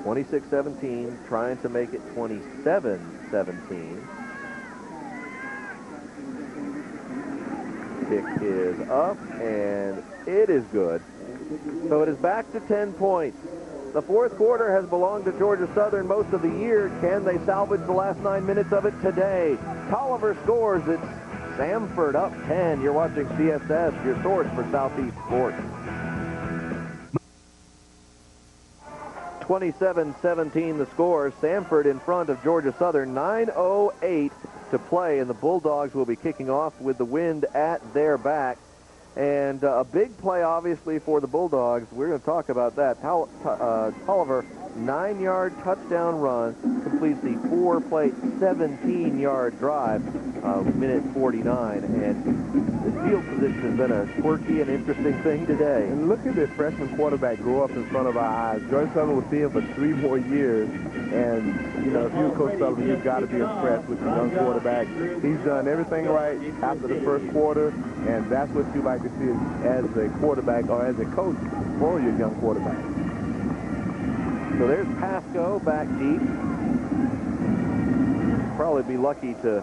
26-17, trying to make it 27-17. Kick is up, and it is good. So it is back to 10 points. The fourth quarter has belonged to Georgia Southern most of the year. Can they salvage the last 9 minutes of it today? Tolliver scores. It's Samford up 10. You're watching CSS, your source for Southeast sports. 27-17 the score. Samford in front of Georgia Southern. 9:08 to play, and the Bulldogs will be kicking off with the wind at their back. And a big play, obviously, for the Bulldogs. We're going to talk about that. Tolliver, 9-yard touchdown run, completes the 4-play, 17-yard drive, minute 49. And the field position has been a quirky and interesting thing today. And look at this freshman quarterback grow up in front of our eyes. Georgia Southern will see him for 3 more years. And, you know, if you're Coach Sullivan, you've got to be impressed with the young quarterback. He's done everything right after the first quarter, and that's what you like to see as a quarterback or as a coach for your young quarterback. So there's Pasco back deep. Probably be lucky to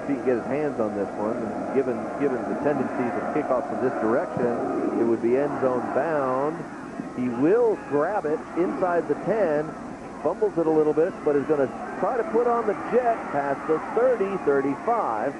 get his hands on this one. And given the tendencies of kickoffs in this direction, it would be end zone bound. He will grab it inside the 10, fumbles it a little bit, but is going to try to put on the jet past the 30, 35.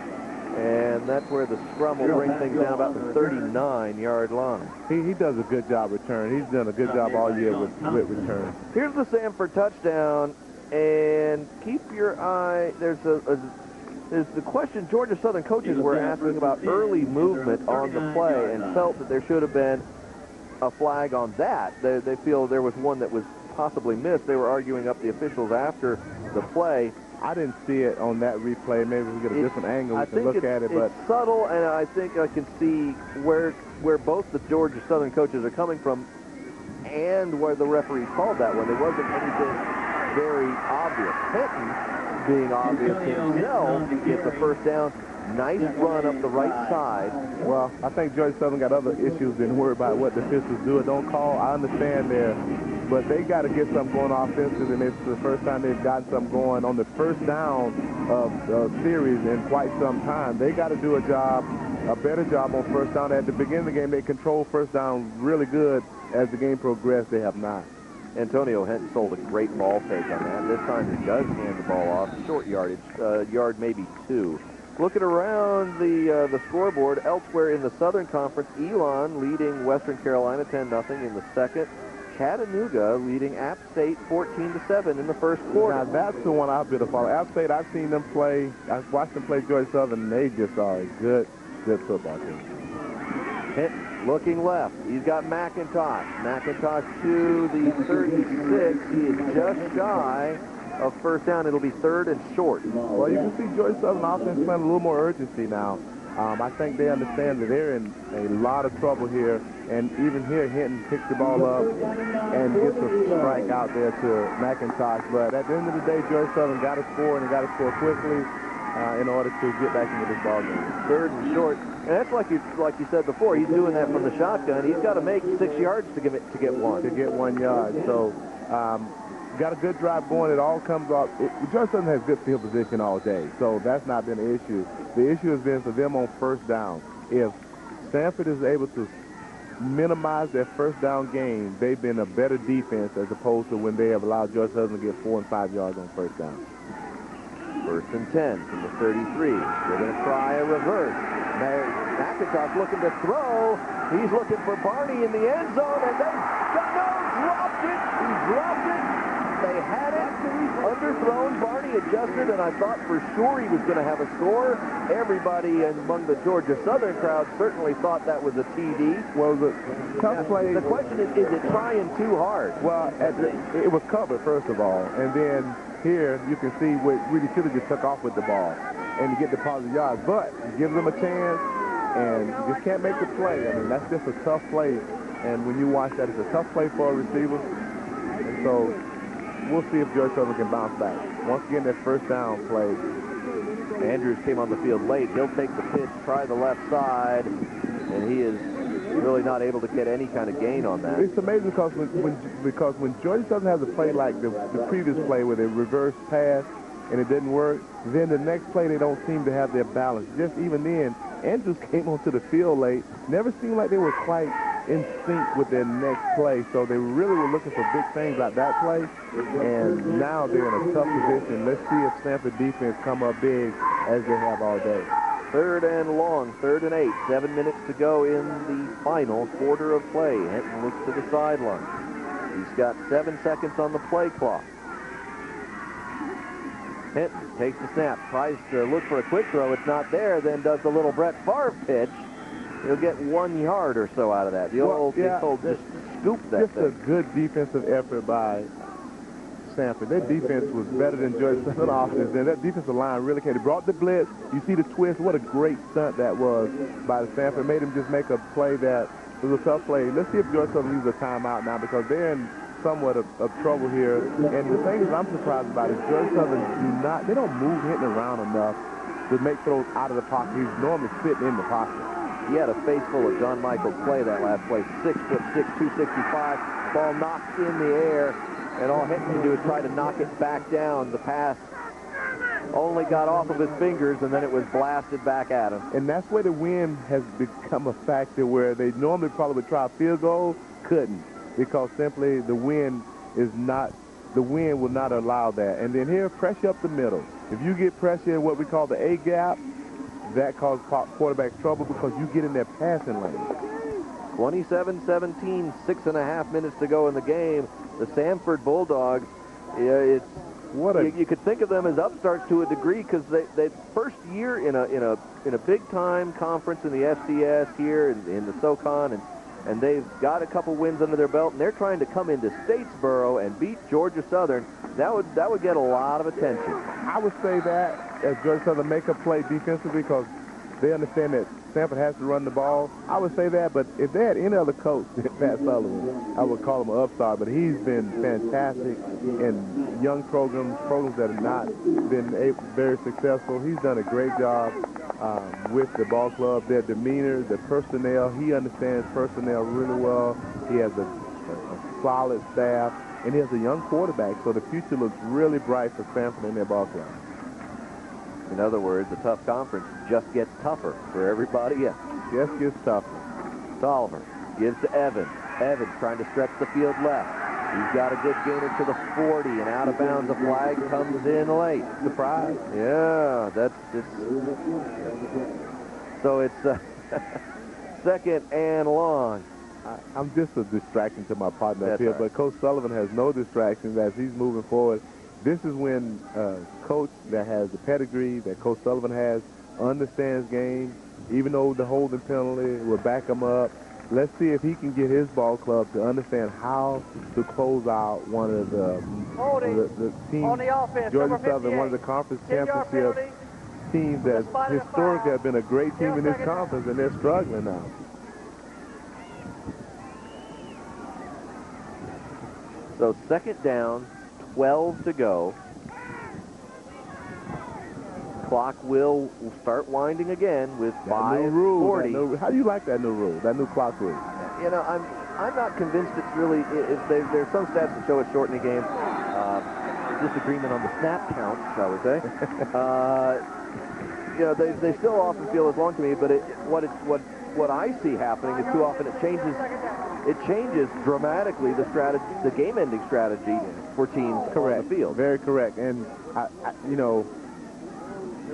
And that's where the scrum will bring things down about the 39-yard line. He does a good job return. He's done a good job all year with return. Here's the Samford touchdown, and keep your eye. There's the question Georgia Southern coaches were asking about early movement on the play and felt that there should have been a flag on that. They feel there was one that was possibly missed. They were arguing up the officials after the play. I didn't see it on that replay. Maybe we get a different angle. We can look at it, but it's subtle, and I think I can see where both the Georgia Southern coaches are coming from, and where the referees called that one. There wasn't anything very obvious. Hinton, being obvious himself, gets a first down. Nice run up the right side. Well, I think Georgia Southern got other issues than worry about what the officials do or don't call. I understand there, but they got to get something going offensively, and it's the first time they've gotten something going on the first down of the series in quite some time. They got to do a better job on first down. At the beginning of the game, they controlled first down really good. As the game progressed, they have not. Antonio Hinton sold a great ball fake on that. This time he does hand the ball off. Short yardage, yard maybe 2. Looking around the scoreboard, elsewhere in the Southern Conference, Elon leading Western Carolina 10-0 in the second. Chattanooga leading App State 14-7 in the first quarter. Now that's the one I've been a follow. App State, I've seen them play. I've watched them play Georgia Southern, and they just are a good football team. Hit looking left. He's got McIntosh. McIntosh to the 36. He is just shy of first down. It'll be 3rd and short. Well, you can see Georgia Southern offense playing a little more urgency now. I think they understand that they're in a lot of trouble here, and even here, Hinton picks the ball up and gets a strike out there to McIntosh. But at the end of the day, Georgia Southern got to score, and they got to score quickly in order to get back into this ball game. 3rd and short, and that's like you said before. He's doing that from the shotgun. He's got to make 6 yards to get 1. To get 1 yard. So. Got a good drive going. It all comes off. Georgia Southern has good field position all day, so that's not been an issue. The issue has been for them on first down. If Samford is able to minimize their first down game, they've been a better defense as opposed to when they have allowed Georgia Southern to get 4 and 5 yards on first down. First and 10 from the 33. They're going to try a reverse. McIntosh looking to throw. He's looking for Barney in the end zone, and they dropped it. He dropped it. They had it underthrown. Barney adjusted, and I thought for sure he was going to have a score. Everybody among the Georgia Southern crowd certainly thought that was a TD. Well, the tough play. The question is it trying too hard? Well, it was covered, first of all, and then here you can see what really should have just took off with the ball and to get the positive yards, but it gives them a chance, and you just can't make the play. I mean, that's just a tough play, and when you watch that, it's a tough play for a receiver, and so we'll see if Georgia Southern can bounce back. Once again, that first down play. Andrews came on the field late. He'll take the pitch, try the left side, and he is really not able to get any kind of gain on that. It's amazing because when Georgia Southern has a play like the previous play where they reverse pass and it didn't work, then the next play they don't seem to have their balance. Just even then, Andrews came onto the field late. Never seemed like they were quite in sync with their next play, so they really were looking for big things like that play, and now they're in a tough position. Let's see if Samford defense come up big as they have all day. 3rd and long, 3rd and 8, 7 minutes to go in the final quarter of play. Hinton looks to the sideline. He's got 7 seconds on the play clock. Hinton takes the snap, tries to look for a quick throw. It's not there, then does the little Brett Favre pitch. He'll get 1 yard or so out of that. The old just scoop that thing. Just a good defensive effort by Samford. Their defense was better than Georgia Southern offense, and that defensive line really came. They brought the blitz. You see the twist. What a great stunt that was by the Samford. Made him just make a play that was a tough play. Let's see if Georgia Southern uses a timeout now because they're in somewhat of trouble here. And the thing that I'm surprised about is Georgia Southern they don't move Hinton around enough to make throws out of the pocket. He's normally sitting in the pocket. He had a face full of John Michael's play that last play. 6'6", 265. Ball knocked in the air, and all Hinton can do is try to knock it back down. The pass only got off of his fingers, and then it was blasted back at him. And that's where the wind has become a factor where they normally probably would try a field goal, couldn't, because simply the wind will not allow that. And then here, pressure up the middle. If you get pressure in what we call the A gap, that causes quarterback trouble because you get in their passing lane. 27-17, 6.5 minutes to go in the game. The Samford Bulldogs, you could think of them as upstarts to a degree because they first year in a big time conference in the FCS here in the SoCon, and they've got a couple wins under their belt, and they're trying to come into Statesboro and beat Georgia Southern. That would get a lot of attention. I would say that as Georgia Southern make a play defensively because they understand that Samford has to run the ball. I would say that, but if they had any other coach than Pat Sullivan, I would call him an upstart, but he's been fantastic in young programs that have not been very successful. He's done a great job with the ball club, their demeanor, the personnel. He understands personnel really well. He has a solid staff, and he has a young quarterback, so the future looks really bright for Samford and their ball club. In other words, a tough conference just gets tougher for everybody else. Just gets tougher. Tolliver gives to Evans. Evans trying to stretch the field left. He's got a good gainer to the 40, and out of bounds, the flag comes in late. Surprise. Yeah, so it's 2nd and long. I'm just a distraction to my partner up here, right. But Coach Sullivan has no distractions as he's moving forward. This is when coach that has the pedigree that Coach Sullivan has understands game, even though the holding penalty will back him up. Let's see if he can get his ball club to understand how to close out one of the teams, on the offense, Georgia Southern, one of the conference championship teams that historically have been a great team in this conference, and they're struggling now. So 2nd down, 12 to go. Clock will start winding again with 5:40. How do you like that new rule, that new clock rule? You know, I'm not convinced it's really. There's some stats that show it shortening the game. Disagreement on the snap count, shall we say? You know, they still often feel as long to me, but what I see happening is too often it changes dramatically the game-ending strategy for teams on the field. Very correct. And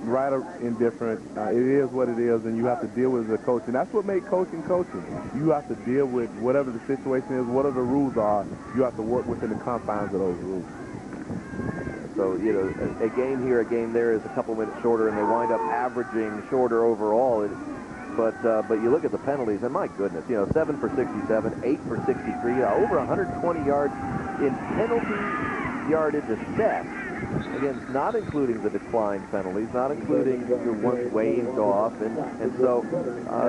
right or indifferent. It is what it is, and you have to deal with it as a coach. And that's what makes coaching coaching. You have to deal with whatever the situation is, whatever the rules are. You have to work within the confines of those rules. So, you know, a game here, a game there is a couple minutes shorter, and they wind up averaging shorter overall. But you look at the penalties, and my goodness, you know, 7 for 67, 8 for 63, over 120 yards in penalty yardage assessed. Again, not including the declined penalties, not including the ones waved off, and so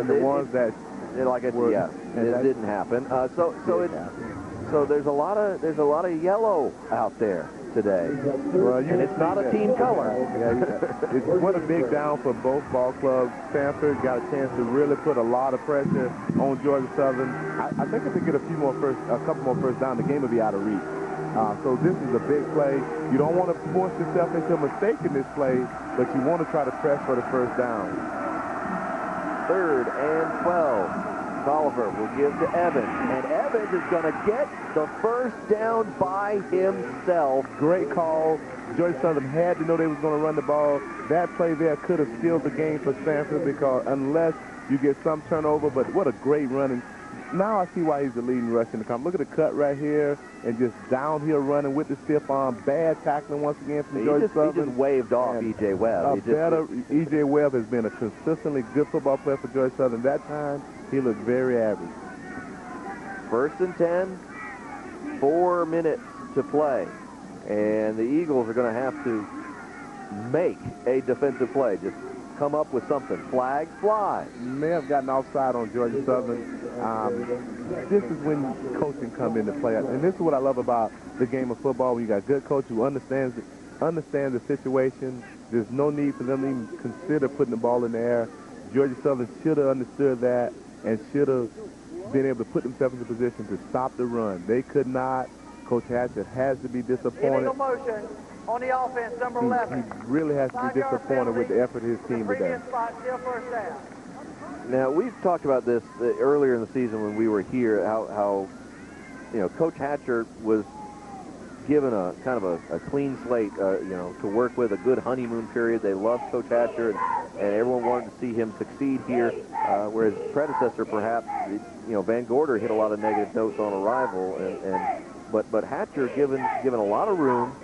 the ones that like it didn't happen. So there's a lot of yellow out there today, well, and it's not a team color. Yeah, it's what a big down for both ball clubs. Samford got a chance to really put a lot of pressure on Georgia Southern. I think if they get a couple more first down, the game will be out of reach. So this is a big play. You don't want to force yourself into a mistake in this play, but you want to try to press for the first down. 3rd and 12. Tolliver will give to Evans, and Evans is going to get the first down by himself. Great call. Georgia Southern had to know they was going to run the ball. That play there could have sealed the game for Samford, because unless you get some turnover, but what a great running. Now I see why he's the leading rusher in the company. Look at the cut right here, and just downhill running with the stiff arm. Bad tackling once again from Georgia Southern. He just waved off E.J. Webb. E.J. Webb has been a consistently good football player for Georgia Southern. That time, he looked very average. 1st and 10, 4 minutes to play. And the Eagles are going to have to make a defensive play. Just come up with something. Flag flies. May have gotten offside on Georgia Southern. This is when coaching come into play. And this is what I love about the game of football. When you got good coach who understands the situation. There's no need for them to even consider putting the ball in the air. Georgia Southern should have understood that and should have been able to put themselves in a position to stop the run. They could not. Coach Hatchett has to be disappointed. Illegal motion on the offense, number 11. He really has to be disappointed with the effort of his team today. Spot, still first down. Now, we've talked about this earlier in the season when we were here, how you know, Coach Hatcher was given a kind of a clean slate, you know, to work with, a good honeymoon period. They loved Coach Hatcher, and everyone wanted to see him succeed here, whereas his predecessor, perhaps, you know, Van Gorder hit a lot of negative notes on arrival, but Hatcher given a lot of room.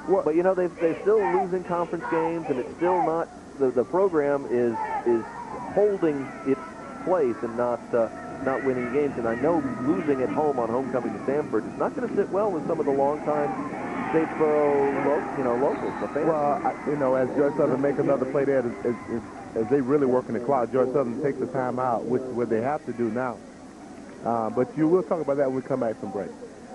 But you know, they're still losing conference games, and it's still not the program is holding its place and not winning games. And I know losing at home on homecoming to Samford is not going to sit well with some of the longtime Statesboro locals, the fans. Well, you know, as Georgia Southern make another play there, as they really work in the clock, Georgia Southern takes the time out, which is what they have to do now. But we'll talk about that when we come back from break.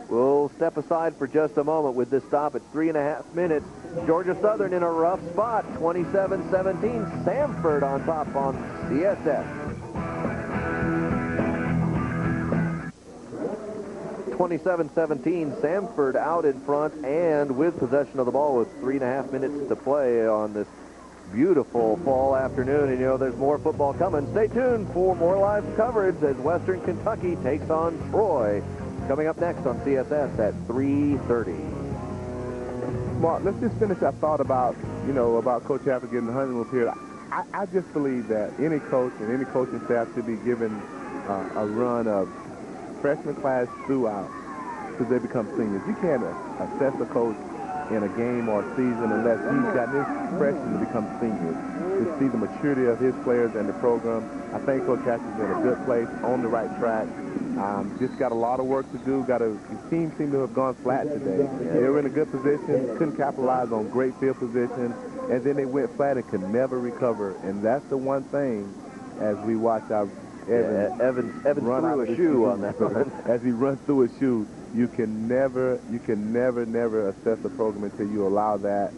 We'll step aside for just a moment with this stop at 3.5 minutes. Georgia Southern in a rough spot, 27-17. Samford on top on CSS. 27-17, Samford out in front and with possession of the ball with 3.5 minutes to play on this beautiful fall afternoon. And you know, there's more football coming. Stay tuned for more live coverage as Western Kentucky takes on Troy. Coming up next on CSS at 3:30. Mark, let's just finish that thought about Coach Hatcher getting the honeymoon period. I just believe that any coach and any coaching staff should be given a run of freshman class throughout because they become seniors. You can't assess a coach in a game or a season unless he's gotten his freshmen to become seniors, to see the maturity of his players and the program. I think Coach Hatcher's in a good place, on the right track. Just got a lot of work to do. His team seemed to have gone flat today. They were in a good position, couldn't capitalize on great field position, and then they went flat and could never recover. And that's the one thing as we watch our Evans run through a shoe on that run. As he runs through a shoe, you can never assess the program until you allow that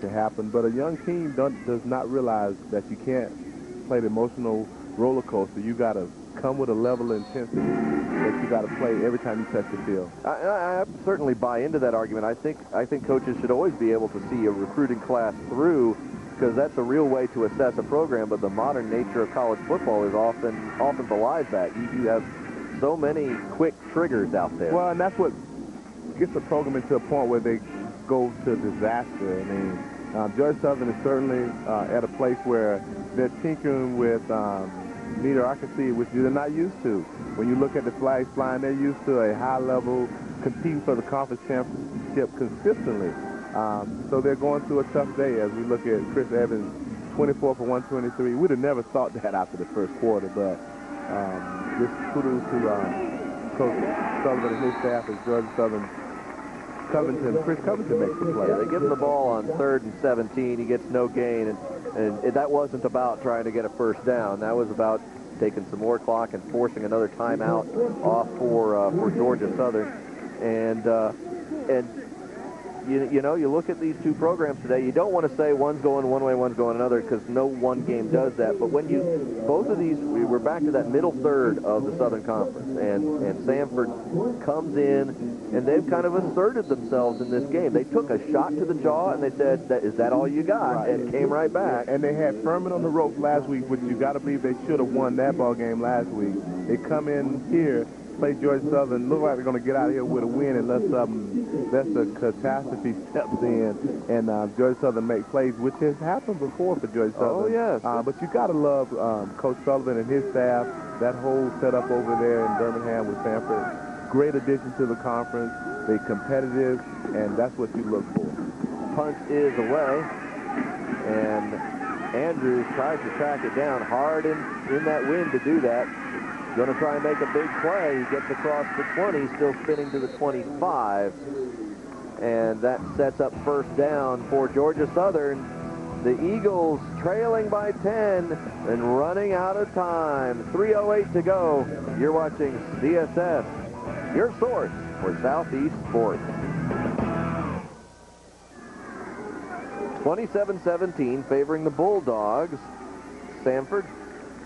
to happen. But a young team does not realize that you can't play the emotional roller coaster. You got to come with a level of intensity that you got to play every time you touch the field. I certainly buy into that argument. I think coaches should always be able to see a recruiting class through, because that's a real way to assess a program. But the modern nature of college football is often belies that. You have so many quick triggers out there. Well, and that's what gets the program into a point where they go to disaster. I mean, Georgia Southern is certainly at a place where they're tinkering with mediocrity, which they're not used to. When you look at the flags flying, they're used to a high level competing for the conference championship consistently. So they're going through a tough day as we look at Chris Evans, 24 for 123. We'd have never thought that after the first quarter, but just kudos to Coach Sullivan and his staff as Georgia Southern. Chris Covington makes the play. Yeah, they give him the ball on 3rd and 17. He gets no gain, and that wasn't about trying to get a first down. That was about taking some more clock and forcing another timeout off for Georgia Southern. And you know, you look at these two programs today, you don't want to say one's going one way, one's going another, because no one game does that. But when both of these, we're back to that middle third of the Southern Conference, and Samford comes in, and they've kind of asserted themselves in this game. They took a shot to the jaw, and they said, "Is that all you got?" Right. And came right back. And they had Furman on the ropes last week, which you got to believe they should have won that ball game last week. They come in here, play Georgia Southern, look like they're going to get out of here with a win unless a catastrophe steps in, and Georgia Southern make plays, which has happened before for Georgia Southern. Oh, yes. But you got to love Coach Sullivan and his staff, that whole setup over there in Birmingham with Samford. Great addition to the conference. They're competitive, and that's what you look for. Punt is away, and Andrews tries to track it down hard in that wind to do that. Going to try and make a big play. He gets across the 20, still spinning to the 25. And that sets up first down for Georgia Southern. The Eagles trailing by 10 and running out of time. 3:08 to go. You're watching CSS, your source for Southeast sports. 27-17 favoring the Bulldogs. Samford,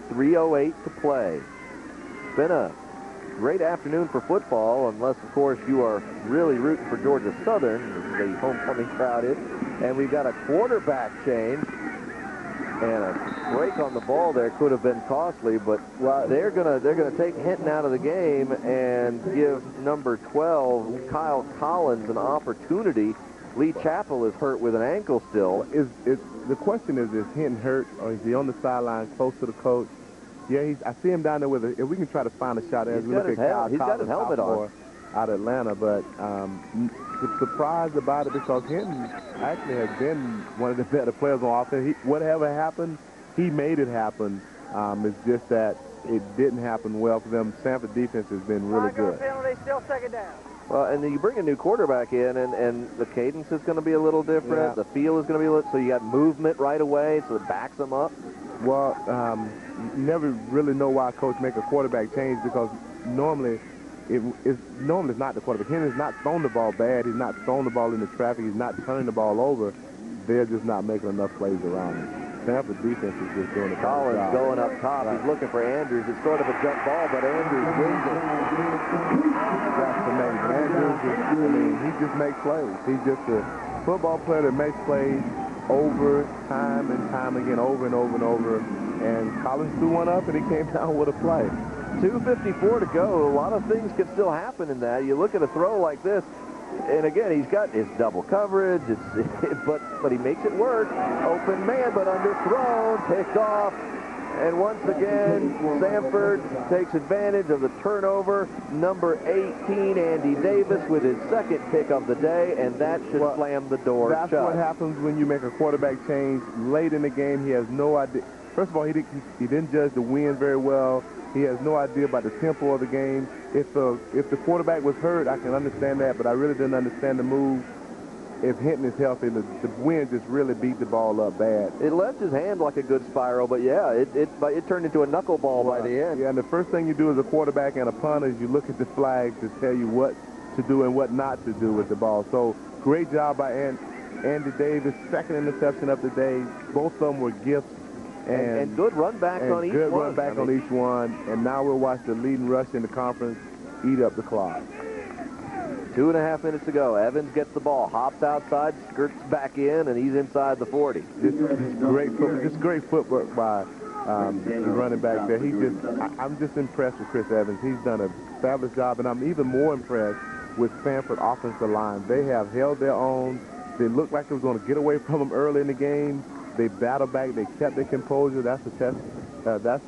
3:08 to play. It's been a great afternoon for football, unless, of course, you are really rooting for Georgia Southern, as the homecoming crowd is. And we've got a quarterback change, and a break on the ball there could have been costly, but they're gonna take Hinton out of the game and give number 12, Kyle Collins, an opportunity. Lee Chappell is hurt with an ankle still. The question is Hinton hurt, or is he on the sideline close to the coach? Yeah, I see him down there with if we can try to find a shot as we look at Kyle He's got his helmet on. Out of Atlanta, but surprised about it because Hinton actually has been one of the better players on offense. Whatever happened, he made it happen. It's just that it didn't happen well for them. Samford defense has been really good. Penalty, still second down. Well, and then you bring a new quarterback in, and the cadence is going to be a little different. Yeah. The feel is going to be a little, so you got movement right away, so it backs them up. Well, you never really know why coach make a quarterback change, because normally it's not the quarterback. Henry's not throwing the ball bad. He's not throwing the ball into traffic. He's not turning the ball over. They're just not making enough plays around him. Samford defense is just doing a Collins job. Going up top. He's looking for Andrews. It's sort of a jump ball, but Andrews wins it. That's amazing. Andrews, he just makes plays. He's just a football player that makes plays over time and time again, over and over and over. And Collins threw one up, and he came down with a play. 2:54 to go. A lot of things can still happen in that. You look at a throw like this, and again, he's got his double coverage, but he makes it work. Open man, but underthrown, picked off. And once again, Samford takes advantage of the turnover. Number 18, Andy Davis, with his second pick of the day, and that should slam the door shut. That's what happens when you make a quarterback change late in the game. He has no idea. First of all, he didn't judge the wind very well. He has no idea about the tempo of the game. If the quarterback was hurt, I can understand that, but I really didn't understand the move. If Hinton is healthy, the wind just really beat the ball up bad. It left his hand like a good spiral, but yeah, it turned into a knuckleball by the end. Yeah, and the first thing you do as a quarterback and a punter is you look at the flag to tell you what to do and what not to do with the ball. So great job by Andy Davis, second interception of the day. Both of them were gifts. And good run backs on each one. Good run back on each one. And now we'll watch the leading rush in the conference eat up the clock. 2.5 minutes to go. Evans gets the ball, hops outside, skirts back in, and he's inside the 40. Great footwork by the running back there. I'm just impressed with Chris Evans. He's done a fabulous job, and I'm even more impressed with Samford offensive line. They have held their own. They looked like they was going to get away from them early in the game. They battled back. They kept their composure. That's a test. That's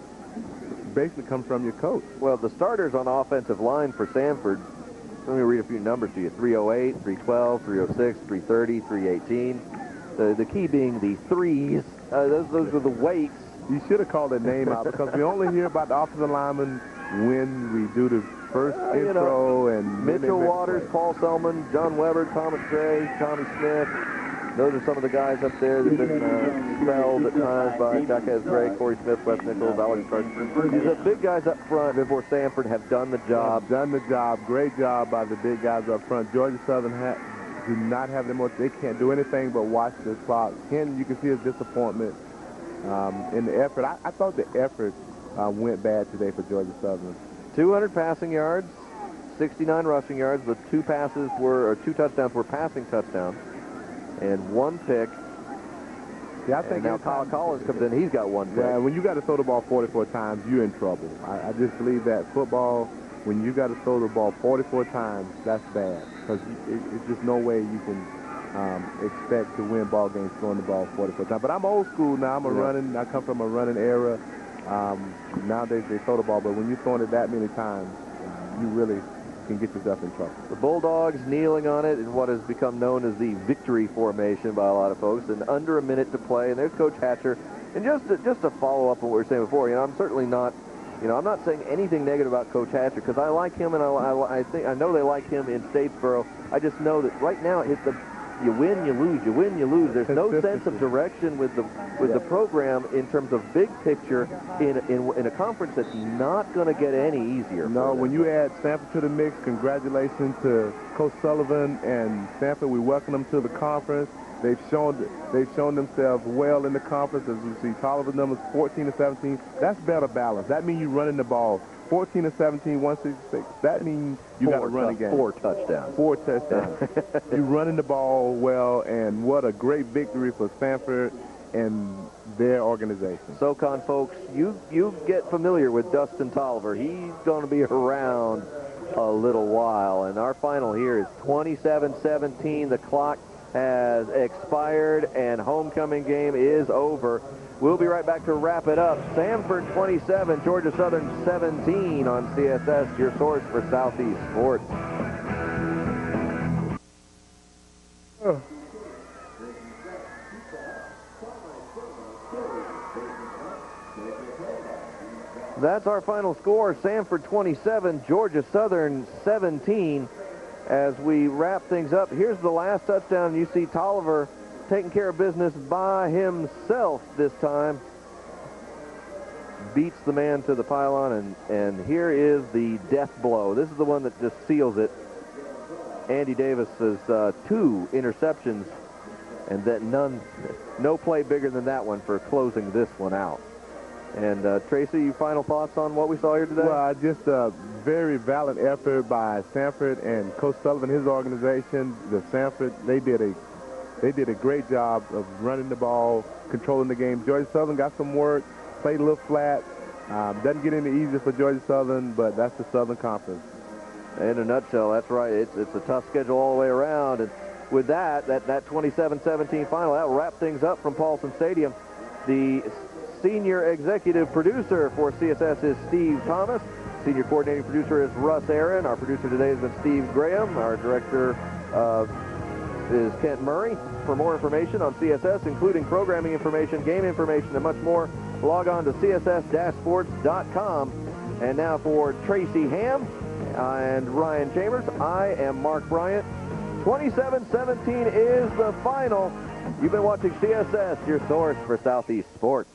basically comes from your coach. Well, the starters on the offensive line for Samford, let me read a few numbers to you. 308, 312, 306, 330, 318. The key being the threes. Those are the weights. You should have called their name out because we only hear about the offensive linemen when we do the first intro and Mitchell Waters, Paul Selman, John Weber, Thomas Gray, Tommy Smith. Those are some of the guys up there that have been spelled at times by Jacquez Gray, Corey Smith, Wes Nichols, Alex Carson. These are big guys up front before Samford have done the job. Done the job. Great job by the big guys up front. Georgia Southern do not have them. They can't do anything but watch the clock. You can see his disappointment in the effort. I thought the effort went bad today for Georgia Southern. 200 passing yards, 69 rushing yards. The two touchdowns were passing touchdowns, and one pick. Yeah, I think and now Kyle Collins comes in. He's got one pick. Yeah, when you got to throw the ball 44 times, you're in trouble. I just believe that football, when you got to throw the ball 44 times, that's bad because it's just no way you can expect to win ball games throwing the ball 44 times. But I'm old school now. I come from a running era. Nowadays they throw the ball, but when you're throwing it that many times, you really can get yourself in trouble. The Bulldogs kneeling on it in what has become known as the victory formation by a lot of folks, and under a minute to play. And there's Coach Hatcher. And just to follow up on what we were saying before, I'm certainly not, I'm not saying anything negative about Coach Hatcher because I like him, and I know they like him in Statesboro. I just know that right now you win, you lose, you win, you lose. There's no sense of direction with the program in terms of big picture in a conference that's not going to get any easier. No, when you add Samford to the mix, congratulations to Coach Sullivan and Samford. We welcome them to the conference. They've shown themselves well in the conference. As you see, Tolliver's numbers 14 to 17. That's better balance. That means you're running the ball 14 to 17, 166. That means you got to run again. 4 touchdowns. 4 touchdowns. You're running the ball well, and what a great victory for Samford and their organization. SoCon folks, you get familiar with Dustin Tolliver. He's going to be around a little while, and our final here is 27-17. The clock has expired, and homecoming game is over. We'll be right back to wrap it up. Samford 27, Georgia Southern 17 on CSS, your source for Southeast sports. That's our final score. Samford 27, Georgia Southern 17. As we wrap things up, here's the last touchdown. You see Tolliver taking care of business by himself this time. Beats the man to the pylon, and here is the death blow. This is the one that just seals it. Andy Davis's 2 interceptions, and that no play bigger than that one for closing this one out. And Tracy, your final thoughts on what we saw here today? Well, just a very valiant effort by Samford and Coach Sullivan, his organization. The Samford, they did a great job of running the ball, controlling the game. Georgia Southern got some work, played a little flat. Doesn't get any easier for Georgia Southern, but that's the Southern Conference. In a nutshell, that's right. It's a tough schedule all the way around. And with that 27-17 final, that'll wrap things up from Paulson Stadium. The senior executive producer for CSS is Steve Thomas. Senior coordinating producer is Russ Aaron. Our producer today has been Steve Graham. Our director is Kent Murray. For more information on CSS, including programming information, game information, and much more, log on to css-sports.com. And now for Tracy Ham and Ryan Chambers, I am Mark Bryant. 27-17 is the final. You've been watching CSS, your source for Southeast sports.